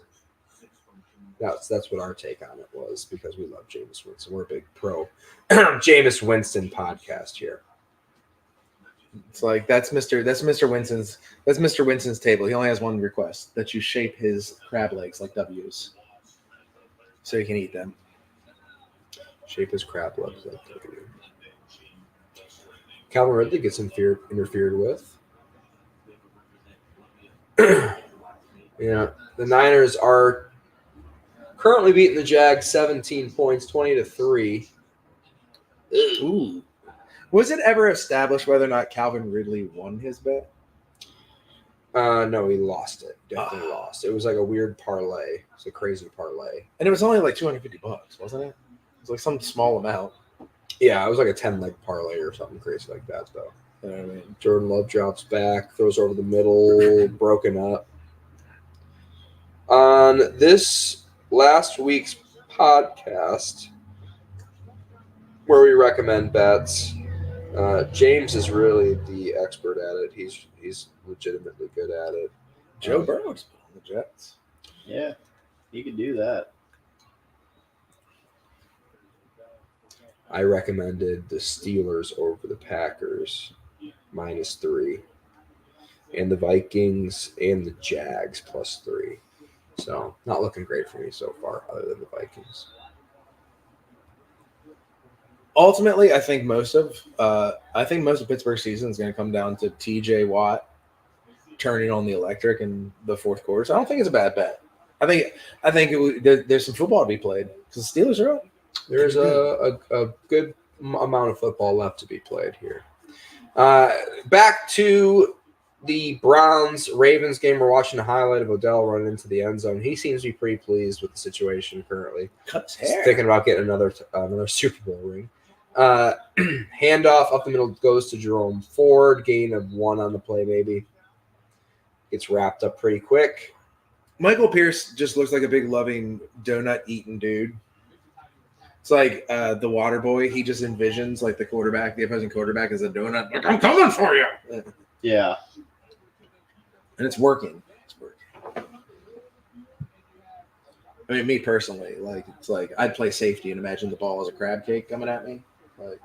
That's what our take on it was, because we love Jameis Winston. We're a big pro Jameis Winston podcast here. It's like that's Mr. Winston's table. He only has one request: that you shape his crab legs like W's, so he can eat them. Shape his crab legs like W. Calvin Ridley gets interfered with. Yeah, the Niners are currently beating the Jags 17 points, 20-3. Ooh. Was it ever established whether or not Calvin Ridley won his bet? No, he lost it. Definitely lost. It was like a weird parlay. It's a crazy parlay. And it was only like $250, wasn't it? It was like some small amount. Yeah, it was like a 10-leg parlay or something crazy like that, though. You know what I mean? Jordan Love drops back, throws over the middle, broken up. On this last week's podcast, where we recommend bets, James is really the expert at it. He's legitimately good at it. Joe Burrow's on the Jets. Yeah, he could do that. I recommended the Steelers over the Packers -3, and the Vikings and the Jags +3. So not looking great for me so far, other than the Vikings. Ultimately, I think most of Pittsburgh's season is going to come down to T.J. Watt turning on the electric in the fourth quarter. So I don't think it's a bad bet. I think there's some football to be played because the Steelers are up. There's a good amount of football left to be played here. Back to the Browns-Ravens game. We're watching a highlight of Odell running into the end zone. He seems to be pretty pleased with the situation currently. Cut his hair. He's thinking about getting another Super Bowl ring. Handoff up the middle goes to Jerome Ford. Gain of 1 on the play, maybe. Gets wrapped up pretty quick. Michael Pierce just looks like a big, loving, donut-eating dude. It's like the water boy. He just envisions like the opposing quarterback, as a donut. Like, I'm coming for you. Yeah. And it's working. I mean, me personally, it's like I'd play safety and imagine the ball as a crab cake coming at me. Like,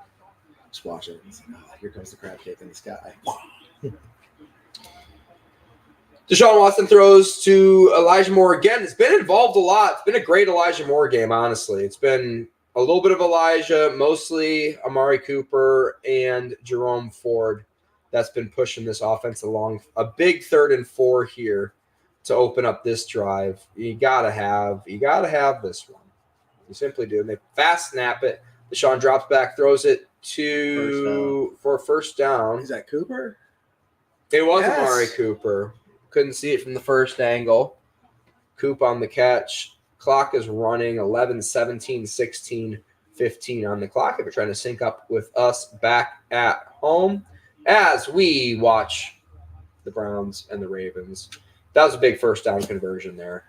just watch it. It's like, oh, here comes the crab cake in the sky. Deshaun Watson throws to Elijah Moore again. It's been involved a lot. It's been a great Elijah Moore game, honestly. It's been a little bit of Elijah, mostly Amari Cooper and Jerome Ford. That's been pushing this offense along. A big 3rd and 4 here to open up this drive. You gotta have this one. You simply do. And they fast snap it. Deshaun drops back, throws it for a first down. Is that Cooper? It was Amari Cooper. Couldn't see it from the first angle. Coop on the catch. Clock is running 11, 17, 16, 15 on the clock. If you're trying to sync up with us back at home as we watch the Browns and the Ravens. That was a big first down conversion there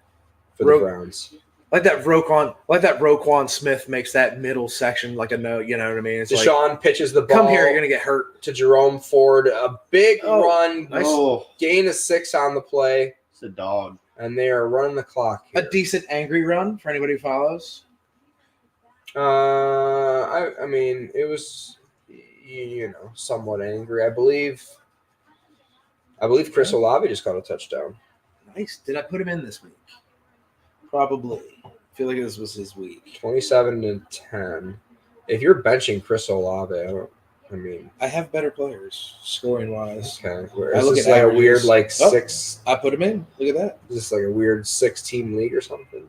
for the Browns. Like that Roquan Smith makes that middle section like a no, you know what I mean? It's Deshaun pitches the ball. Come here, you're gonna get hurt. To Jerome Ford. A big run. Nice. Gain of 6 on the play. It's a dog. And they are running the clock here. A decent angry run for anybody who follows. I mean, it was somewhat angry. I believe Chris Olave just got a touchdown. Nice. Did I put him in this week? Probably. I feel like this was his week. 27-10. If you're benching Chris Olave, I have better players scoring wise. Okay. Is this like a weird 6? I put him in. Look at that. Is this like a weird 6-team league or something?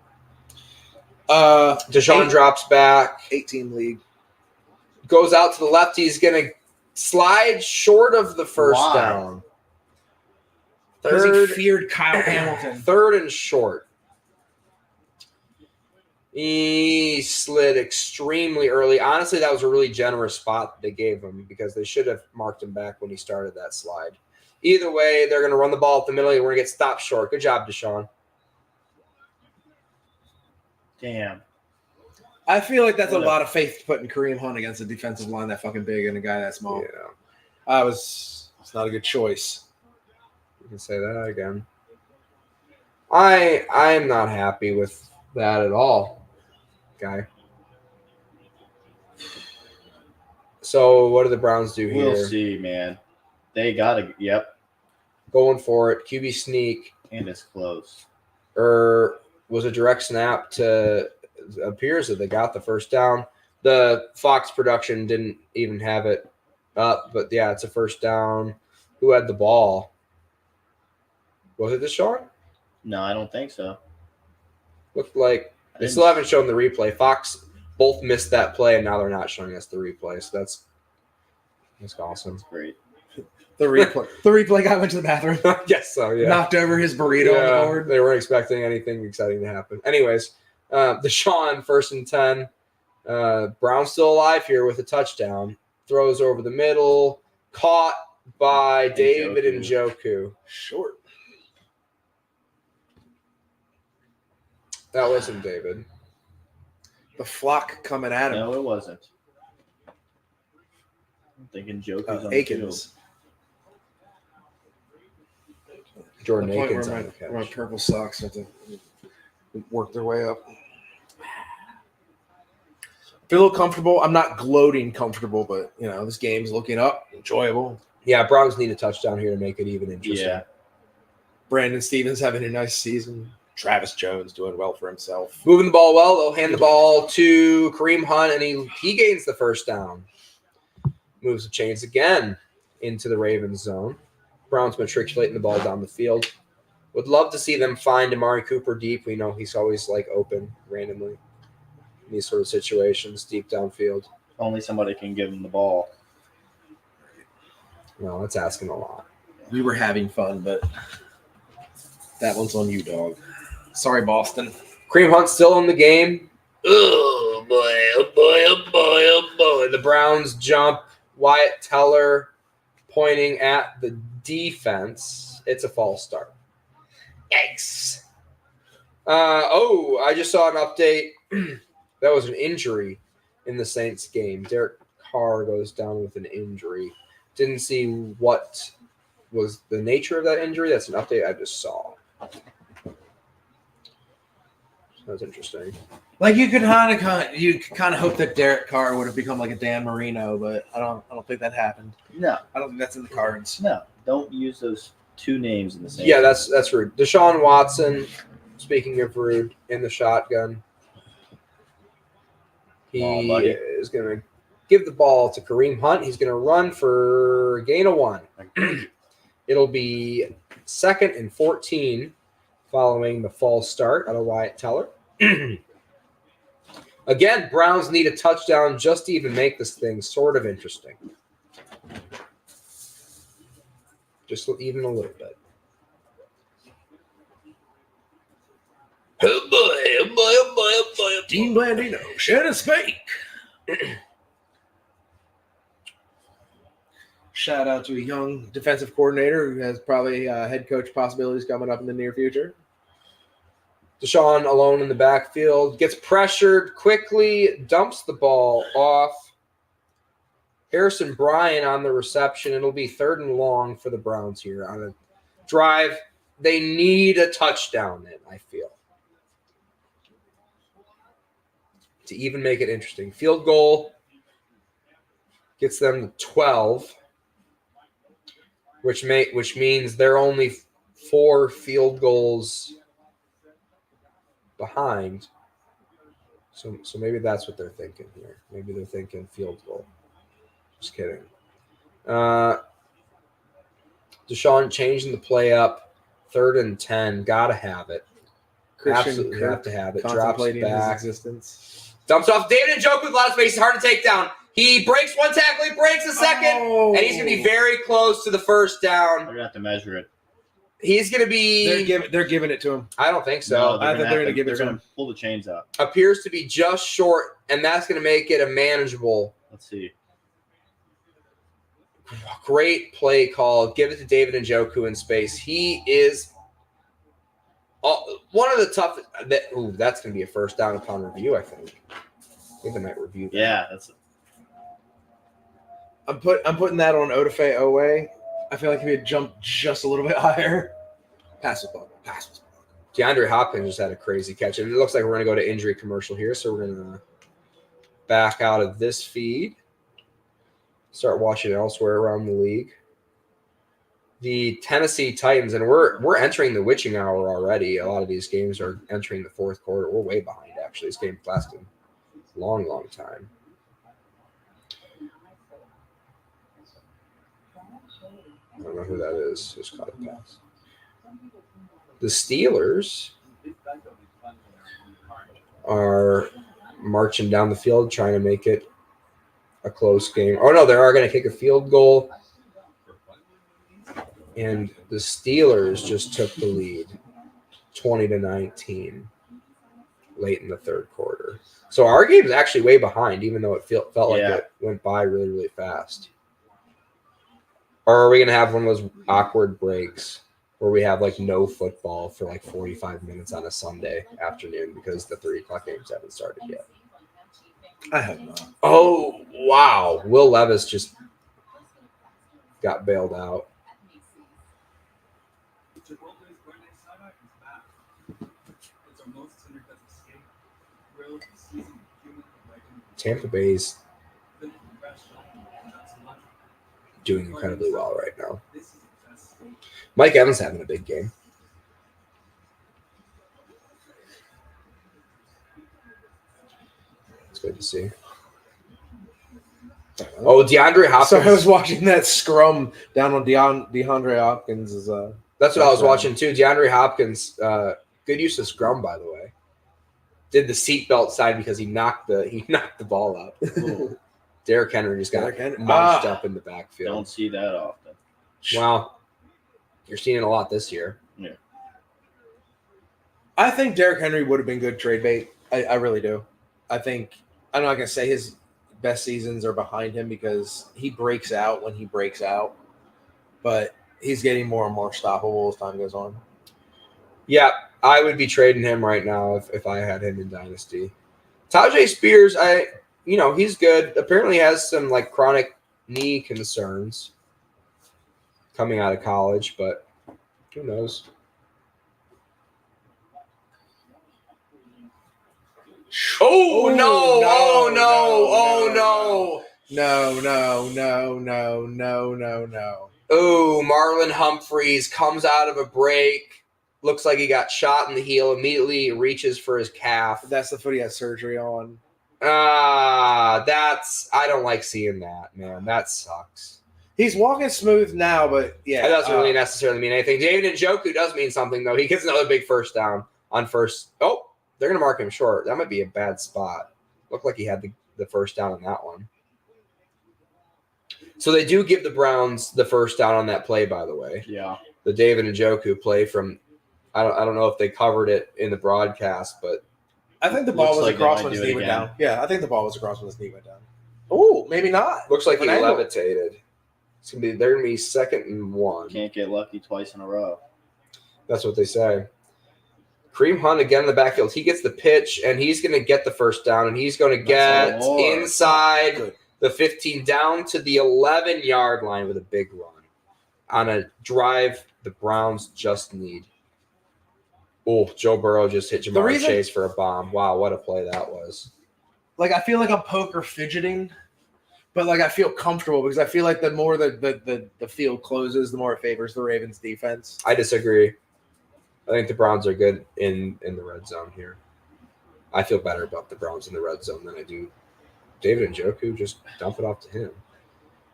Deshaun drops back. 8-team league. Goes out to the left. He's going to slide short of the first down. Because he feared Kyle Hamilton. 3rd and short. He slid extremely early. Honestly, that was a really generous spot that they gave him because they should have marked him back when he started that slide. Either way, they're going to run the ball up the middle. And we're going to get stopped short. Good job, Deshaun. Damn. I feel like that's a lot of faith to put in Kareem Hunt against a defensive line that fucking big and a guy that small. Yeah. It's not a good choice. You can say that again. I am not happy with that at all, guy. So what do the Browns do here? We'll see, man. They got to, yep. Going for it. QB sneak. And it's close. Or was a direct snap to – appears that they got the first down. The Fox production didn't even have it up, but, yeah, it's a first down. Who had the ball? Was it Deshaun? No, I don't think so. Looked like – they still haven't shown the replay. Fox both missed that play, and now they're not showing us the replay, so that's awesome. That's great. The replay guy went to the bathroom. Yes, so yeah. Knocked over his burrito on the board. They weren't expecting anything exciting to happen. Anyways, Deshaun, 1st and 10. Brown's still alive here with a touchdown. Throws over the middle. Caught by David Njoku. Short. That wasn't David. The flock coming at him. No, it wasn't. I'm thinking Joker's on Akins. Jordan The point Akins where on the catch. my purple socks have to work their way up. Feel a little comfortable. I'm not gloating comfortable, but this game's looking up, enjoyable. Yeah, Browns need a touchdown here to make it even interesting. Yeah. Brandon Stevens having a nice season. Travis Jones doing well for himself. Moving the ball well. They'll hand the ball to Kareem Hunt, and he gains the first down. Moves the chains again into the Ravens zone. Browns matriculating the ball down the field. Would love to see them find Amari Cooper deep. We know he's always open randomly in these sort of situations, deep downfield. Only somebody can give him the ball. No, that's asking a lot. We were having fun, but that one's on you, dog. Sorry, Boston. Kareem Hunt still in the game. Oh, boy, oh, boy, oh, boy, oh, boy. The Browns jump. Wyatt Teller pointing at the defense. It's a false start. Yikes. I just saw an update. That was an injury in the Saints game. Derek Carr goes down with an injury. Didn't see what was the nature of that injury. That's an update I just saw. That's interesting. You could kind of hope that Derek Carr would have become like a Dan Marino, but I don't think that happened. No, I don't think that's in the cards. No, don't use those two names in the same. Yeah, that's rude. Deshaun Watson, speaking of rude, in the shotgun. He is going to give the ball to Kareem Hunt. He's going to run for a gain of 1. It'll be 2nd and 14 following the false start out of Wyatt Teller. Again, Browns need a touchdown just to even make this thing sort of interesting. Just even a little bit. Oh boy, oh boy, oh boy, oh boy, oh boy. Dean Blandino, share and speak. Shout out to a young defensive coordinator who has probably head coach possibilities coming up in the near future. Deshaun alone in the backfield, gets pressured quickly, dumps the ball off. Harrison Bryant on the reception. It'll be 3rd and long for the Browns here on a drive. They need a touchdown in, I feel, to even make it interesting. Field goal gets them to 12, which means they're only 4 field goals behind. So maybe that's what they're thinking here. Maybe they're thinking field goal. Just kidding. Deshaun changing the play up. 3rd and 10. Gotta have it. Absolutely have to have it. Drops back. Dumps off David Njoku with a lot of space. Hard to take down. He breaks one tackle. He breaks a second. And he's going to be very close to the first down. They're going to have to measure it. He's going to be. They're giving it to him. I don't think so. I think they're going to give it to They're him. going to pull the chains out. Appears to be just short, and that's going to make it a manageable. Let's see. Great play call. Give it to David Njoku in space. He is one of the toughest. That's going to be a first down upon review, I think. I think they might review that. Yeah, that's. I'm putting that on Odafe Owe. I feel like if he had jumped just a little bit higher. Pass the ball. DeAndre Hopkins just had a crazy catch. And it looks like we're going to go to injury commercial here, so we're going to back out of this feed. Start watching elsewhere around the league. The Tennessee Titans, and we're entering the witching hour already. A lot of these games are entering the fourth quarter. We're way behind, actually. This game lasted a long, long time. I don't know who that is. Just caught a pass. The Steelers are marching down the field trying to make it a close game. Oh, no, they are going to kick a field goal. And the Steelers just took the lead 20-19 late in the third quarter. So our game is actually way behind, even though it felt like it went by really, really fast. Or are we going to have one of those awkward breaks where we have like no football for like 45 minutes on a Sunday afternoon because the 3 o'clock games haven't started yet? I hope not. Oh, wow. Will Levis just got bailed out. Tampa Bay's doing incredibly well right now. Mike Evans having a big game. It's good to see. Oh, DeAndre Hopkins. So I was watching that scrum down on DeAndre Hopkins. That's what I was watching too. DeAndre Hopkins, good use of scrum, by the way. Did the seatbelt side because he knocked the ball up. Derrick Henry just got munched up in the backfield. Don't see that often. Well, you're seeing it a lot this year. Yeah. I think Derrick Henry would have been good trade bait. I really do. I think I'm not going to say his best seasons are behind him because he breaks out when he breaks out, but he's getting more and more stoppable as time goes on. Yeah, I would be trading him right now if I had him in Dynasty. Tajay Spears, he's good. Apparently has some like chronic knee concerns coming out of college, but who knows? Oh, no. Oh, Marlon Humphreys comes out of a break. Looks like he got shot in the heel. Immediately reaches for his calf. That's the foot he had surgery on. I don't like seeing that, man. That sucks. He's walking smooth now, but yeah. That doesn't really necessarily mean anything. David Njoku does mean something, though. He gets another big first down on first. Oh, they're going to mark him short. That might be a bad spot. Looked like he had the first down on that one. So they do give the Browns the first down on that play, by the way. Yeah. The David Njoku play from, I don't know if they covered it in the broadcast, but I think the ball was across when his knee went down. Yeah, I think the ball was across when his knee went down. Oh, maybe not. Looks like he levitated. They're going to be 2nd and 1. Can't get lucky twice in a row. That's what they say. Kareem Hunt again in the backfield. He gets the pitch, and he's going to get the first down, and he's going to get inside the 15 down to the 11-yard line with a big run on a drive the Browns just need. Oh, Joe Burrow just hit Jamar Chase for a bomb. Wow, what a play that was. Like, I feel like I'm poker fidgeting, but like I feel comfortable because I feel like the more the field closes, the more it favors the Ravens defense. I disagree. I think the Browns are good in the red zone here. I feel better about the Browns in the red zone than I do David Njoku. Just dump it off to him.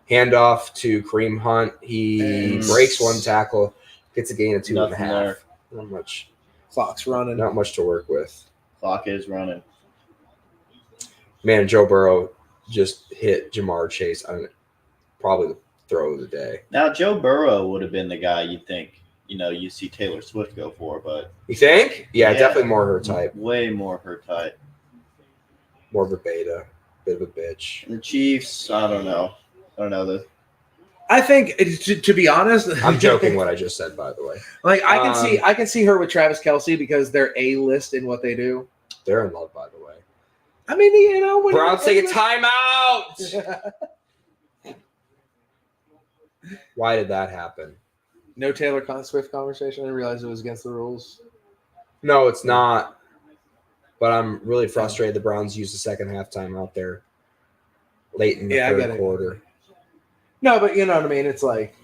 Handoff to Kareem Hunt. He breaks one tackle, gets a gain of 2.5. There. Not much. Clock's running. Not much to work with. Clock is running. Man, Joe Burrow just hit Jamar Chase on probably the throw of the day. Now, Joe Burrow would have been the guy you'd think, you see Taylor Swift go for. But you think? Yeah, definitely more her type. Way more her type. More of a beta, bit of a bitch. The Chiefs, I don't know. I think to be honest, I'm joking. What I just said, by the way. Like I can see her with Travis Kelce because they're A-list in what they do. They're in love, by the way. I mean, Browns take a timeout. Why did that happen? No Taylor Swift conversation. I didn't realize it was against the rules. No, it's not. But I'm really frustrated the Browns used the second half timeout there late in the third quarter. No, but you know what I mean? It's like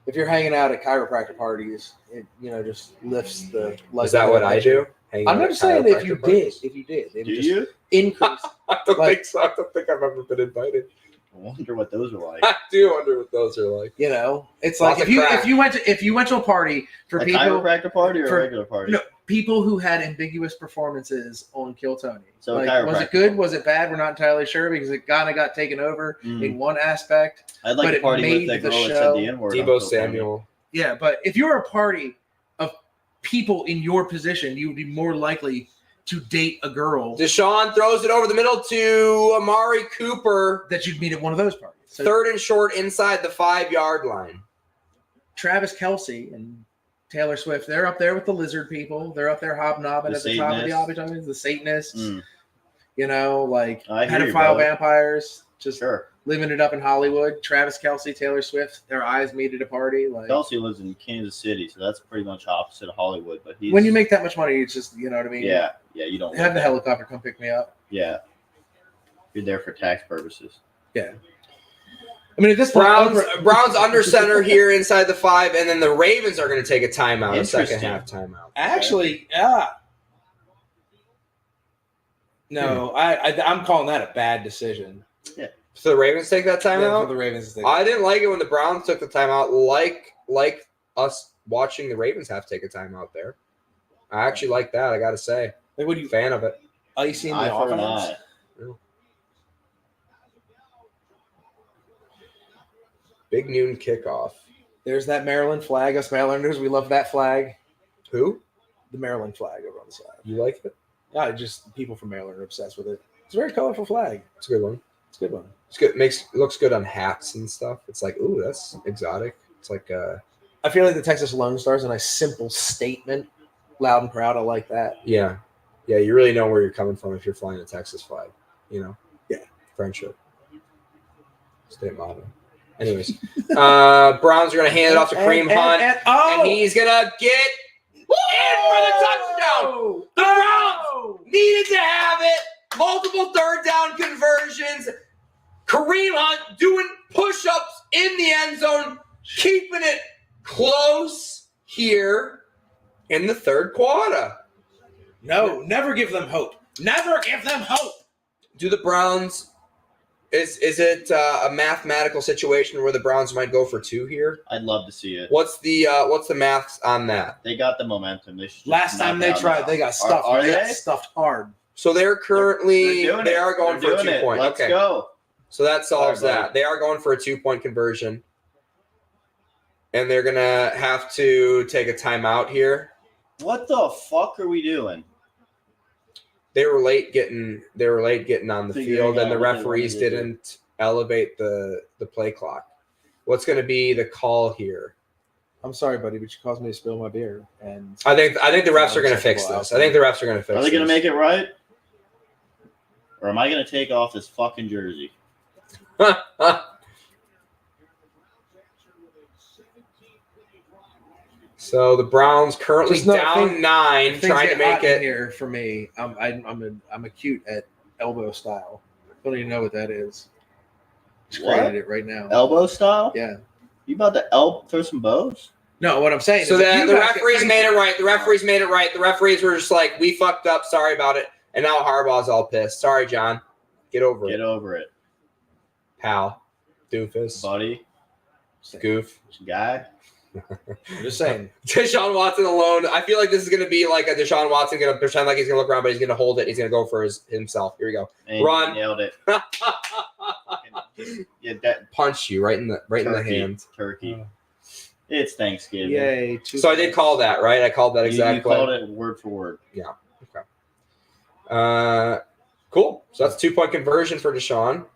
if you're hanging out at chiropractor parties, it just lifts the. Is that what I do? I'm not saying if you did. If you did, it would just increase. I don't think so. I don't think I've ever been invited. I wonder what those are like. I do wonder what those are like. It's like if you went to a party for a people, chiropractor party or a regular party. No, people who had ambiguous performances on Kill Tony. So was it good? Was it bad? We're not entirely sure because it kind of got taken over in one aspect. I'd like to party with that girl that said the N-word. Debo Samuel. Yeah, but if you're a party of people in your position, you would be more likely to date a girl. Deshaun throws it over the middle to Amari Cooper. That you'd meet at one of those parties. So, third and short inside the 5-yard line. Travis Kelce and Taylor Swift, they're up there with the lizard people. They're up there hobnobbing at the top of the opportunities, the Satanists, pedophile vampires, just living it up in Hollywood. Travis Kelce, Taylor Swift, their eyes meet at a party. Kelce lives in Kansas City, so that's pretty much opposite of Hollywood. But when you make that much money, it's just, you know what I mean? Yeah, you don't have the helicopter come pick me up. Yeah. You're there for tax purposes. Yeah. I mean, at this point, Browns under center here inside the 5, and then the Ravens are going to take a timeout, a second half timeout. Actually, no, I'm calling that a bad decision. Yeah. So the Ravens take that timeout? Yeah, for the Ravens take I didn't like it when the Browns took the timeout, like us watching the Ravens have to take a timeout there. I actually like that, I got to say. Like, what are you fan of it? Icing the offense? Big noon kickoff. There's that Maryland flag. Us Marylanders, we love that flag. Who? The Maryland flag over on the side. You like it? Yeah, just people from Maryland are obsessed with it. It's a very colorful flag. It's a good one. It's a good one. It's good. It looks good on hats and stuff. It's like, ooh, that's exotic. It's like I feel like the Texas Lone Star is a nice simple statement. Loud and proud. I like that. Yeah. Yeah, you really know where you're coming from if you're flying a Texas flag. Yeah. Friendship. State motto. Anyways, Browns are going to hand it off to Kareem Hunt, and he's going to get in for the touchdown. The Browns needed to have it. Multiple third down conversions. Kareem Hunt doing push-ups in the end zone, keeping it close here in the third quarter. No, never give them hope. Never give them hope. Do the Browns... Is it a mathematical situation where the Browns might go for 2 here? I'd love to see it. What's the maths on that? They got the momentum. Last time they tried, they got stuffed. Are they? Got stuffed hard. So they're currently they are going for a 2-point. Let's go. So that solves that. They are going for a 2-point conversion, and they're gonna have to take a timeout here. What the fuck are we doing? They were late getting on the field, and the referees didn't elevate the play clock. What's going to be the call here? I'm sorry, buddy, but you caused me to spill my beer. And I think the refs are going to fix this. I think the refs are going to fix this. Are they going to make it right? Or am I going to take off this fucking jersey? So the Browns currently down 9, trying to make it here for me. I'm acute at elbow style. I don't even know what that is. Just created it right now. Elbow style? Yeah. You about to throw some bows? No, what I'm saying so is the referees made it right. The referees made it right. The referees were just like, we fucked up. Sorry about it. And now Harbaugh's all pissed. Sorry, John. Get over it. Get over it. Pal. Doofus. Buddy. Goof. Guy. I'm just saying. Deshaun Watson alone. I feel like this is going to be like a Deshaun Watson going to pretend like he's going to look around, but he's going to hold it. He's going to go for himself. Here we go. And run. Nailed it. Yeah, punch you right in the hand. Turkey. It's Thanksgiving. Yay! So I did call that, right? I called that You exactly. called it word for word. Yeah. Okay. Cool. So that's a 2-point conversion for Deshaun.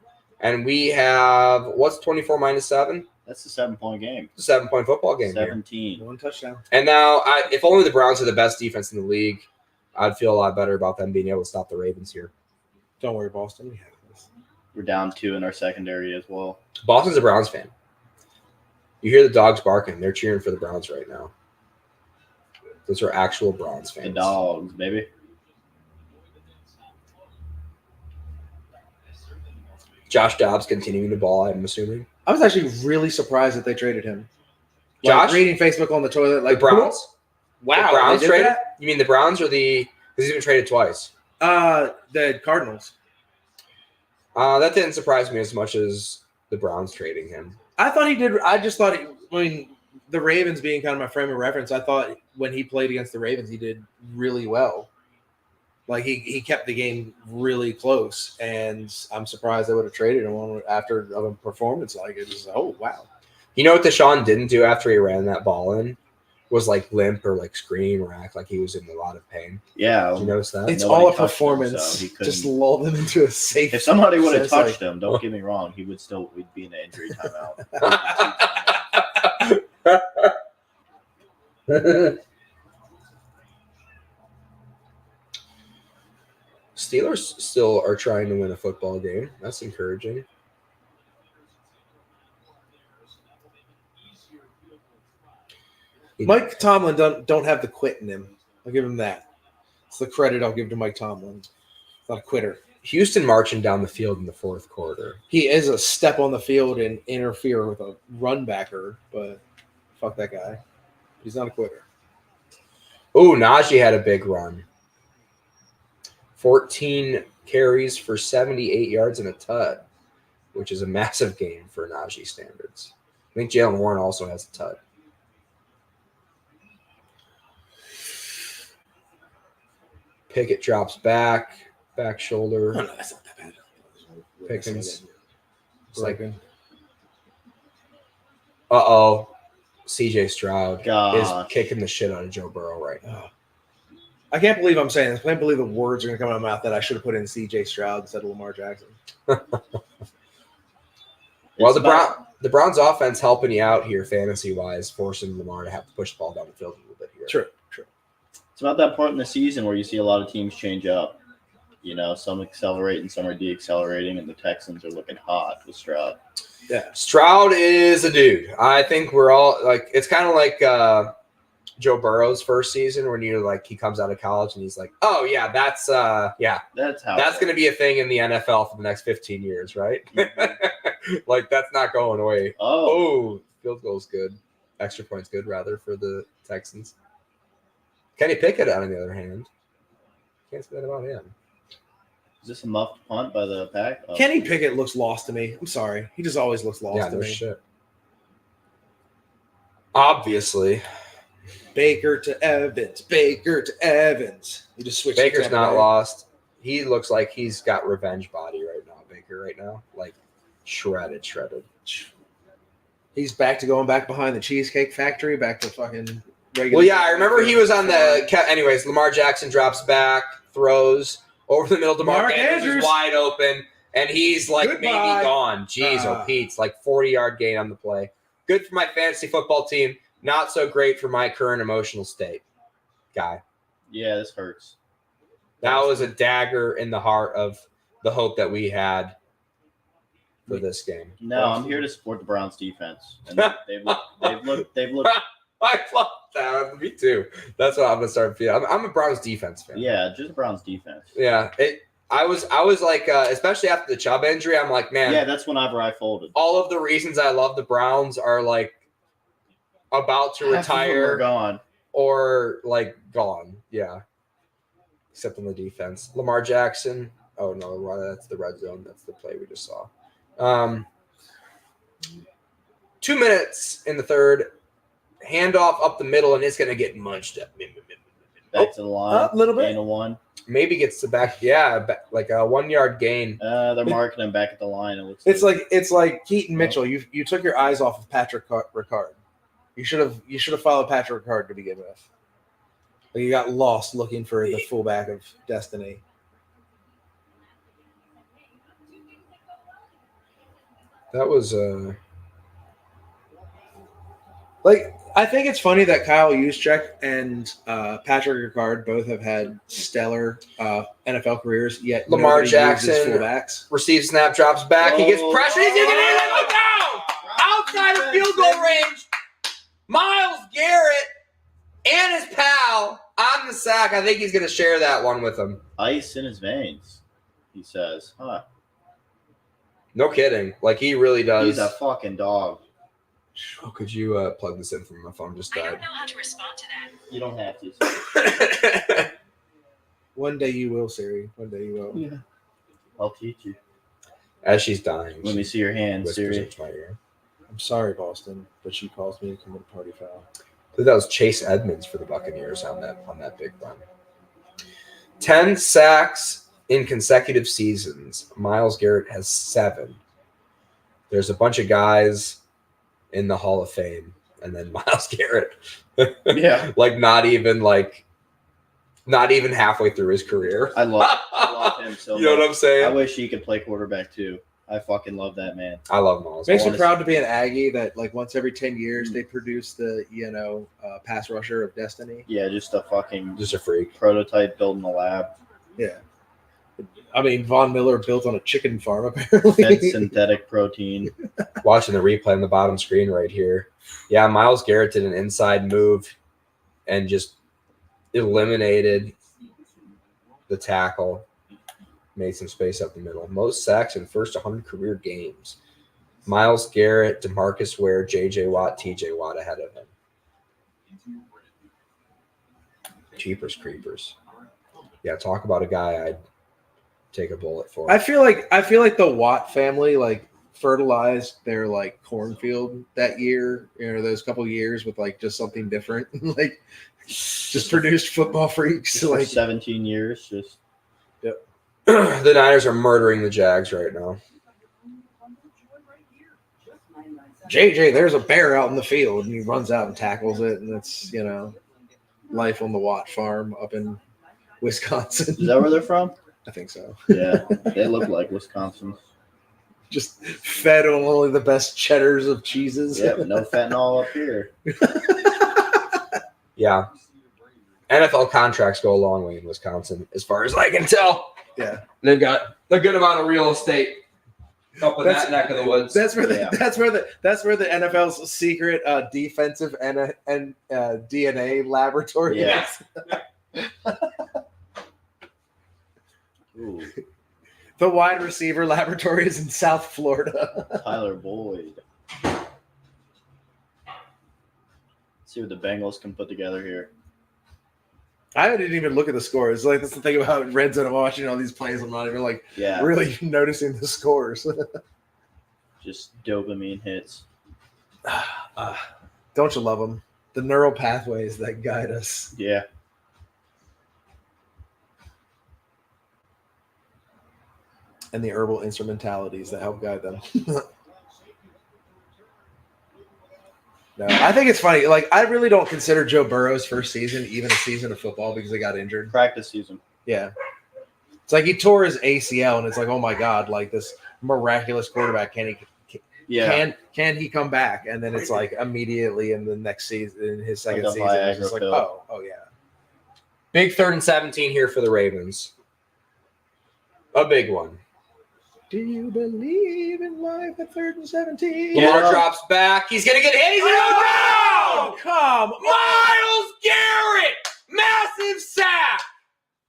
And we have, what's 24 minus 7? That's a 7-point game. It's a 7-point football game 17. One touchdown. And now, if only the Browns are the best defense in the league, I'd feel a lot better about them being able to stop the Ravens here. Don't worry, Boston. We have this. We're down 2 in our secondary as well. Boston's a Browns fan. You hear the dogs barking. They're cheering for the Browns right now. Those are actual Browns fans. The dogs, baby. Josh Dobbs continuing to ball, I'm assuming. I was actually really surprised that they traded him. Josh? Reading Facebook on the toilet, like The Browns? Wow, The Browns they did traded? that? You mean the Browns or the – because he's been traded twice. The Cardinals. That didn't surprise me as much as the Browns trading him. I thought he did. I just thought, the Ravens being kind of my frame of reference, I thought when he played against the Ravens, he did really well. Like, he kept the game really close, and I'm surprised they would have traded him after a performance like it. Just, oh, wow. You know what Deshaun didn't do after he ran that ball in? Was like limp or like scream or act like he was in a lot of pain. Yeah. Did you notice that? It's Nobody all a touched him, performance. so he couldn't- Just lull them into a safe. If somebody would have sense, touched him, don't get me wrong, we'd be in an injury timeout. Steelers still are trying to win a football game. That's encouraging. Mike Tomlin don't have the quit in him. I'll give him that. It's the credit I'll give to Mike Tomlin. He's not a quitter. Houston marching down the field in the fourth quarter. He is a step on the field and interfere with a run backer, but fuck that guy. He's not a quitter. Oh, Najee had a big run. 14 carries for 78 yards and a tud, which is a massive game for Najee standards. I think Jalen Warren also has a tud. Pickett drops back shoulder. Oh, no, that's not that bad. Pickens. It's like, Broken. uh-oh. CJ Stroud Gosh. is kicking the shit out of Joe Burrow right now. I can't believe I'm saying this. I can't believe the words are going to come out of my mouth that I should have put in CJ Stroud instead of Lamar Jackson. Well, the Browns offense helping you out here fantasy-wise, forcing Lamar to have to push the ball down the field a little bit here. True. It's about that point in the season where you see a lot of teams change up. You know, some accelerate and some are deaccelerating, and the Texans are looking hot with Stroud. Yeah. Stroud is a dude. I think we're all like, it's kind of like Joe Burrow's first season when you're like, he comes out of college and he's like, oh yeah, that's going to be a thing in the NFL for the next 15 years, right? Like, that's not going away. Oh, field goal's good. Extra point's good, rather, for the Texans. Kenny Pickett, on the other hand, can't say that about him. Is this a muffed punt by the Pack? Oh. Kenny Pickett looks lost to me. I'm sorry. He just always looks lost to no me. Shit. Obviously. Baker to Evans. Baker to Evans. You just switch. Baker's not lost. He looks like he's got revenge body right now, Baker, right now. Like, shredded. He's back to going back behind the Cheesecake Factory, back to fucking regular. Well, yeah, I remember he was on the – anyways, Lamar Jackson drops back, throws over the middle to Mark Andrews is wide open, and he's like maybe gone. Jeez, Pete's like 40-yard gain on the play. Good for my fantasy football team. Not so great for my current emotional state, guy. Yeah, this hurts. That was a dagger in the heart of the hope that we had for this game. No, I'm here to support the Browns defense. And they've looked. I love that. Me too. That's what I'm gonna start feeling. I'm a Browns defense fan. Yeah, just Browns defense. Yeah, I was like, especially after the Chubb injury, I'm like, man. Yeah, that's whenever I folded. All of the reasons I love the Browns are like about to retire, gone, or like gone. Yeah, except on the defense. Lamar Jackson. Oh no, that's the red zone. That's the play we just saw. 2 minutes in the third. Handoff up the middle, and it's going to get munched up. Back to the line. A little bit. Gain of 1. Maybe gets to back. Yeah, like a 1 yard gain. They're marking him back at the line. It's like Keaton Mitchell. You took your eyes off of Patrick Ricard. You should have followed Patrick Ricard to begin with. Like you got lost looking for the fullback of destiny. That was I think it's funny that Kyle Juszczyk and Patrick Ricard both have had stellar NFL careers, yet Lamar nobody Jackson uses fullbacks. receives snap, drops back. He gets pressure. He's going to get it down outside of field goal range. Myles Garrett and his pal on the sack. I think he's going to share that one with him. Ice in his veins, he says. Huh. No kidding. Like, he really does. He's a fucking dog. Oh, could you plug this in from my phone? Just died. I don't know how to respond to that. You don't have to. One day you will, Siri. One day you will. Yeah. I'll teach you. As she's dying. Let me see your hand, Siri. Into my ear. I'm sorry, Boston, but she calls me to commit a party foul. I think that was Chase Edmonds for the Buccaneers on that big run. 10 sacks in consecutive seasons. Myles Garrett has 7. There's a bunch of guys in the Hall of Fame, and then Myles Garrett. Yeah. not even halfway through his career. I love him so much. You know what I'm saying? I wish he could play quarterback too. I fucking love that man. I love Myles. Makes me proud to be an Aggie that like once every 10 years they produce the pass rusher of destiny. Yeah, just a freak prototype built in the lab. Yeah. I mean, Von Miller built on a chicken farm, apparently. Fed synthetic protein. Watching the replay on the bottom screen right here. Yeah, Myles Garrett did an inside move and just eliminated the tackle. Made some space up the middle. Most sacks in first 100 career games. Myles Garrett, DeMarcus Ware, J.J. Watt, T.J. Watt ahead of him. Jeepers creepers. Yeah, talk about a guy I'd take a bullet for. I feel like the Watt family like fertilized their like cornfield that year, those couple of years with like just something different. Like just produced football freaks. Just like 17 years. Just yep. The Niners are murdering the Jags right now. JJ, there's a bear out in the field, and he runs out and tackles it, and it's life on the Watt farm up in Wisconsin. Is that where they're from? I think so. Yeah, they look like Wisconsin. Just fed on only the best cheddars of cheeses. Yeah, no fentanyl up here. Yeah. NFL contracts go a long way in Wisconsin, as far as I can tell. Yeah. They've got a good amount of real estate up in that neck of the woods. That's where the NFL's secret defensive and DNA laboratory is. Ooh. The wide receiver laboratory is in South Florida. Tyler Boyd. Let's see what the Bengals can put together here. I didn't even look at the scores. Like that's the thing about Redzone. I'm watching all these plays. I'm not even really noticing the scores. Just dopamine hits. Don't you love them? The neural pathways that guide us. Yeah. And the herbal instrumentalities that help guide them. No, I think it's funny. Like, I really don't consider Joe Burrow's first season even a season of football because he got injured. Practice season. Yeah. It's like he tore his ACL, and it's like, oh my God, like this miraculous quarterback. Can he come back? And then it's like immediately in the next season, in his second season, it's just like, oh yeah. Big 3rd and 17 here for the Ravens. A big one. Do you believe in life at 3rd and 17? Lamar drops back. He's going to get hit. He's going to go down. Come Myles Garrett. Massive sack.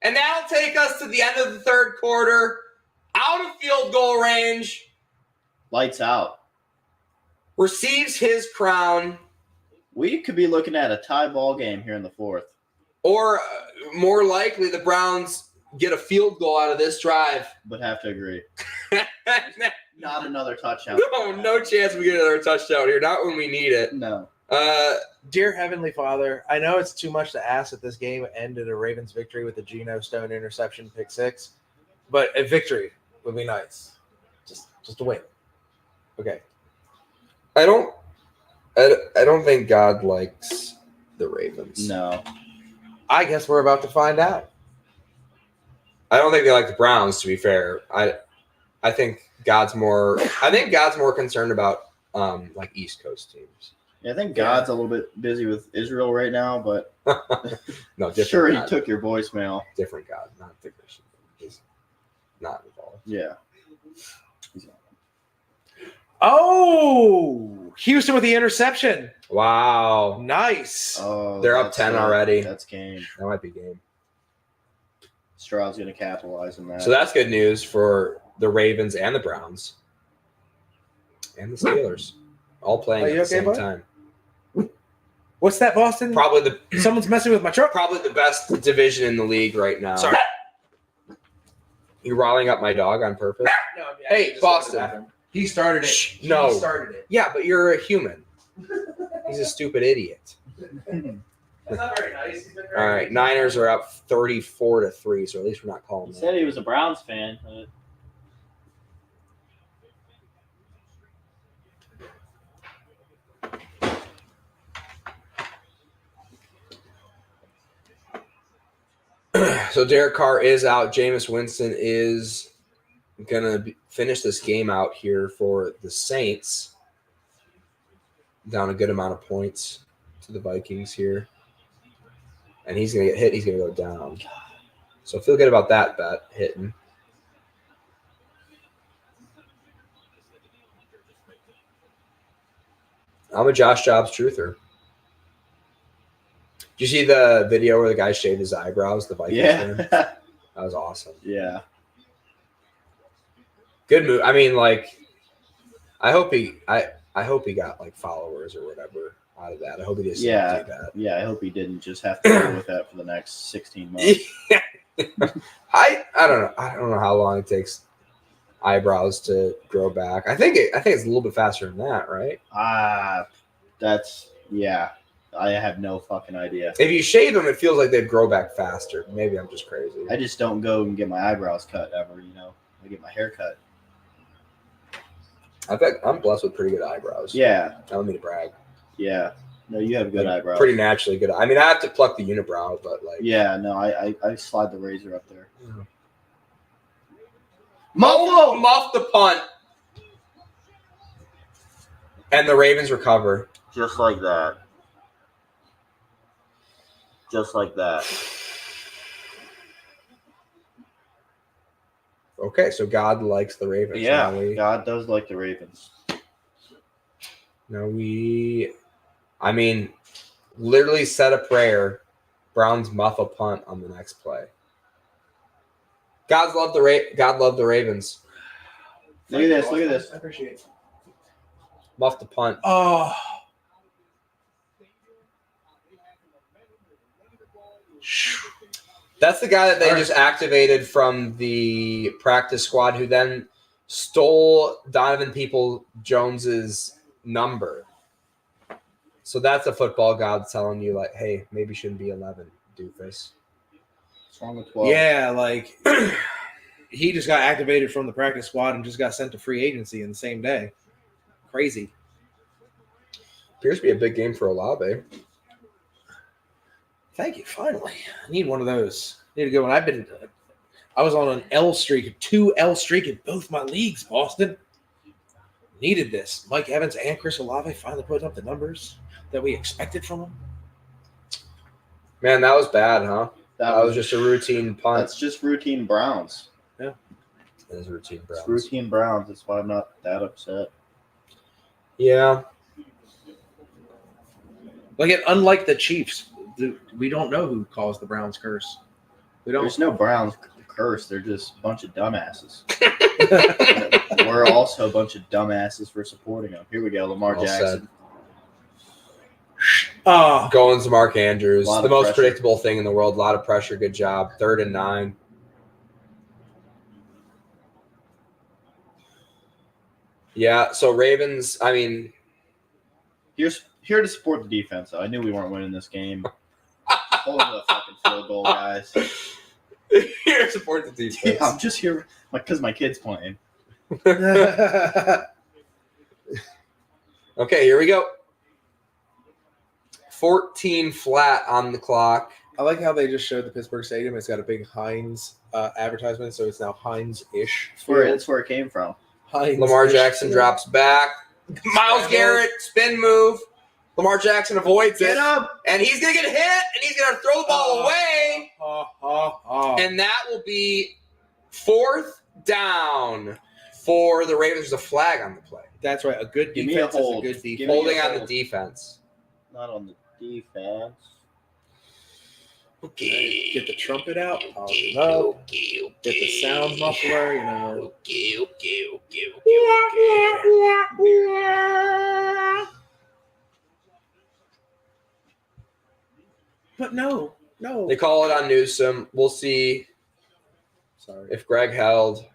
And that'll take us to the end of the 3rd quarter. Out of field goal range. Lights out. Receives his crown. We could be looking at a tie ball game here in the 4th. Or more likely the Browns get a field goal out of this drive. But have to agree. Not another touchdown. No chance we get another touchdown here. Not when we need it. No. Dear Heavenly Father, I know it's too much to ask that this game end in a Ravens victory with a Geno Stone interception pick 6, but a victory would be nice. Just a win. Okay. I don't I don't think God likes the Ravens. No. I guess we're about to find out. I don't think they like the Browns, to be fair. I think God's more concerned about like East Coast teams. Yeah, I think God's a little bit busy with Israel right now, but No, different sure, God. he took your voicemail. Different God, not the Christian. He's not involved. Yeah. Oh, Houston with the interception. Wow. Nice. Oh, They're up that's 10 it. already. That's game. That might be game. Stroud's going to capitalize on that. So that's good news for the Ravens and the Browns and the Steelers, all playing Are at you the okay, same bud? time. What's that, Boston? Probably Someone's messing with my truck. probably the best division in the league right now. Sorry. You riling up my dog on purpose? No, Hey, Boston. He started it. No. He started it. Yeah, but you're a human. He's a stupid idiot. That's not very nice. He's been very All right, Niners are up 34-3, so at least we're not calling He that. said he was a Browns fan. So Derek Carr is out. Jameis Winston is going to finish this game out here for the Saints. Down a good amount of points to the Vikings here. And he's going to get hit. He's going to go down. So feel good about that bet hitting. I'm a Josh Jobs truther. Did you see the video where the guy shaved his eyebrows? The Vikings fan? Yeah. That was awesome. Yeah. Good move. I mean, like, I hope he got like followers or whatever out of that. I hope he just Yeah. didn't do that. Yeah, I hope he didn't just have to deal with that for the next 16 months. I don't know. I don't know how long it takes eyebrows to grow back. I think it's a little bit faster than that, right? Yeah. I have no fucking idea. If you shave them, it feels like they'd grow back faster. Maybe I'm just crazy. I just don't go and get my eyebrows cut ever, you know. I get my hair cut. I bet I'm blessed with pretty good eyebrows. Yeah. I don't mean to brag. Yeah. No, you have good eyebrows. Pretty naturally good. I mean, I have to pluck the unibrow, but like. Yeah, no, I slide the razor up there. Yeah. Muff the punt. And the Ravens recover. Just like that. Just like that. Okay, so God likes the Ravens. Yeah, Now God does like the Ravens. Literally said a prayer. Browns muff a punt on the next play. God loved the Ravens. Look at this. Look at this. I appreciate it. Muff the punt. Oh. That's the guy that they just activated from the practice squad who then stole Donovan Peoples-Jones's number. So that's a football god telling you, like, hey, maybe you shouldn't be 11, doofus. What's wrong with 12? Yeah, like he just got activated from the practice squad and just got sent to free agency in the same day. Crazy. Appears to be a big game for Olave. Thank you. Finally, I need one of those. Need to go. And I was on an L streak, a 2-L streak in both my leagues. Boston needed this. Mike Evans and Chris Olave finally putting up the numbers that we expected from them. Man, that was bad, huh? That was just a routine punt. That's just routine Browns. Yeah, it is routine Browns. It's routine Browns. That's why I'm not that upset. Yeah. Like, unlike the Chiefs, we don't know who caused the Browns curse. We don't. There's no Browns curse. They're just a bunch of dumbasses. We're also a bunch of dumbasses for supporting them. Here we go, Lamar Jackson. Going to Mark Andrews. The most pressure. predictable thing in the world. A lot of pressure. Good job. 3rd and 9. Yeah, so Ravens, I mean. Here to support the defense. I knew we weren't winning this game. Hold the fucking field goal, guys. Here to support the defense. Yeah, I'm just here because my kid's playing. Okay, here we go. 14 flat on the clock. I like how they just showed the Pittsburgh Stadium. It's got a big Heinz advertisement, so it's now Heinz-ish. That's where it came from. Heinz. Lamar Jackson drops back. Miles Garrett, spin move. Lamar Jackson avoids it. And he's going to get hit, and he's going to throw the ball away. And that will be 4th down for the Ravens. There's a flag on the play. That's right. A good Give me a defense is a hold. good defense. Holding on the defense. Not on the defense. Okay. Get the trumpet out. Get the sound muffler. You know. But no. They call it on Newsom. We'll see. Sorry. If Greg held.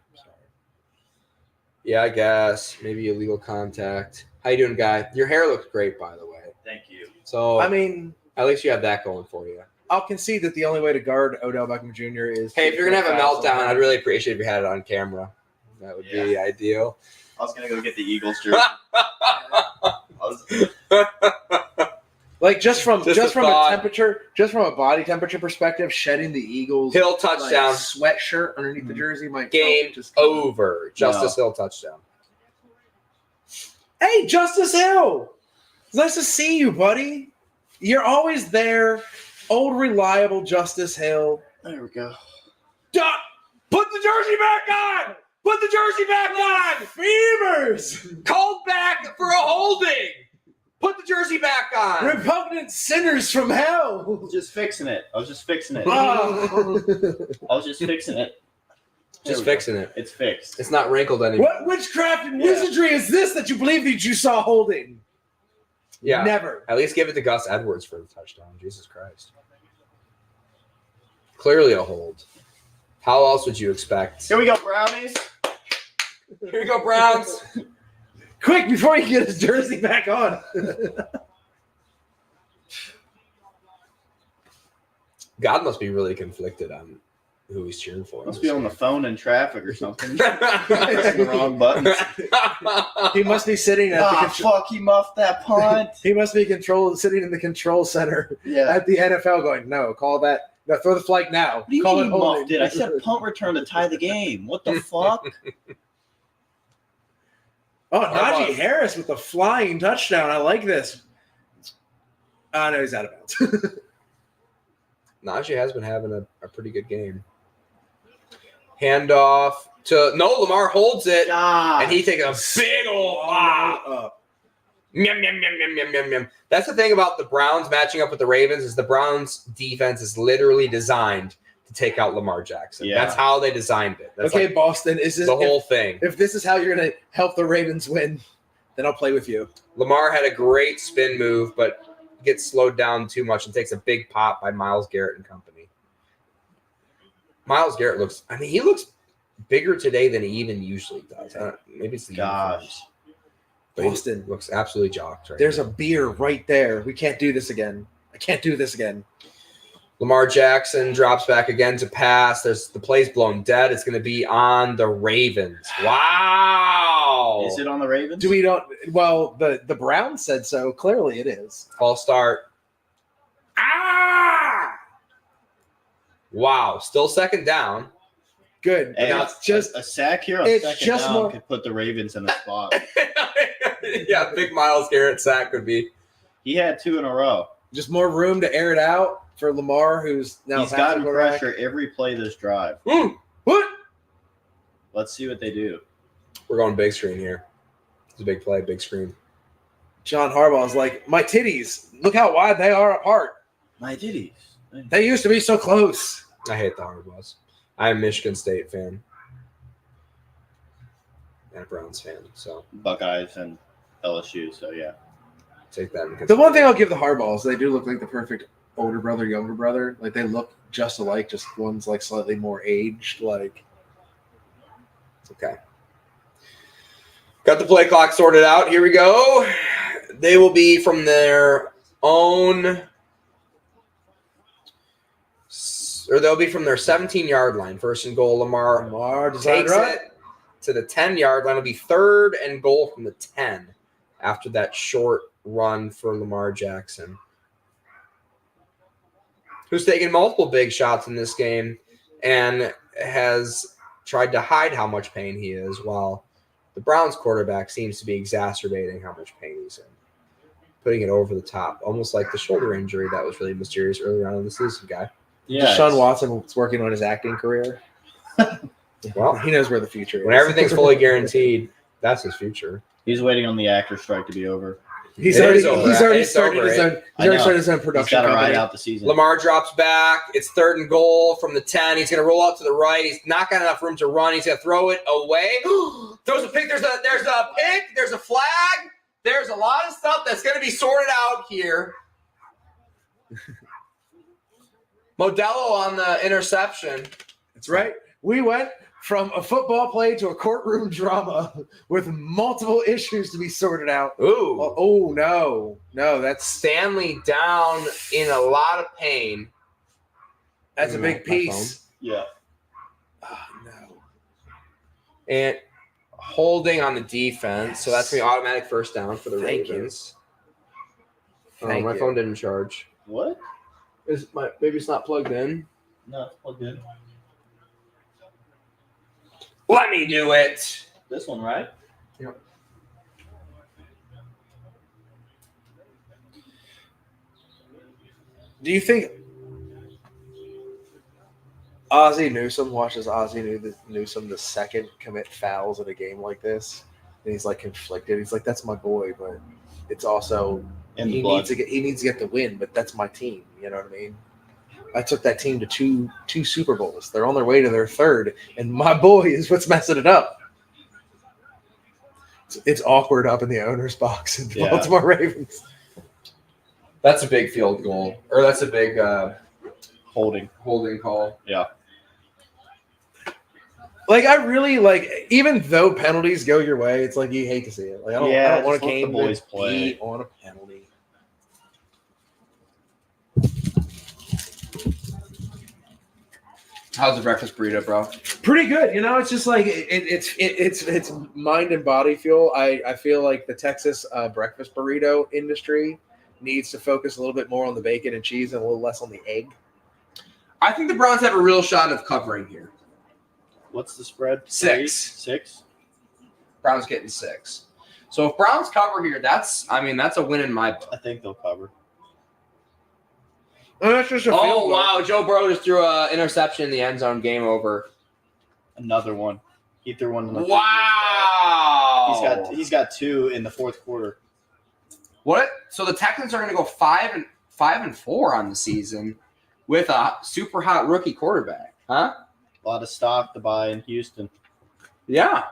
Yeah, I guess. Maybe illegal contact. How you doing, guy? Your hair looks great, by the way. Thank you. So, I mean, at least you have that going for you. I'll concede that the only way to guard Odell Beckham Jr. is. Hey, if you're going to have a meltdown, I'd really appreciate if you had it on camera. That would be ideal. I was going to go get the Eagles jersey. Like just from a body temperature perspective, shedding the Eagles Hill touchdown sweatshirt underneath the jersey might game over. Justice Hill touchdown. Hey, Justice Hill, it's nice to see you, buddy. You're always there. Old reliable Justice Hill. There we go. Put the jersey back on. Put the jersey back on. Fevers called back for a holding. Put the jersey back on. Repugnant sinners from hell. I was just fixing it. Oh. Just fixing it. It's fixed. It's not wrinkled anymore. What witchcraft and wizardry is this that you believe that you saw holding? Yeah. Never. At least give it to Gus Edwards for the touchdown. Jesus Christ. Clearly a hold. How else would you expect? Here we go, Brownies. Here we go, Browns. Quick, before he get his jersey back on. God must be really conflicted on who he's cheering for. Must be on the phone in traffic or something. Pressing the wrong buttons. He must be sitting at the control. Fuck, he muffed that punt. He must be sitting in the control center at the NFL going, no, call that. No, throw the flag now. What do you call mean it he muffed holding. it? I said punt return to tie the game. What the fuck? Oh, Najee Harris with a flying touchdown. I like this. Oh, no, he's out of bounds. Najee has been having a pretty good game. Handoff to Lamar holds it, and he takes a big old Yum. That's the thing about the Browns matching up with the Ravens is the Browns defense is literally designed to take out Lamar Jackson. Yeah. That's how they designed it. That's okay, like Boston, is this the whole thing? If this is how you're going to help the Ravens win, then I'll play with you. Lamar had a great spin move, but gets slowed down too much and takes a big pop by Myles Garrett and company. Myles Garrett looks bigger today than he even usually does. Maybe it's the uniforms. But Boston looks absolutely jocked right There's now. a beer right there. We can't do this again. I can't do this again. Lamar Jackson drops back again to pass. The play's blown dead. It's going to be on the Ravens. Wow. Is it on the Ravens? Well, the Browns said so. Clearly it is. False start. Wow. Still second down. Good. Hey, It's just a sack here on second down could put the Ravens in a spot. Yeah, big Myles Garrett sack could be. He had 2 in a row. Just more room to air it out for Lamar, who's now He's gotten pressure every play this drive. What? Let's see what they do. We're going big screen here. It's a big play, big screen. John Harbaugh's like, my titties, look how wide they are apart. My titties. They used to be so close. I hate the Harbaughs. I'm a Michigan State fan. And a Browns fan, so. Buckeyes and LSU, so yeah. Take that into The one thing I'll give the Harbaughs, they do look like the perfect older brother, younger brother. Like they look just alike, just one's like slightly more aged. Like, okay. Got the play clock sorted out. Here we go. They will be from their own, or they'll be from their 17-yard line. First and goal. Lamar takes it to the 10-yard line. It'll be 3rd and goal from the 10 after that short run for Lamar Jackson. who's taken multiple big shots in this game and has tried to hide how much pain he is, while the Browns quarterback seems to be exacerbating how much pain he's in, putting it over the top, almost like the shoulder injury that was really mysterious earlier on in the season, guy. Yeah, Deshaun Watson is working on his acting career. Well, he knows where the future is. When everything's fully guaranteed, that's his future. He's waiting on the actor strike to be over. He's already started his own production. He's got to ride out the season. Lamar drops back. It's 3rd and goal from the 10. He's going to roll out to the right. He's not got enough room to run. He's going to throw it away. Throws a pick. There's a pick. There's a flag. There's a lot of stuff that's going to be sorted out here. Modelo on the interception. That's right. We went from a football play to a courtroom drama with multiple issues to be sorted out. Ooh. Oh, no. No, that's Stanley down in a lot of pain. That's a big piece. Yeah. Oh, no. And holding on the defense. So that's going to be automatic first down for the Ravens. My phone didn't charge. What? Maybe it's not plugged in. No, it's plugged in. Let me do it. This one, right? Yep. Do you think Ozzie Newsome watches Ozzie Newsome the second commit fouls in a game like this? And he's like conflicted. He's like, that's my boy, but it's also he needs to get the win, but that's my team. You know what I mean? I took that team to two Super Bowls. They're on their way to their 3rd, and my boy is what's messing it up. It's awkward up in the owner's box in the Baltimore Ravens. That's a big field goal, or that's a big holding call. Yeah. Like, I really even though penalties go your way, it's like you hate to see it. Like, I don't want a game the boys play on a penalty. How's the breakfast burrito, bro? Pretty good. You know, it's just like it's mind and body fuel. I feel like the Texas breakfast burrito industry needs to focus a little bit more on the bacon and cheese and a little less on the egg. I think the Browns have a real shot of covering here. What's the spread? 6. 6? Browns getting 6. So if Browns cover here, that's a win in my book. I think they'll cover. That's just a oh, wow. Joe Burrow just threw an interception in the end zone. Game over. Another one. He threw one in the wow. He's got 2 in the 4th quarter. What? So the Texans are going to go 5-4 on the season with a super hot rookie quarterback, huh? A lot of stock to buy in Houston. Yeah.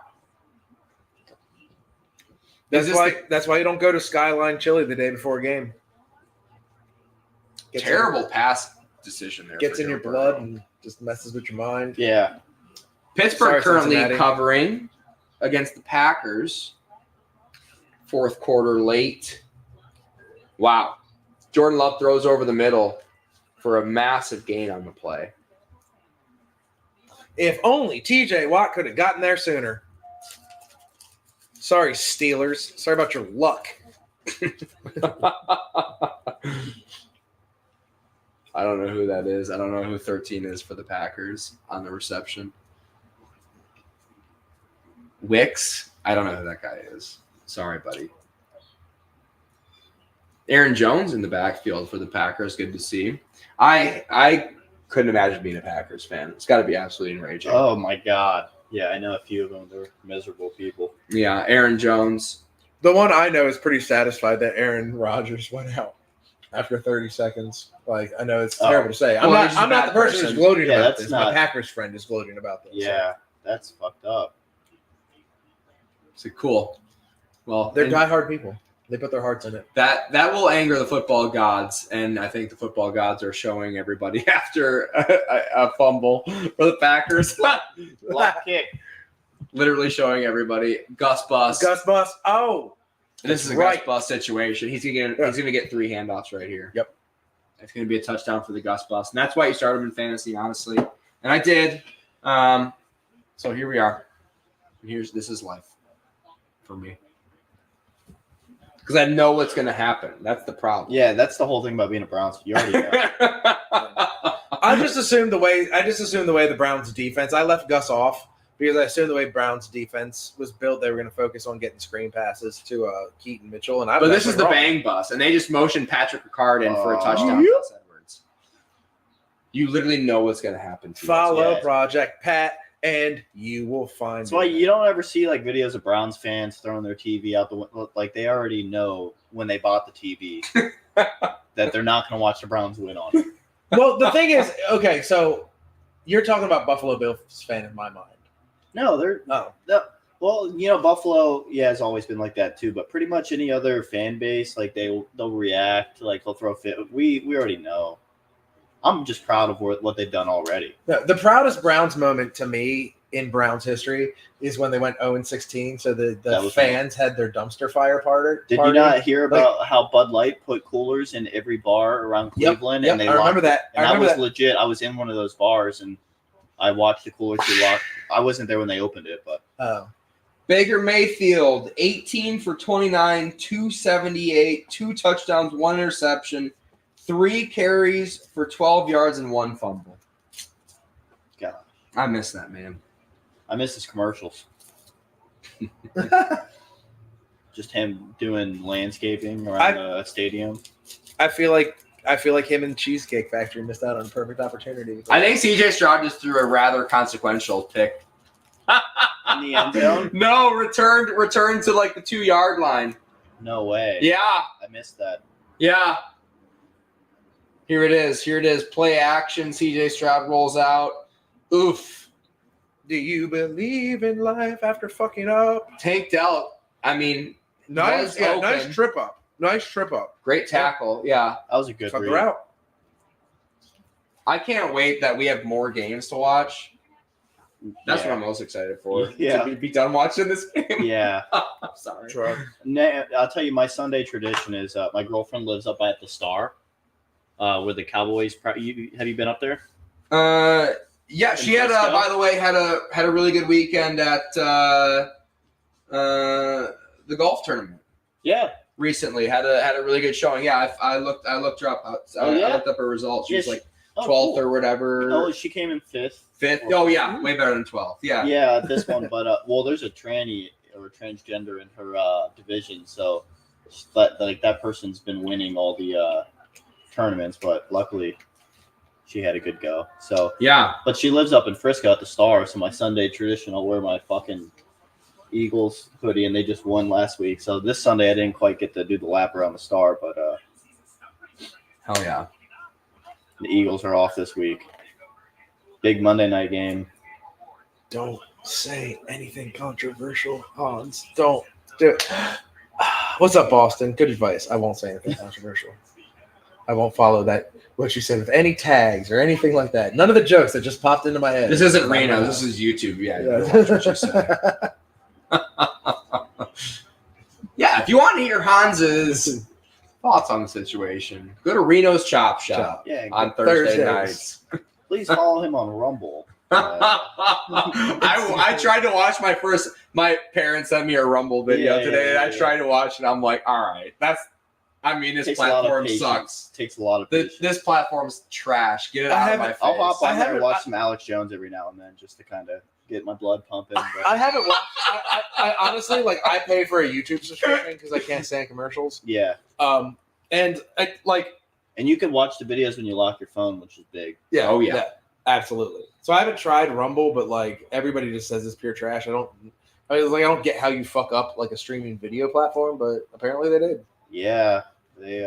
That's why you don't go to Skyline Chili the day before a game. Terrible pass decision there. Gets in your blood and just messes with your mind. Yeah. Pittsburgh currently covering against the Packers. 4th quarter late. Wow. Jordan Love throws over the middle for a massive gain on the play. If only TJ Watt could have gotten there sooner. Sorry, Steelers. Sorry about your luck. I don't know who that is. I don't know who 13 is for the Packers on the reception. Wicks? I don't know who that guy is. Sorry, buddy. Aaron Jones in the backfield for the Packers. Good to see. I couldn't imagine being a Packers fan. It's got to be absolutely enraging. Oh, my God. Yeah, I know a few of them. They're miserable people. Yeah, Aaron Jones. The one I know is pretty satisfied that Aaron Rodgers went out after 30 seconds. Like, I know it's terrible to say. I'm not the person who's gloating about this. My Packers friend is gloating about this. Yeah, that's fucked up. So cool. Well, they're diehard people. They put their hearts in it. That will anger the football gods, and I think the football gods are showing everybody after a fumble for the Packers. Block kick. Literally showing everybody. Gus Bus. Gus Bus. Oh. This is a Gus Bus situation. He's gonna get 3 handoffs right here. Yep. It's gonna be a touchdown for the Gus Bus. And that's why you started him in fantasy, honestly. And I did. So here we are. This is life for me. Because I know what's going to happen. That's the problem. Yeah, that's the whole thing about being a Browns. You already know. just assumed the way the Browns defense. I left Gus off because I assumed the way Browns defense was built, they were going to focus on getting screen passes to Keaton Mitchell. And but this is the bang bus, and they just motioned Patrick Ricard in for a touchdown. Gus Edwards. You literally know what's going to happen. Follow Project Pat, and you will find. That's why you don't ever see like videos of Browns fans throwing their TV out the window. Like they already know when they bought the TV that they're not going to watch the Browns win on it. Well, the thing is, okay, so you're talking about Buffalo Bills fan in my mind. No, they're well, you know, Buffalo, has always been like that too. But pretty much any other fan base, like they'll react, like they'll throw fit. We already know. I'm just proud of what they've done already. The proudest Browns moment to me in Browns history is when they went 0-16. So the fans had their dumpster fire party. Did you not hear about how Bud Light put coolers in every bar around Cleveland? Yep, And they I remember that. And that was legit. I was in one of those bars and I watched the coolers be locked. I wasn't there when they opened it, but Baker Mayfield, 18 for 29, 278, 2 touchdowns, 1 interception, 3 carries for 12 yards and 1 fumble. God, I miss that, man. I miss his commercials. Just him doing landscaping around a stadium. I feel like him and Cheesecake Factory missed out on a perfect opportunity. I think CJ Stroud just threw a rather consequential pick. In the end zone? No, returned to like the 2-yard line. No way. Yeah. I missed that. Yeah. Here it is. Play action. CJ Stroud rolls out. Oof. Do you believe in life after fucking up? Tank Dell. I mean, nice trip up. Nice trip up. Great tackle. Yeah. That was a good read. Route. I can't wait that we have more games to watch. That's what I'm most excited for. Yeah. To be done watching this game. Yeah. I'm sorry. Sure. I'll tell you, my Sunday tradition is my girlfriend lives up at the Star, where the Cowboys. Have you been up there? Yeah, she had by the way, had a really good weekend at the golf tournament. Yeah. Recently had a really good showing. Yeah, I looked her up. I looked up her results. She was like 12th or whatever. Oh, she came in 5th. 5th. Oh yeah, way better than 12th. Yeah. Yeah, this one, but there's a tranny or a transgender in her division, so like that person's been winning all the tournaments, but luckily she had a good go. So yeah, but she lives up in Frisco at the Star, so my Sunday tradition, I'll wear my fucking Eagles hoodie, and they just won last week. So this Sunday I didn't quite get to do the lap around the Star, but hell yeah, the Eagles are off this week. Big Monday night game. Don't say anything controversial, Hans. Don't do it. What's up, Boston? Good advice. I won't say anything controversial. I won't follow that. What you said with any tags or anything like that. None of the jokes that just popped into my head. This isn't Reno. This is YouTube. Yeah. Watch what you say. Yeah. If you want to hear Hans's thoughts on the situation, go to Reno's Chop Shop on Thursday nights. Please follow him on Rumble. I tried to watch my parents sent me a Rumble video today, and I tried to watch it. I'm like, all right, this platform sucks. Takes a lot of patience. This platform's trash. Get it out of my face. I'll hop on there and watch some Alex Jones every now and then just to kind of get my blood pumping. But I haven't watched. I honestly, I pay for a YouTube subscription because I can't stand commercials. Yeah. And you can watch the videos when you lock your phone, which is big. Yeah. Oh yeah. Absolutely. So I haven't tried Rumble, but like everybody just says it's pure trash. I don't get how you fuck up like a streaming video platform, but apparently they did. Yeah. They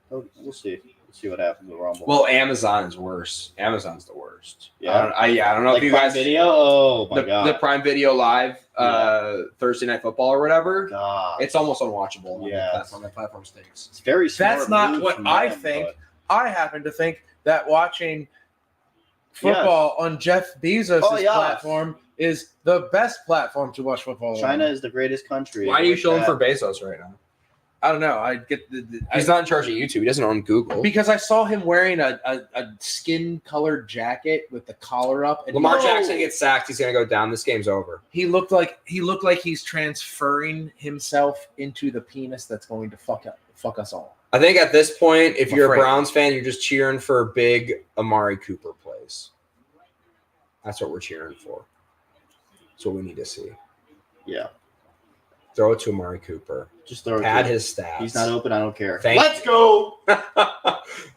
we'll see. We'll see what happens with Rumble. Well, Amazon is worse. Amazon's the worst. Yeah. I don't know like if you Prime guys Video. Oh my god. The Prime Video Live Thursday Night Football or whatever. God. It's almost unwatchable on that platform. That platform stinks. It's very smart. That's not what I think. I happen to think that watching football on Jeff Bezos' platform is the best platform to watch football on. China is the greatest country. Why are you shilling for Bezos right now? I don't know. He's not in charge of YouTube. He doesn't own Google. Because I saw him wearing a skin-colored jacket with the collar up. And Lamar Jackson gets sacked. He's going to go down. This game's over. He looked like he's transferring himself into the penis that's going to fuck us all. I think at this point, if I'm you're afraid. a Browns fan, you're just cheering for big Amari Cooper plays. That's what we're cheering for. That's what we need to see. Yeah. Throw it to Amari Cooper. Just throw it. Pad to him. his stats. He's not open. I don't care. Let's go.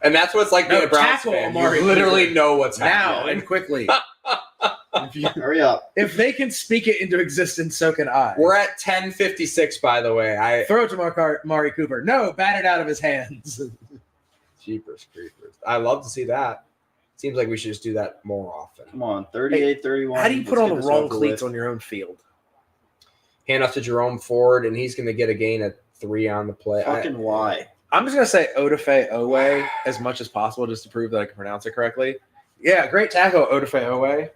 And that's what it's like being a Browns tackle fan. Amari You literally Cooper. know what's Now happening. and quickly. Hurry up. If they can speak it into existence, so can I. We're at 10:56, by the way. Throw it to Amari Cooper. No, bat it out of his hands. Jeepers creepers. I love to see that. Seems like we should just do that more often. Come on, 38-31. How do you put Let's on get the this wrong over cleats with. on your own field? Hand off to Jerome Ford, and he's going to get a gain of 3 on the play. Fucking why? I'm just going to say Odafe Owe as much as possible just to prove that I can pronounce it correctly. Yeah, great tackle, Odafe Owe.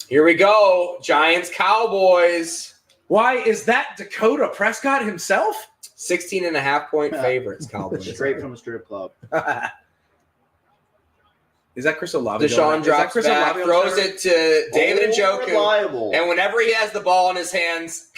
Here we go. Giants, Cowboys. Why is that Dakota Prescott himself? 16.5-point favorites, Cowboys. Straight from a strip club. Is that Chris Olave? Deshaun drops back, throws it to David Njoku. Reliable. And whenever he has the ball in his hands,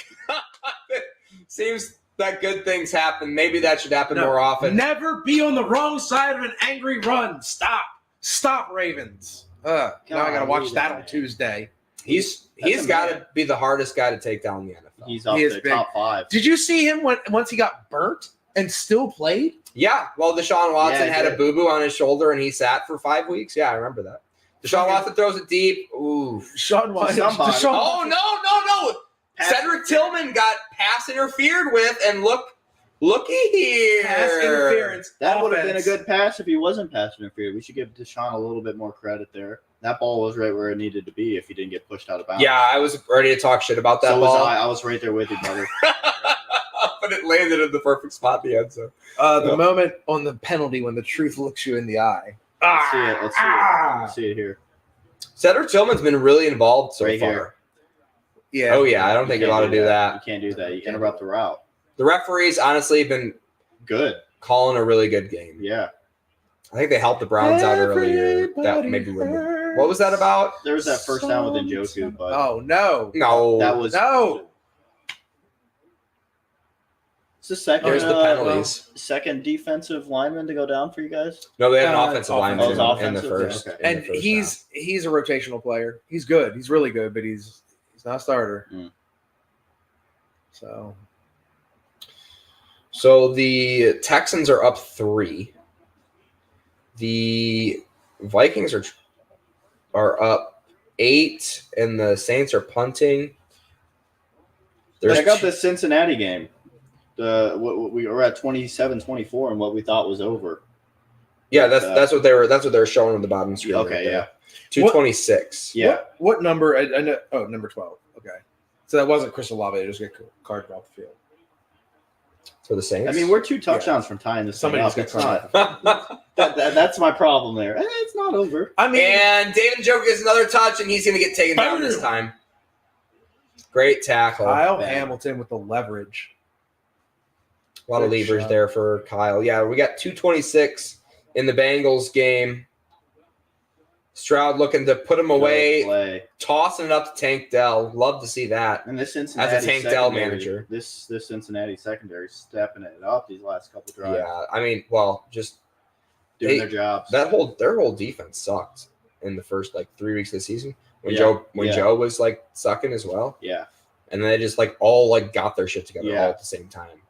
seems that good things happen. Maybe that should happen more often. Never be on the wrong side of an angry run. Stop, Ravens. Now I got to watch that on Tuesday. He's got to be the hardest guy to take down in the NFL. He's up He is the big. top 5. Did you see him once he got burnt and still played? Yeah, well, Deshaun Watson Yeah, had he a boo-boo on his shoulder, and he sat for 5 weeks. Yeah, I remember that. Deshaun Watson throws it deep. Ooh. Sean Watson. Somebody. Oh, no. Cedric Tillman got pass interfered with, and looky here. Pass interference. That would have been a offense. good pass if he wasn't pass interfered. We should give Deshaun a little bit more credit there. That ball was right where it needed to be if he didn't get pushed out of bounds. Yeah, I was ready to talk shit about that so ball. was I was right there with you, brother. But it landed in the perfect spot at the end zone. The moment on the penalty when the truth looks you in the eye. Let's see it. Let's see it here. Cedric Tillman's been really involved so Right far. here. Yeah. Oh, yeah. I don't think you're allowed to do that. You can't do that. You interrupt the route. The referees, honestly, have been Good. calling a really good game. Yeah. I think they helped the Browns out earlier. That maybe wouldn't. What was that about? There was that first down with Njoku, but Oh, no. No. that was No. It's the second. There's the penalties. Second defensive lineman to go down for you guys. No, they had an Uh, offensive offensive. lineman Oh, it's in the offensive? first. Okay. in the And first he's a rotational player. He's good. He's really good, but he's not a starter. Mm. So the Texans are up 3. The Vikings are up 8, and the Saints are punting. Check out the Cincinnati game. What we were at 27-24 and what we thought was over. Yeah, that's what they were showing on the bottom screen. Okay, right there. yeah. 226. Yeah. What number? I know. Oh, number 12. Okay. So that wasn't Chris Olave. They just got carded off the field. For the Saints. I mean, we're 2 touchdowns from tying this thing Somebody up. just It's got not, that's my problem there. It's not over. I mean, and David Njoku gets another touch, and he's going to get taken down this time. Great tackle. Kyle Bang. Hamilton with the leverage. A lot of Good levers shot. there for Kyle. Yeah, we got 226 in the Bengals game. Stroud looking to put him away, Play. tossing it up to Tank Dell. Love to see that. And this Cincinnati As a Tank Dell secondary- manager. This Cincinnati secondary stepping it up these last couple drives, Yeah, I mean, well, just doing they- their jobs. their whole defense sucked in the first 3 weeks of the season when Yeah, Joe was sucking as well, Yeah, and then they just all got their shit together Yeah. all at the same time,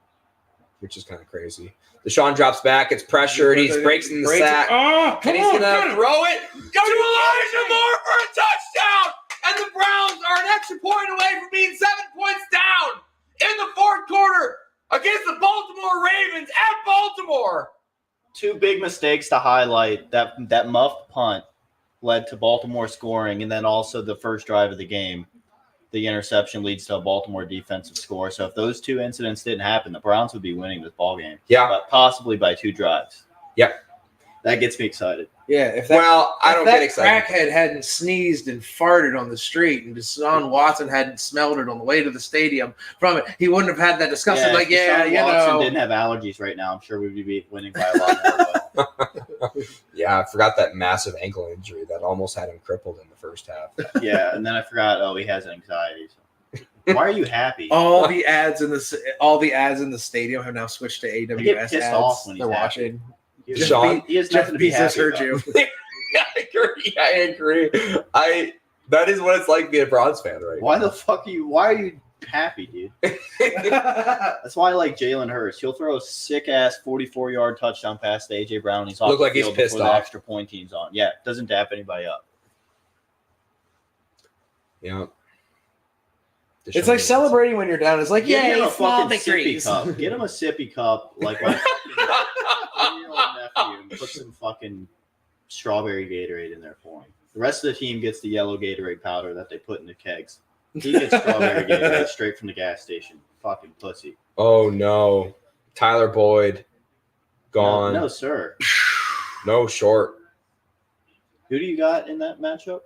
which is kind of crazy. Deshaun drops back, it's pressured, he breaks in the sack, Oh, and he's gonna throw it to Elijah Moore for a touchdown, and the Browns are an extra point away from being 7 points down in the fourth quarter against the Baltimore Ravens at Baltimore. 2 big mistakes to highlight. That muffed punt led to Baltimore scoring, and then also the first drive of the game, the interception leads to a Baltimore defensive score. So if those 2 incidents didn't happen, the Browns would be winning this ball game. Yeah. But possibly by 2 drives. Yep. That gets me excited. Yeah, if that, Well, I don't if that get excited. crackhead hadn't sneezed and farted on the street and Deshaun Watson hadn't smelled it on the way to the stadium from it, he wouldn't have had that discussion. if Deshaun you Watson know. didn't have allergies right now, I'm sure we'd be winning by a lot more. Yeah, I forgot that massive ankle injury that almost had him crippled in the first half. Yeah, and then I forgot, he has anxiety. So. Why are you happy? All the ads in the stadium have now switched to I AWS get pissed ads. off when he's They're happy. watching. Deshaun, He has Jeff nothing to be Bezos happy heard about. you. I agree. That is what it's like being a Browns fan, right? Why are you happy, dude? That's why I like Jalen Hurts. He'll throw a sick ass 44-yard touchdown pass to AJ Brown. He's off Look the like he's field pissed before the off. extra point team's on. Yeah, doesn't dap anybody up. Yeah. It's like celebrating when you're down. It's like, Get him yay, a small fucking sippy victories. cup. Get him a sippy cup like my fucking 3-year-old nephew, and put some fucking strawberry Gatorade in there for him. The rest of the team gets the yellow Gatorade powder that they put in the kegs. He gets strawberry Gatorade straight from the gas station. Fucking pussy. Oh no, Tyler Boyd gone. No, sir. No short. Who do you got in that matchup?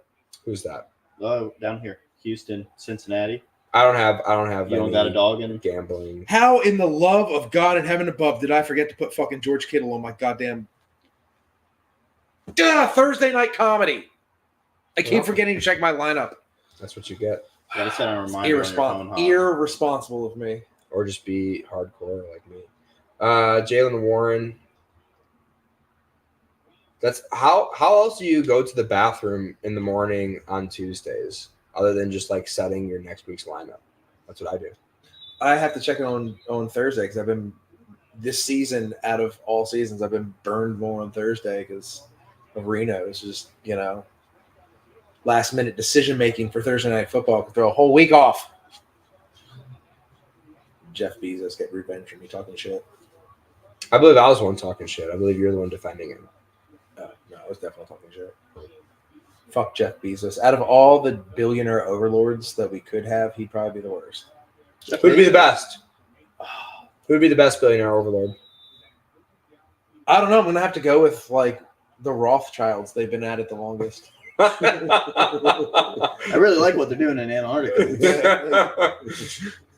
Who's that? Oh, down here, Houston, Cincinnati. I don't have. You don't got a dog in gambling. How in the love of God and heaven above did I forget to put fucking George Kittle on my goddamn Thursday night comedy? I keep forgetting to check my lineup. That's what you get. Gotta set a reminder on your phone, huh? Irresponsible of me. Or just be hardcore like me. Jalen Warren. That's how else do you go to the bathroom in the morning on Tuesdays other than just like setting your next week's lineup? That's what I do. I have to check it on Thursday because I've been this season out of all seasons I've been burned more on Thursday because of Reno. It's just last minute decision making for Thursday night football could throw a whole week off. Jeff Bezos get revenge on me talking shit. I believe I was the one talking shit. I believe you're the one defending him. No, I was definitely talking shit. Fuck Jeff Bezos. Out of all the billionaire overlords that we could have, he'd probably be the worst. Who'd be the best? Who'd be the best billionaire overlord? I don't know. I'm gonna have to go with like the Rothschilds. They've been at it the longest. I really like what they're doing in Antarctica.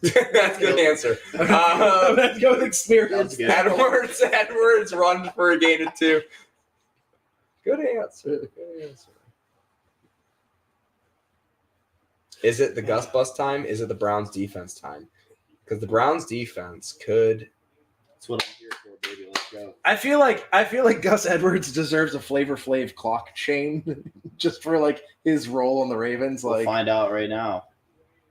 That's a good answer. Let's go with experience. Edwards run for a gain of 2. Good answer. Is it the Gus Bus time? Is it the Browns defense time? Because the Browns defense could. That's what I'm here for, baby. Let's go. I feel like Gus Edwards deserves a Flavor Flav clock chain just for like his role on the Ravens. We'll Like find out right now.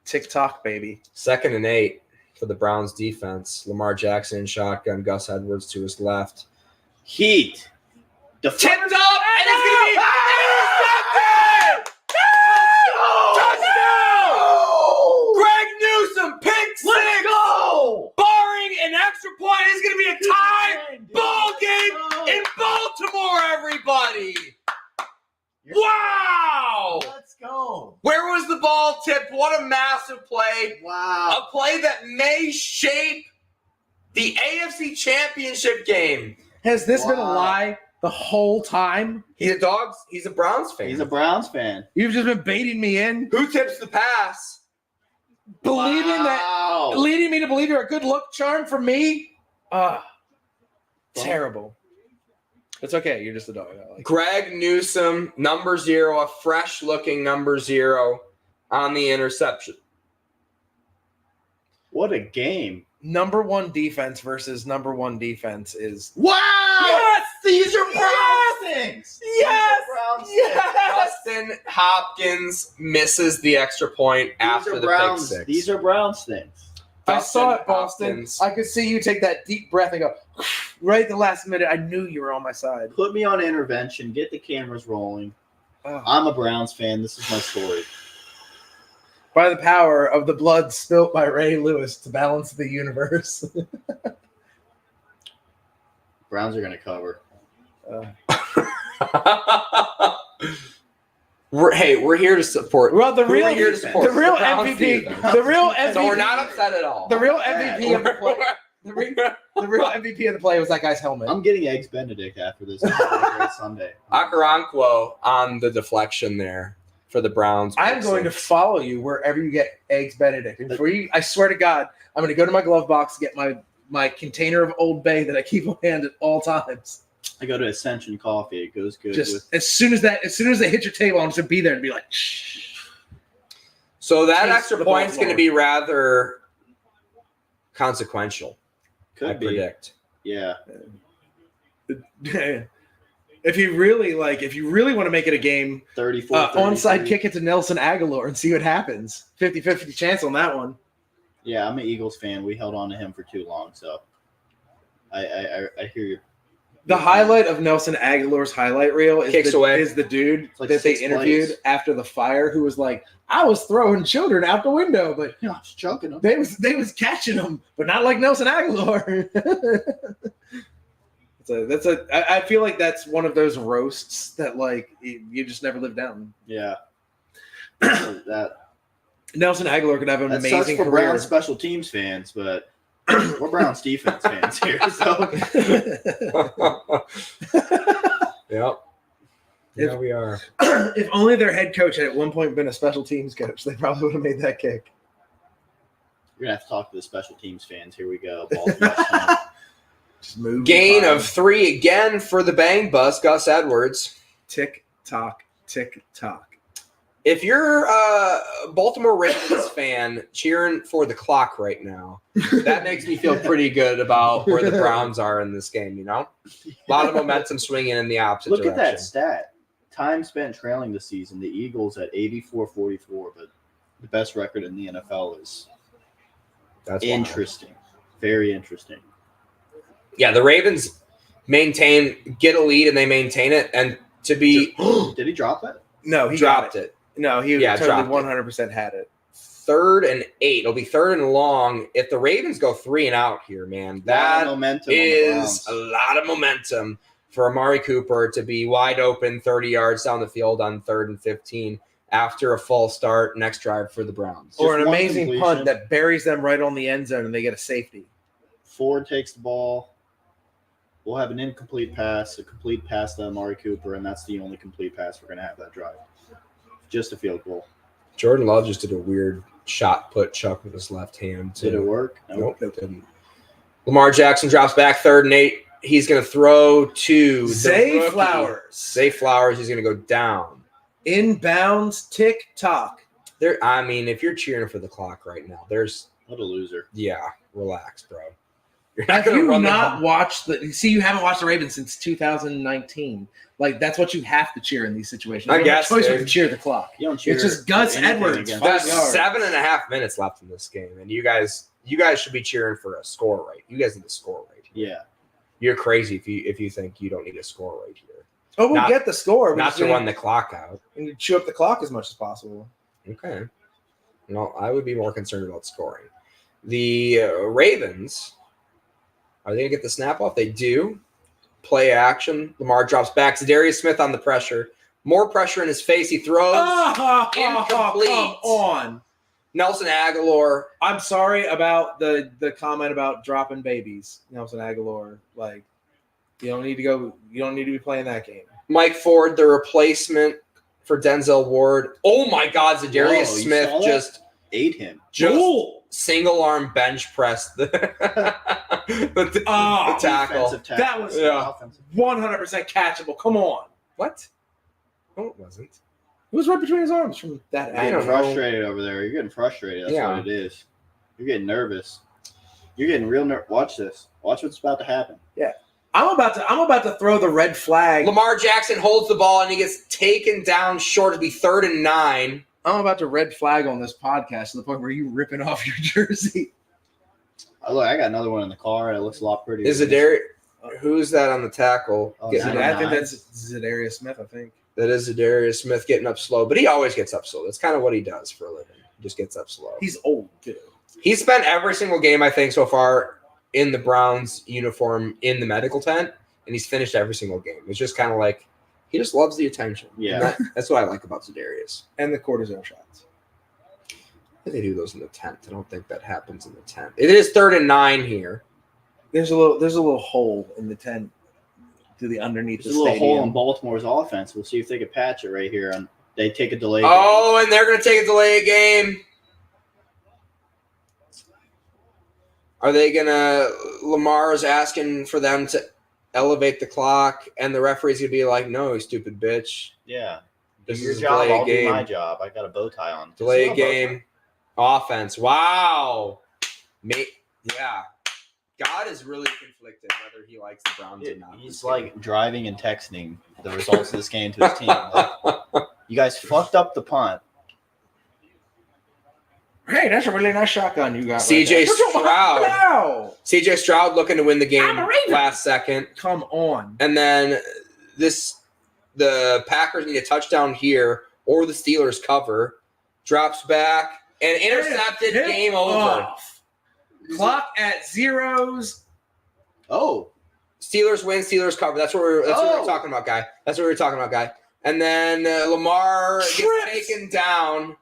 TikTok, baby. 2nd and 8 for the Browns defense. Lamar Jackson shotgun. Gus Edwards to his left. Heat. Tipped up, and it's going to be intercepted! Touchdown! Greg Newsome, pick 6! Barring an extra point, it's going to be a tie ball game in Baltimore, everybody! Wow! Let's go. Where was the ball tipped? What a massive play. Wow. A play that may shape the AFC Championship game. Has this been a lie the whole time? He's a Browns fan. He's a Browns fan. You've just been baiting me in, Who tips the pass? leading me to believe you're a good luck charm for me. Terrible. It's okay. You're just a dog. I like Greg Newsome, number 0, a fresh-looking number 0 on the interception. What a game. Number 1 defense versus number 1 defense is Wow! Yes! These are Browns things! Yes! Browns Justin Hopkins misses the extra point after the pick 6. These are Browns things. I saw it, Dustin Boston. Hopkins. I could see you take that deep breath and go right at the last minute. I knew you were on my side. Put me on intervention. Get the cameras rolling. Oh. I'm a Browns fan. This is my story. By the power of the blood spilt by Ray Lewis to balance the universe. Browns are going to cover. We're here to support. Well, the real we're here to support the real Browns MVP, defense. the real MVP, So we're not upset at all. the real MVP of the play. The real MVP of the play was that guy's helmet. I'm getting Eggs Benedict after this. Great Sunday. Akaranquo on the deflection there for the Browns. I'm going to follow you wherever you get Eggs Benedict. And for you, I swear to God, I'm going to go to my glove box, get my container of Old Bay that I keep on hand at all times. I go to Ascension Coffee. It goes good Just with. as soon as they hit your table, I'm just going to be there and be like, shh. So that Chase extra the point's going to Baltimore. be rather consequential. I Could be. predict. Yeah. If you really want to make it a game, 34. onside kick it to Nelson Aguilar and see what happens. 50-50 chance on that one. Yeah, I'm an Eagles fan. We held on to him for too long, so I hear you. The highlight of Nelson Aguilar's highlight reel is the dude like that they 6 interviewed plays. after the fire who was like, I was throwing children out the window, but Yeah, just choking him. they was catching them, but not like Nelson Aguilar. I feel like that's one of those roasts that like you just never live down. Yeah. That Nelson Aguilar could have an that amazing sucks for career. Browns special teams fans, but we're Browns defense fans here. So Yep. Yeah, we are. If only their head coach had at one point been a special teams coach, they probably would have made that kick. you're gonna have to talk to the special teams fans. Here we go. Baltimore. Just move. Gain of 3 again for the Bang Bus, Gus Edwards. Tick tock, tick tock. If you're a Baltimore Ravens fan cheering for the clock right now, that makes me feel pretty good about where the Browns are in this game, you know? A lot of momentum swinging in the opposite Look direction. at that stat. Time spent trailing this season. The Eagles at 84-44, but the best record in the NFL is That's interesting. Very interesting. Yeah, the Ravens get a lead and they maintain it. And to be Did he drop it? No, he dropped it. No, he totally dropped 100% had it. 3rd and 8. It'll be 3rd and long. If the Ravens go 3 and out here, man, that momentum on the is Browns. a lot of momentum for Amari Cooper to be wide open 30 yards down the field on 3rd and 15 after a false start next drive for the Browns. Or an Just one amazing completion. punt that buries them right on the end zone and they get a safety. Ford takes the ball. We'll have an incomplete pass, a complete pass to Amari Cooper, and that's the only complete pass we're going to have that drive. Just a field goal. Jordan Love just did a weird shot put chuck with his left hand. Did it work? Nope, it didn't. Lamar Jackson drops back 3rd and 8. He's going to throw to Zay rookie. Flowers. Zay Flowers. He's going to go down. Inbounds, tick tock. I mean, if you're cheering for the clock right now, What a loser. relax, bro. You're Have gonna you run the not ball. watched you haven't watched the Ravens since 2019. Like, that's what you have to cheer in these situations. I You don't have guess, a choice but dude. to cheer the clock. You don't cheer It's just Gus for anything Edwards. against 5 There's yards. 7.5 minutes left in this game, and you guys should be cheering for a score right. You guys need a score right here. Yeah. You're crazy if you think you don't need a score right here. Oh, we'll Not- get the score. We're Not just to gonna- run the clock out. and you chew up the clock as much as possible. Okay. No, I would be more concerned about scoring. The Ravens, are they going to get the snap off? They do. Play action. Lamar drops back. Darius Smith on the pressure. More pressure in his face. He throws. Incomplete. Come on. Nelson Aguilar. I'm sorry about the comment about dropping babies, Nelson Aguilar. Like, you don't need to be playing that game. Mike Ford, the replacement for Denzel Ward. Oh my God, Whoa, Darius you Smith saw that? just Ate him. single arm bench press the tackle. Defensive tackle. That was Yeah. 100% catchable. Come on. What? No, it wasn't. It was right between his arms from that You're I getting don't know. frustrated over there. You're getting frustrated. That's Yeah. what it is. You're getting nervous. You're getting real nervous. Watch this. Watch what's about to happen. I'm about to throw the red flag. Lamar Jackson holds the ball and he gets taken down short. It'll be 3rd and 9. I'm about to red flag on this podcast to the point where you ripping off your jersey. Oh, look, I got another one in the car. It looks a lot prettier. Is it Darius? Who's that on the tackle? Oh, Getting nine. up? I think that's Zadarius Smith, I think. That is Darius Smith getting up slow, but he always gets up slow. That's kind of what he does for a living. He just gets up slow. He's old, too. He's spent every single game, I think, so far in the Browns uniform in the medical tent, and he's finished every single game. It's just kind of like he just loves the attention. Yeah. And that's what I like about Zadarius. And the cortisone shots. They do those in the tent. I don't think that happens in the tent. It is 3rd and 9 here. There's a little hole in the tent to the underneath There's the a little stadium. hole in Baltimore's offense. We'll see if they can patch it right here. And they take a delay. Oh, and they're going to take a delay game. Are they going to – Lamar's asking for them to elevate the clock, and the referee's going to be like, no, you stupid bitch. Yeah. This your is a job, delay I'll game. do my job. I got a bow tie on. Delay game. Offense. Wow. Yeah. God is really conflicted whether he likes the Browns or not. He's like driving and texting the results of this game to his team. Like, you guys fucked up the punt. Hey, that's a really nice shotgun you got. CJ Stroud. Wow. CJ Stroud looking to win the game last second. Come on. And then the Packers need a touchdown here or the Steelers cover. Drops back and intercepted. Game over. Off. Clock at zeros. Oh. Steelers win, Steelers cover. That's what we were talking about, guy. That's what we were talking about, guy. And then Lamar gets taken down.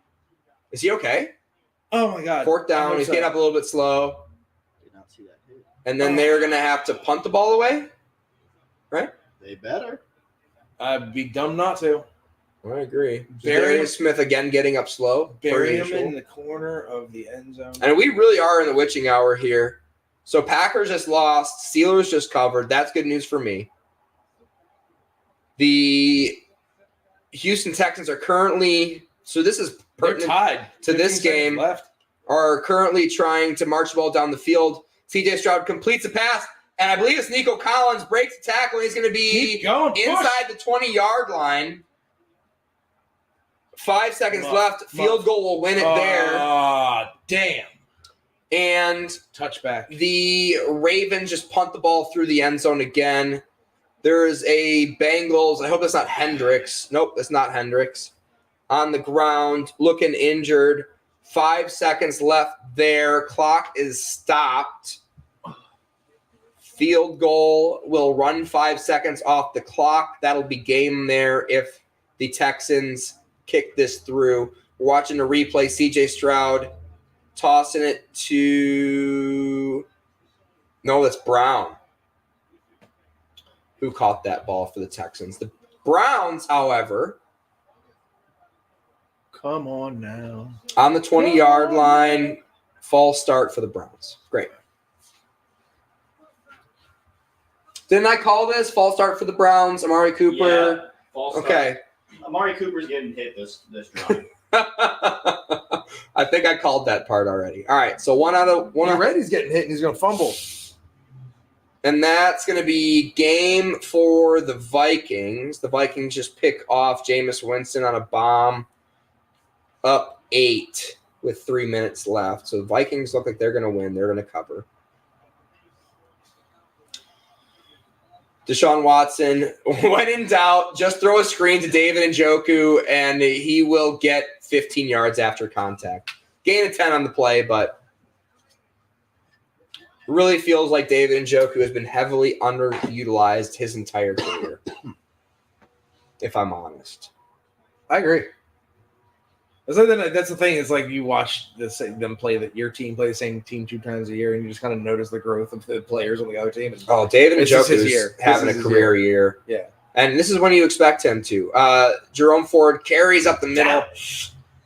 Is he okay? Oh, my God. Fourth down. He's getting up a little bit slow. Did not see that hit. And then they're going to have to punt the ball away, right? They better. I'd be dumb not to. I agree. Bury Darius Smith again getting up slow. Bury him in the corner of the end zone. And we really are in the witching hour here. So Packers just lost. Steelers just covered. That's good news for me. The Houston Texans are currently – so this is pertinent tied to this game. Left. Are currently trying to march the ball down the field. CJ Stroud completes a pass, and I believe it's Nico Collins breaks the tackle. He's going to be inside the 20-yard line. 5 seconds left. Field goal will win it there. Ah, damn. And touchback. The Ravens just punt the ball through the end zone again. There's a Bengals. I hope that's not Hendricks. Nope, that's not Hendricks. On the ground, looking injured. 5 seconds left there. Clock is stopped. Field goal will run 5 seconds off the clock. That'll be game there if the Texans kick this through. We're watching the replay. CJ Stroud tossing it to... No, that's Brown who caught that ball for the Texans. The Browns, however... Come on now. On the 20-yard line, false start for the Browns. Great. Didn't I call this false start for the Browns? Amari Cooper. Yeah, false start. Okay. Amari Cooper's getting hit this drive. I think I called that part already. All right, so one already he's getting hit and he's going to fumble. And that's going to be game for the Vikings. The Vikings just pick off Jameis Winston on a bomb. Up 8 with 3 minutes left. So the Vikings look like they're going to win. They're going to cover. Deshaun Watson, when in doubt, just throw a screen to David Njoku, and he will get 15 yards after contact. Gain of 10 on the play, but really feels like David Njoku has been heavily underutilized his entire career, if I'm honest. I agree. That's the thing. It's like you watch them play your team play the same team 2 times a year, and you just kind of notice the growth of the players on the other team. David Njoku is having a career year. Yeah, and this is when you expect him to. Jerome Ford carries up the middle,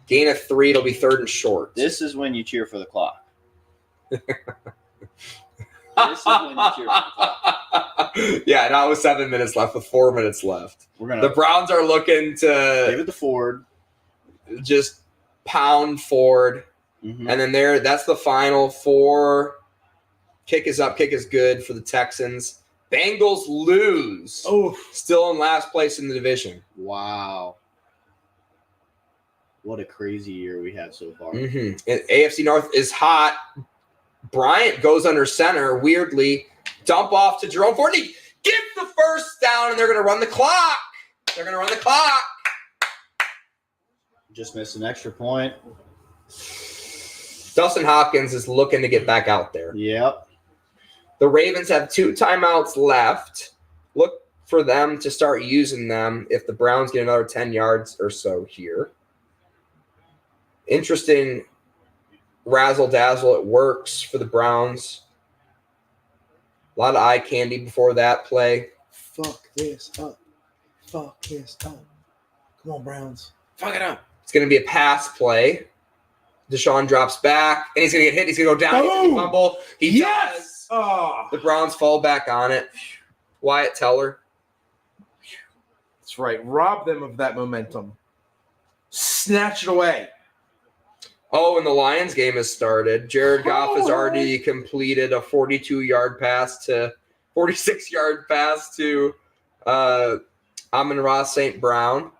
gain of 3. It'll be 3rd and short. This is when you cheer for the clock. This is when you cheer for the clock. Yeah, now with 7 minutes left, with 4 minutes left, the Browns are looking to David Ford. Just pound Ford. Mm-hmm. And then that's the final 4. Kick is up, kick is good for the Texans. Bengals lose. Oh, still in last place in the division. Wow. What a crazy year we had so far. Mm-hmm. And AFC North is hot. Bryant goes under center, weirdly. Dump off to Jerome Ford. He gets the first down, and they're going to run the clock. Just missed an extra point. Dustin Hopkins is looking to get back out there. Yep. The Ravens have 2 timeouts left. Look for them to start using them if the Browns get another 10 yards or so here. Interesting razzle-dazzle. It works for the Browns. A lot of eye candy before that play. Fuck this up. Come on, Browns. Fuck it up. It's going to be a pass play. Deshaun drops back, and he's going to get hit. He's going to go down. He's going to fumble. He does. Oh. The Browns fall back on it. Wyatt Teller. That's right. Rob them of that momentum. snatched it away. Oh, and the Lions game has started. Jared Goff has already completed a 46-yard pass to Amon-Ra St. Brown.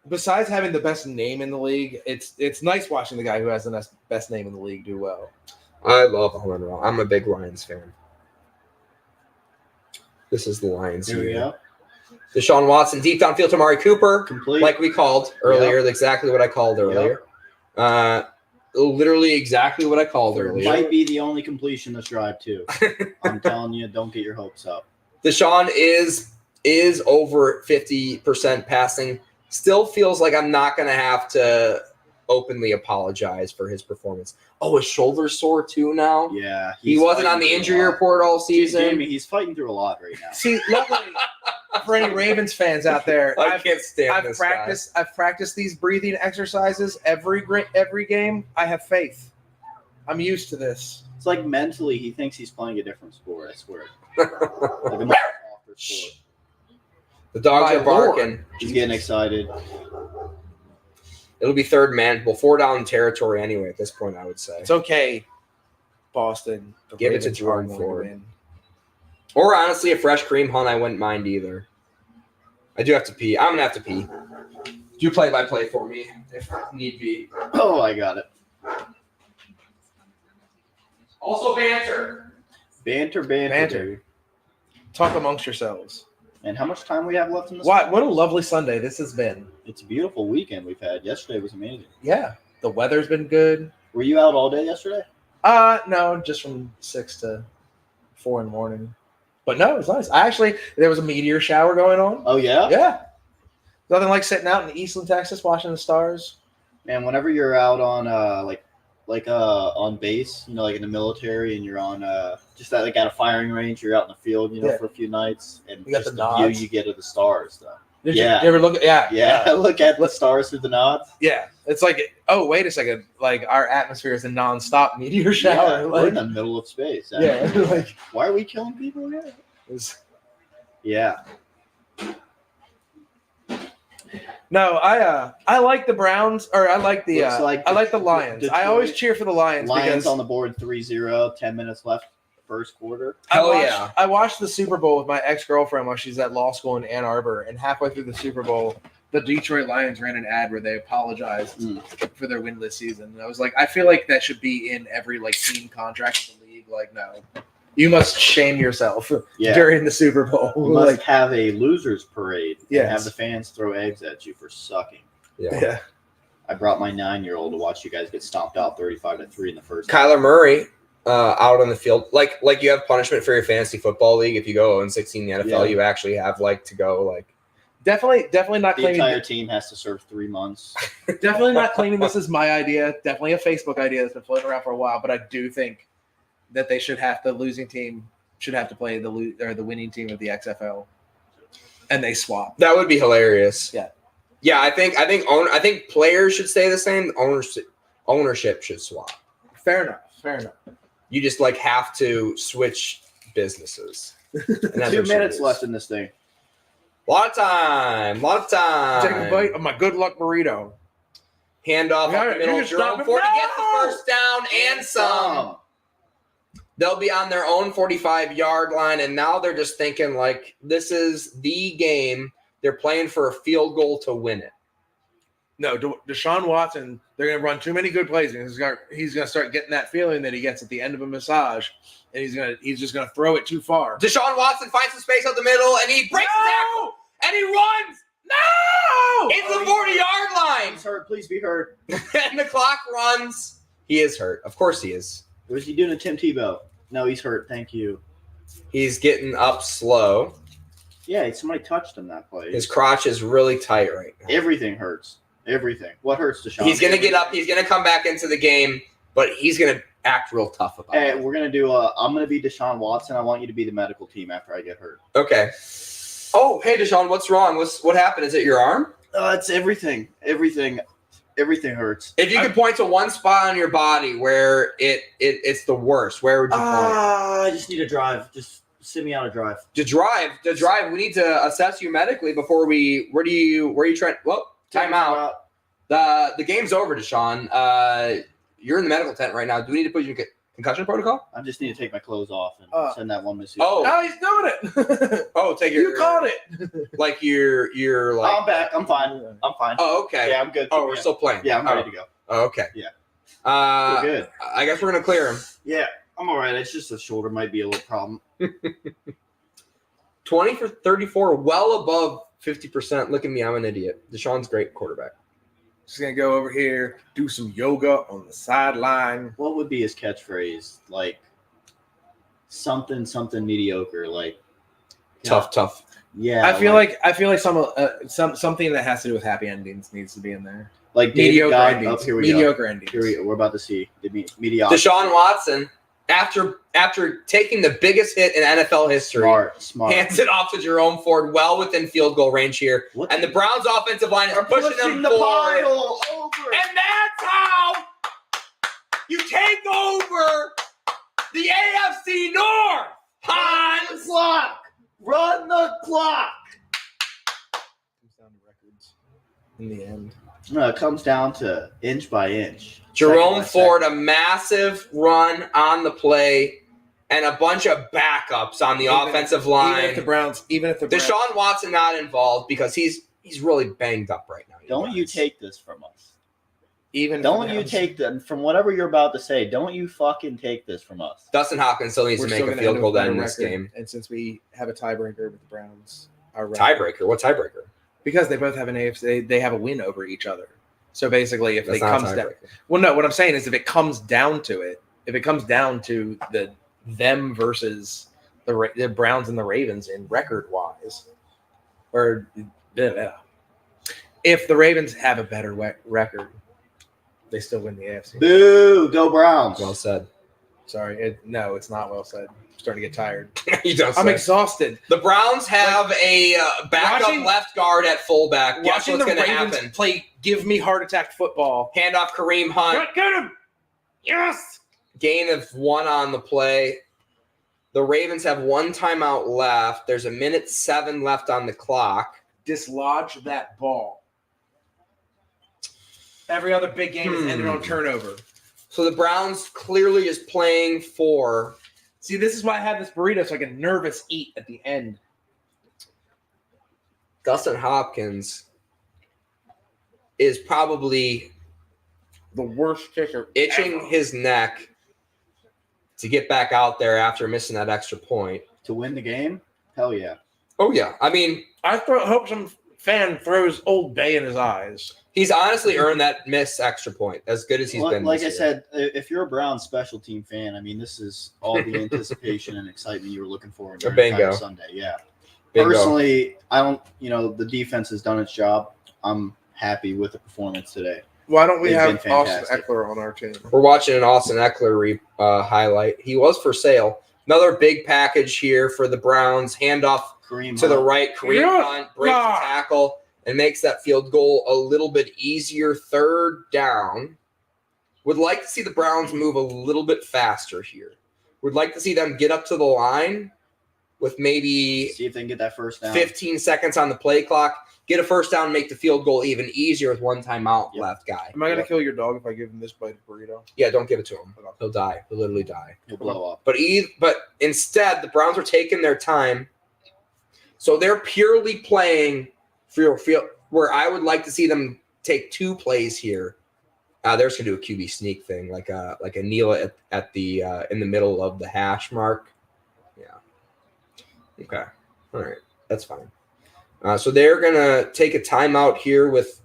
Besides having the best name in the league, it's nice watching the guy who has the best name in the league do well. I love Amon-Ra. I'm a big Lions fan. This is the Lions Here we go. Deshaun Watson, deep downfield to Amari Cooper. Complete. Like we called earlier. Yep. Exactly what I called earlier. Yep. Literally exactly what I called earlier. Might be the only completion this drive, too. I'm telling you, don't get your hopes up. Deshaun is over 50% passing. Still feels like I'm not going to have to openly apologize for his performance. Oh, his shoulder's sore too now? Yeah. He wasn't on the injury report all season. Jamie, he's fighting through a lot right now. See, luckily, for any Ravens fans out there, I can't stand this guy. I've practiced these breathing exercises every game. I have faith. I'm used to this. It's like mentally he thinks he's playing a different sport, I swear. Like a much softer sport. The dogs are barking. He's getting excited. It'll be third man, 4 down territory anyway at this point, I would say. It's okay, Boston. Give it to Jordan Ford. Or honestly, a fresh cream hunt, I wouldn't mind either. I do have to pee. I'm going to have to pee. Do play-by-play for me if need be. Oh, I got it. Also banter. Banter. Talk amongst yourselves. And how much time we have left in this? What a lovely Sunday this has been. It's a beautiful weekend we've had. Yesterday was amazing. Yeah. The weather's been good. Were you out all day yesterday? No, just from 6 to 4 in the morning. But no, it was nice. There was a meteor shower going on. Oh, yeah? Yeah. Nothing like sitting out in Eastland, Texas, watching the stars. And whenever you're out on on base, like in the military, and you're on just at a firing range, you're out in the field, for a few nights, and you got just the view nods. you get of the stars, though. Did you ever look at look at the stars through the nods? Yeah. It's like, oh, wait a second. Like, our atmosphere is a nonstop meteor shower. Yeah, we're in the middle of space. Yeah. Why are we killing people again? Yeah. No, I like the Browns, or I like the I like the Lions. Detroit, I always cheer for the Lions. Lions on the board 3-0, 10 minutes left, first quarter. I watched the Super Bowl with my ex-girlfriend while she's at law school in Ann Arbor, and halfway through the Super Bowl, the Detroit Lions ran an ad where they apologized for their winless season. And I was like, I feel like that should be in every team contract in the league. Like, no. You must shame yourself during the Super Bowl. You must have a losers parade and Yes. have the fans throw eggs at you for sucking. Yeah. I brought my 9-year-old to watch you guys get stomped out 35-3 in the first. Kyler Murray out on the field. Like you have punishment for your fantasy football league. If you go 0-16 in the NFL, you actually have to go Definitely not the claiming entire team has to serve 3 months. Definitely not claiming this is my idea. Definitely a Facebook idea that's been floating around for a while, but I do think that the losing team should have to play the winning team of the XFL, and they swap. That would be hilarious. Yeah. Yeah, I think players should stay the same. Ownership should swap. Fair enough. You just have to switch businesses. 2 minutes left in this thing. A lot of time. Take a bite of my good luck burrito. Handoff up the middle. Jerome Ford gets the first down and some. They'll be on their own 45-yard line, and now they're just thinking this is the game. They're playing for a field goal to win it. No, Deshaun Watson, they're going to run too many good plays. And he's going to start getting that feeling that he gets at the end of a massage, and he's just going to throw it too far. Deshaun Watson finds some space up the middle, and he breaks the tackle, and he runs. No! Into the 40-yard line. He's hurt. Please be hurt. And the clock runs. He is hurt. Of course he is. Or is he doing a Tim Tebow? No, he's hurt. Thank you. He's getting up slow. Yeah, somebody touched him that play. His crotch is really tight right now. Everything hurts. Everything. What hurts Deshaun? He's going to get up. He's going to come back into the game, but he's going to act real tough about it. Hey, we're going to do I'm going to be Deshaun Watson. I want you to be the medical team after I get hurt. Okay. Oh, hey, Deshaun, what's wrong? What happened? Is it your arm? It's everything. Everything hurts. If you could point to one spot on your body where it's the worst, where would you point? I just need a drive. Just send me out a drive. To drive, we need to assess you medically before where are you trying? Well, time out. The game's over, Deshaun. You're in the medical tent right now. Do we need to put you in concussion protocol? I just need to take my clothes off and send that one masseuse. Oh, Oh, he's doing it. take your. You caught it. Like you're like. I'm back. I'm fine. I'm fine. Oh, okay. Yeah, I'm good. Oh, we're still playing. Yeah, I'm ready to go. Oh, okay. Yeah. We're good. I guess we're gonna clear him. Yeah, I'm all right. It's just the shoulder might be a little problem. 20 for 34, well above 50%. Look at me, I'm an idiot. Deshaun's great quarterback. Just gonna go over here, do some yoga on the sideline. What would be his catchphrase? Like something mediocre. Like tough. Yeah, I feel like something that has to do with happy endings needs to be in there. Like mediocre David endings. Here we mediocre go. endings. Here we go. We're about to see the mediocre. Deshaun Watson, after taking the biggest hit in NFL history, smart. hands it off to Jerome Ford, well within field goal range here. And the Browns' offensive line is pushing them the forward. pile over. And that's how you take over the AFC North. Run the clock. Run the clock. Comes down to records in the end. No, it comes down to inch by inch. Jerome Ford, a massive run on the play, and a bunch of backups on the offensive line. Even if the Browns, Deshaun Watson not involved because he's really banged up right now. Don't you take this from us. Don't you take them from whatever you're about to say. Don't you fucking take this from us. Dustin Hopkins still needs to make a field goal to end this game. And since we have a tiebreaker with the Browns, our tiebreaker? What tiebreaker? Because they both have an AFC, they have a win over each other. So basically, if That's it not a comes down, tiebreaker. well, no, what I'm saying is if it comes down to it, if it comes down to them versus the Browns and the Ravens in record wise, or if the Ravens have a better record, they still win the AFC. Boo! Go Browns. Well said. Sorry, no, it's not well said. I'm starting to get tired. I'm exhausted. The Browns have a backup left guard at fullback. Guess Watching what's the going to Ravens happen? play give me heart attack football. Handoff Kareem Hunt. Get him! Yes! Gain of 1 on the play. The Ravens have 1 timeout left. There's 1:07 left on the clock. Dislodge that ball. Every other big game is ended on turnover. So the Browns clearly is playing for. See, this is why I had this burrito so I can nervous eat at the end. Dustin Hopkins is probably the worst kicker, itching his neck to get back out there after missing that extra point to win the game. Hell yeah! Oh yeah, I mean, I hope some fan throws Old Bay in his eyes. He's honestly earned that missed extra point as good as he's been. Like I said, if you're a Browns special team fan, I mean, this is all the anticipation and excitement you were looking for in entire Sunday. Yeah. Bingo. Personally, I don't. The defense has done its job. I'm happy with the performance today. Why don't we They've have been Austin fantastic. Eckler on our team? We're watching an Austin Eckler highlight. He was for sale. Another big package here for the Browns. Handoff to the right. Kareem Hunt breaks the tackle and makes that field goal a little bit easier. 3rd down. Would like to see the Browns move a little bit faster here. Would like to see them get up to the line with maybe see if they can get that first down. 15 seconds on the play clock. Get a first down, make the field goal even easier with 1 timeout left, guy. Am I going to kill your dog if I give him this bite of burrito? Yeah, don't give it to him. He'll die. He'll literally die. He'll blow up. But instead, the Browns are taking their time. So they're purely playing for field where I would like to see them take 2 plays here. They're just gonna do a QB sneak thing, like a kneel at the in the middle of the hash mark. Yeah. Okay. All right. That's fine. So they're gonna take a timeout here with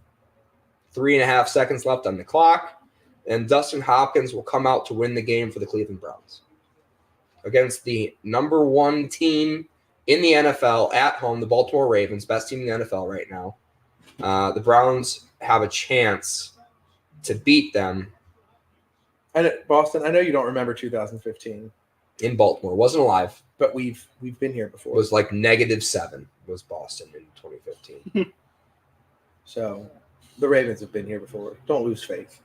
3.5 seconds left on the clock, and Dustin Hopkins will come out to win the game for the Cleveland Browns against the number 1 team in the NFL at home, the Baltimore Ravens, best team in the NFL right now. The Browns have a chance to beat them. Boston, I know you don't remember 2015. In Baltimore. Wasn't alive. But we've been here before. It was like -7 was Boston in 2015. So the Ravens have been here before. Don't lose faith.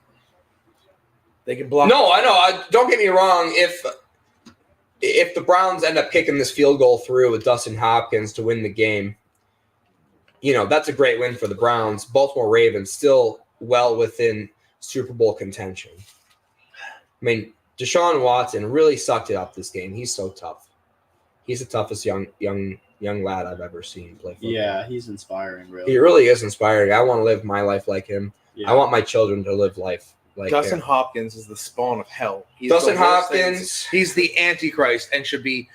They can block. No, I know. Don't get me wrong. If the Browns end up kicking this field goal through with Dustin Hopkins to win the game, that's a great win for the Browns. Baltimore Ravens still well within Super Bowl contention. I mean, Deshaun Watson really sucked it up this game. He's so tough. He's the toughest young lad I've ever seen play football. Yeah, he's inspiring, really. He really is inspiring. I want to live my life like him. Yeah. I want my children to live life like Dustin him. Hopkins is the spawn of hell. He's Dustin the worst Hopkins. He's the Antichrist and should be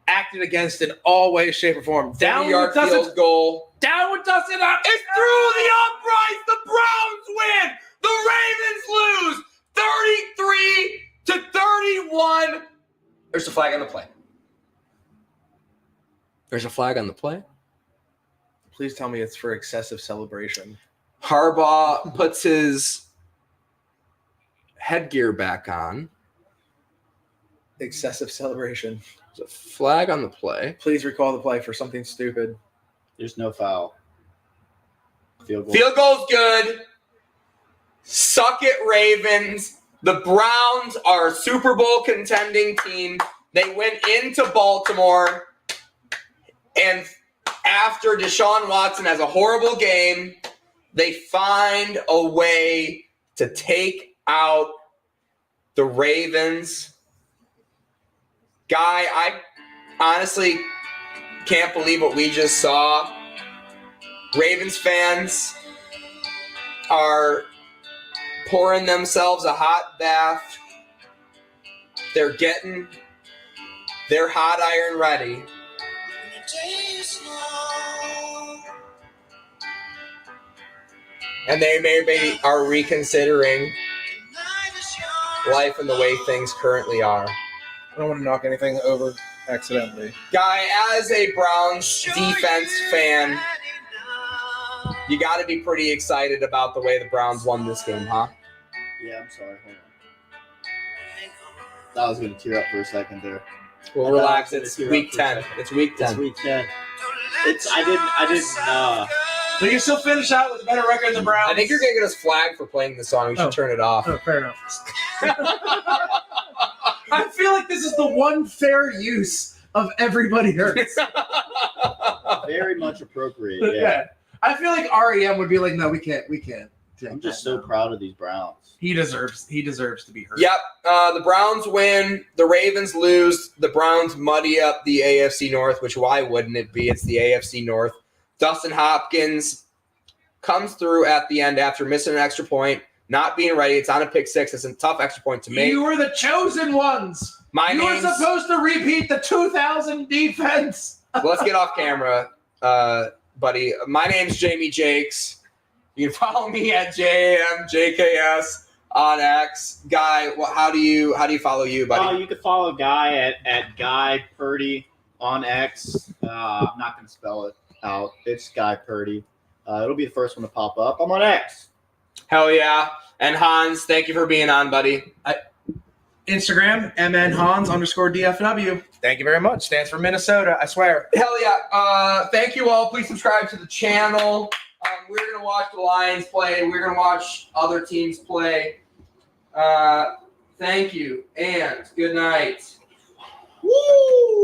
acted against in all ways, shape, or form. Down 30-yard with Dustin. field goal. Down with Dustin Hopkins. It's through the uprights. The Browns win. The Ravens lose 33-31. There's a flag on the play. There's a flag on the play. Please tell me it's for excessive celebration. Harbaugh puts his headgear back on. Excessive celebration. There's a flag on the play. Please recall the play for something stupid. There's no foul. Field goal. Field goal's good. Suck it, Ravens. The Browns are a Super Bowl contending team. They went into Baltimore, and after Deshaun Watson has a horrible game, they find a way to take out the Ravens. Guy, I honestly can't believe what we just saw. Ravens fans are pouring themselves a hot bath. They're getting their hot iron ready. And they maybe are reconsidering life and the way things currently are. I don't want to knock anything over accidentally. Guy, as a Browns defense fan, you got to be pretty excited about the way the Browns won this game, huh? Yeah, I'm sorry. Hold on. I was going to tear up for a second there. Well, relax. It's week 10. It's week 10. It's week 10. I didn't. So you can still finish out with a better record than the Browns. I think you're going to get us flagged for playing this song. We should turn it off. Oh, fair enough. I feel like this is the one fair use of Everybody Hurts. Very much appropriate. Yeah. I feel like REM would be like, no, we can't. I'm just so proud of these Browns. He deserves to be hurt. Yep. The Browns win. The Ravens lose. The Browns muddy up the AFC North, which why wouldn't it be? It's the AFC North. Dustin Hopkins comes through at the end after missing an extra point, not being ready. It's on a pick six. It's a tough extra point to make. You were the chosen ones. You were supposed to repeat the 2000 defense. Let's get off camera, buddy. My name's Jamie Jakes. You can follow me at JMJKS on X. Guy, how do you follow you, buddy? You can follow Guy at Guy Purdy on X. I'm not going to spell it out. It's Guy Purdy. It'll be the first one to pop up. I'm on X. Hell yeah. And Hans, thank you for being on, buddy. Instagram, MNHans_DFW. Thank you very much. Stands for Minnesota, I swear. Hell yeah. Thank you all. Please subscribe to the channel. We're going to watch the Lions play. We're going to watch other teams play. Thank you, and good night. Woo!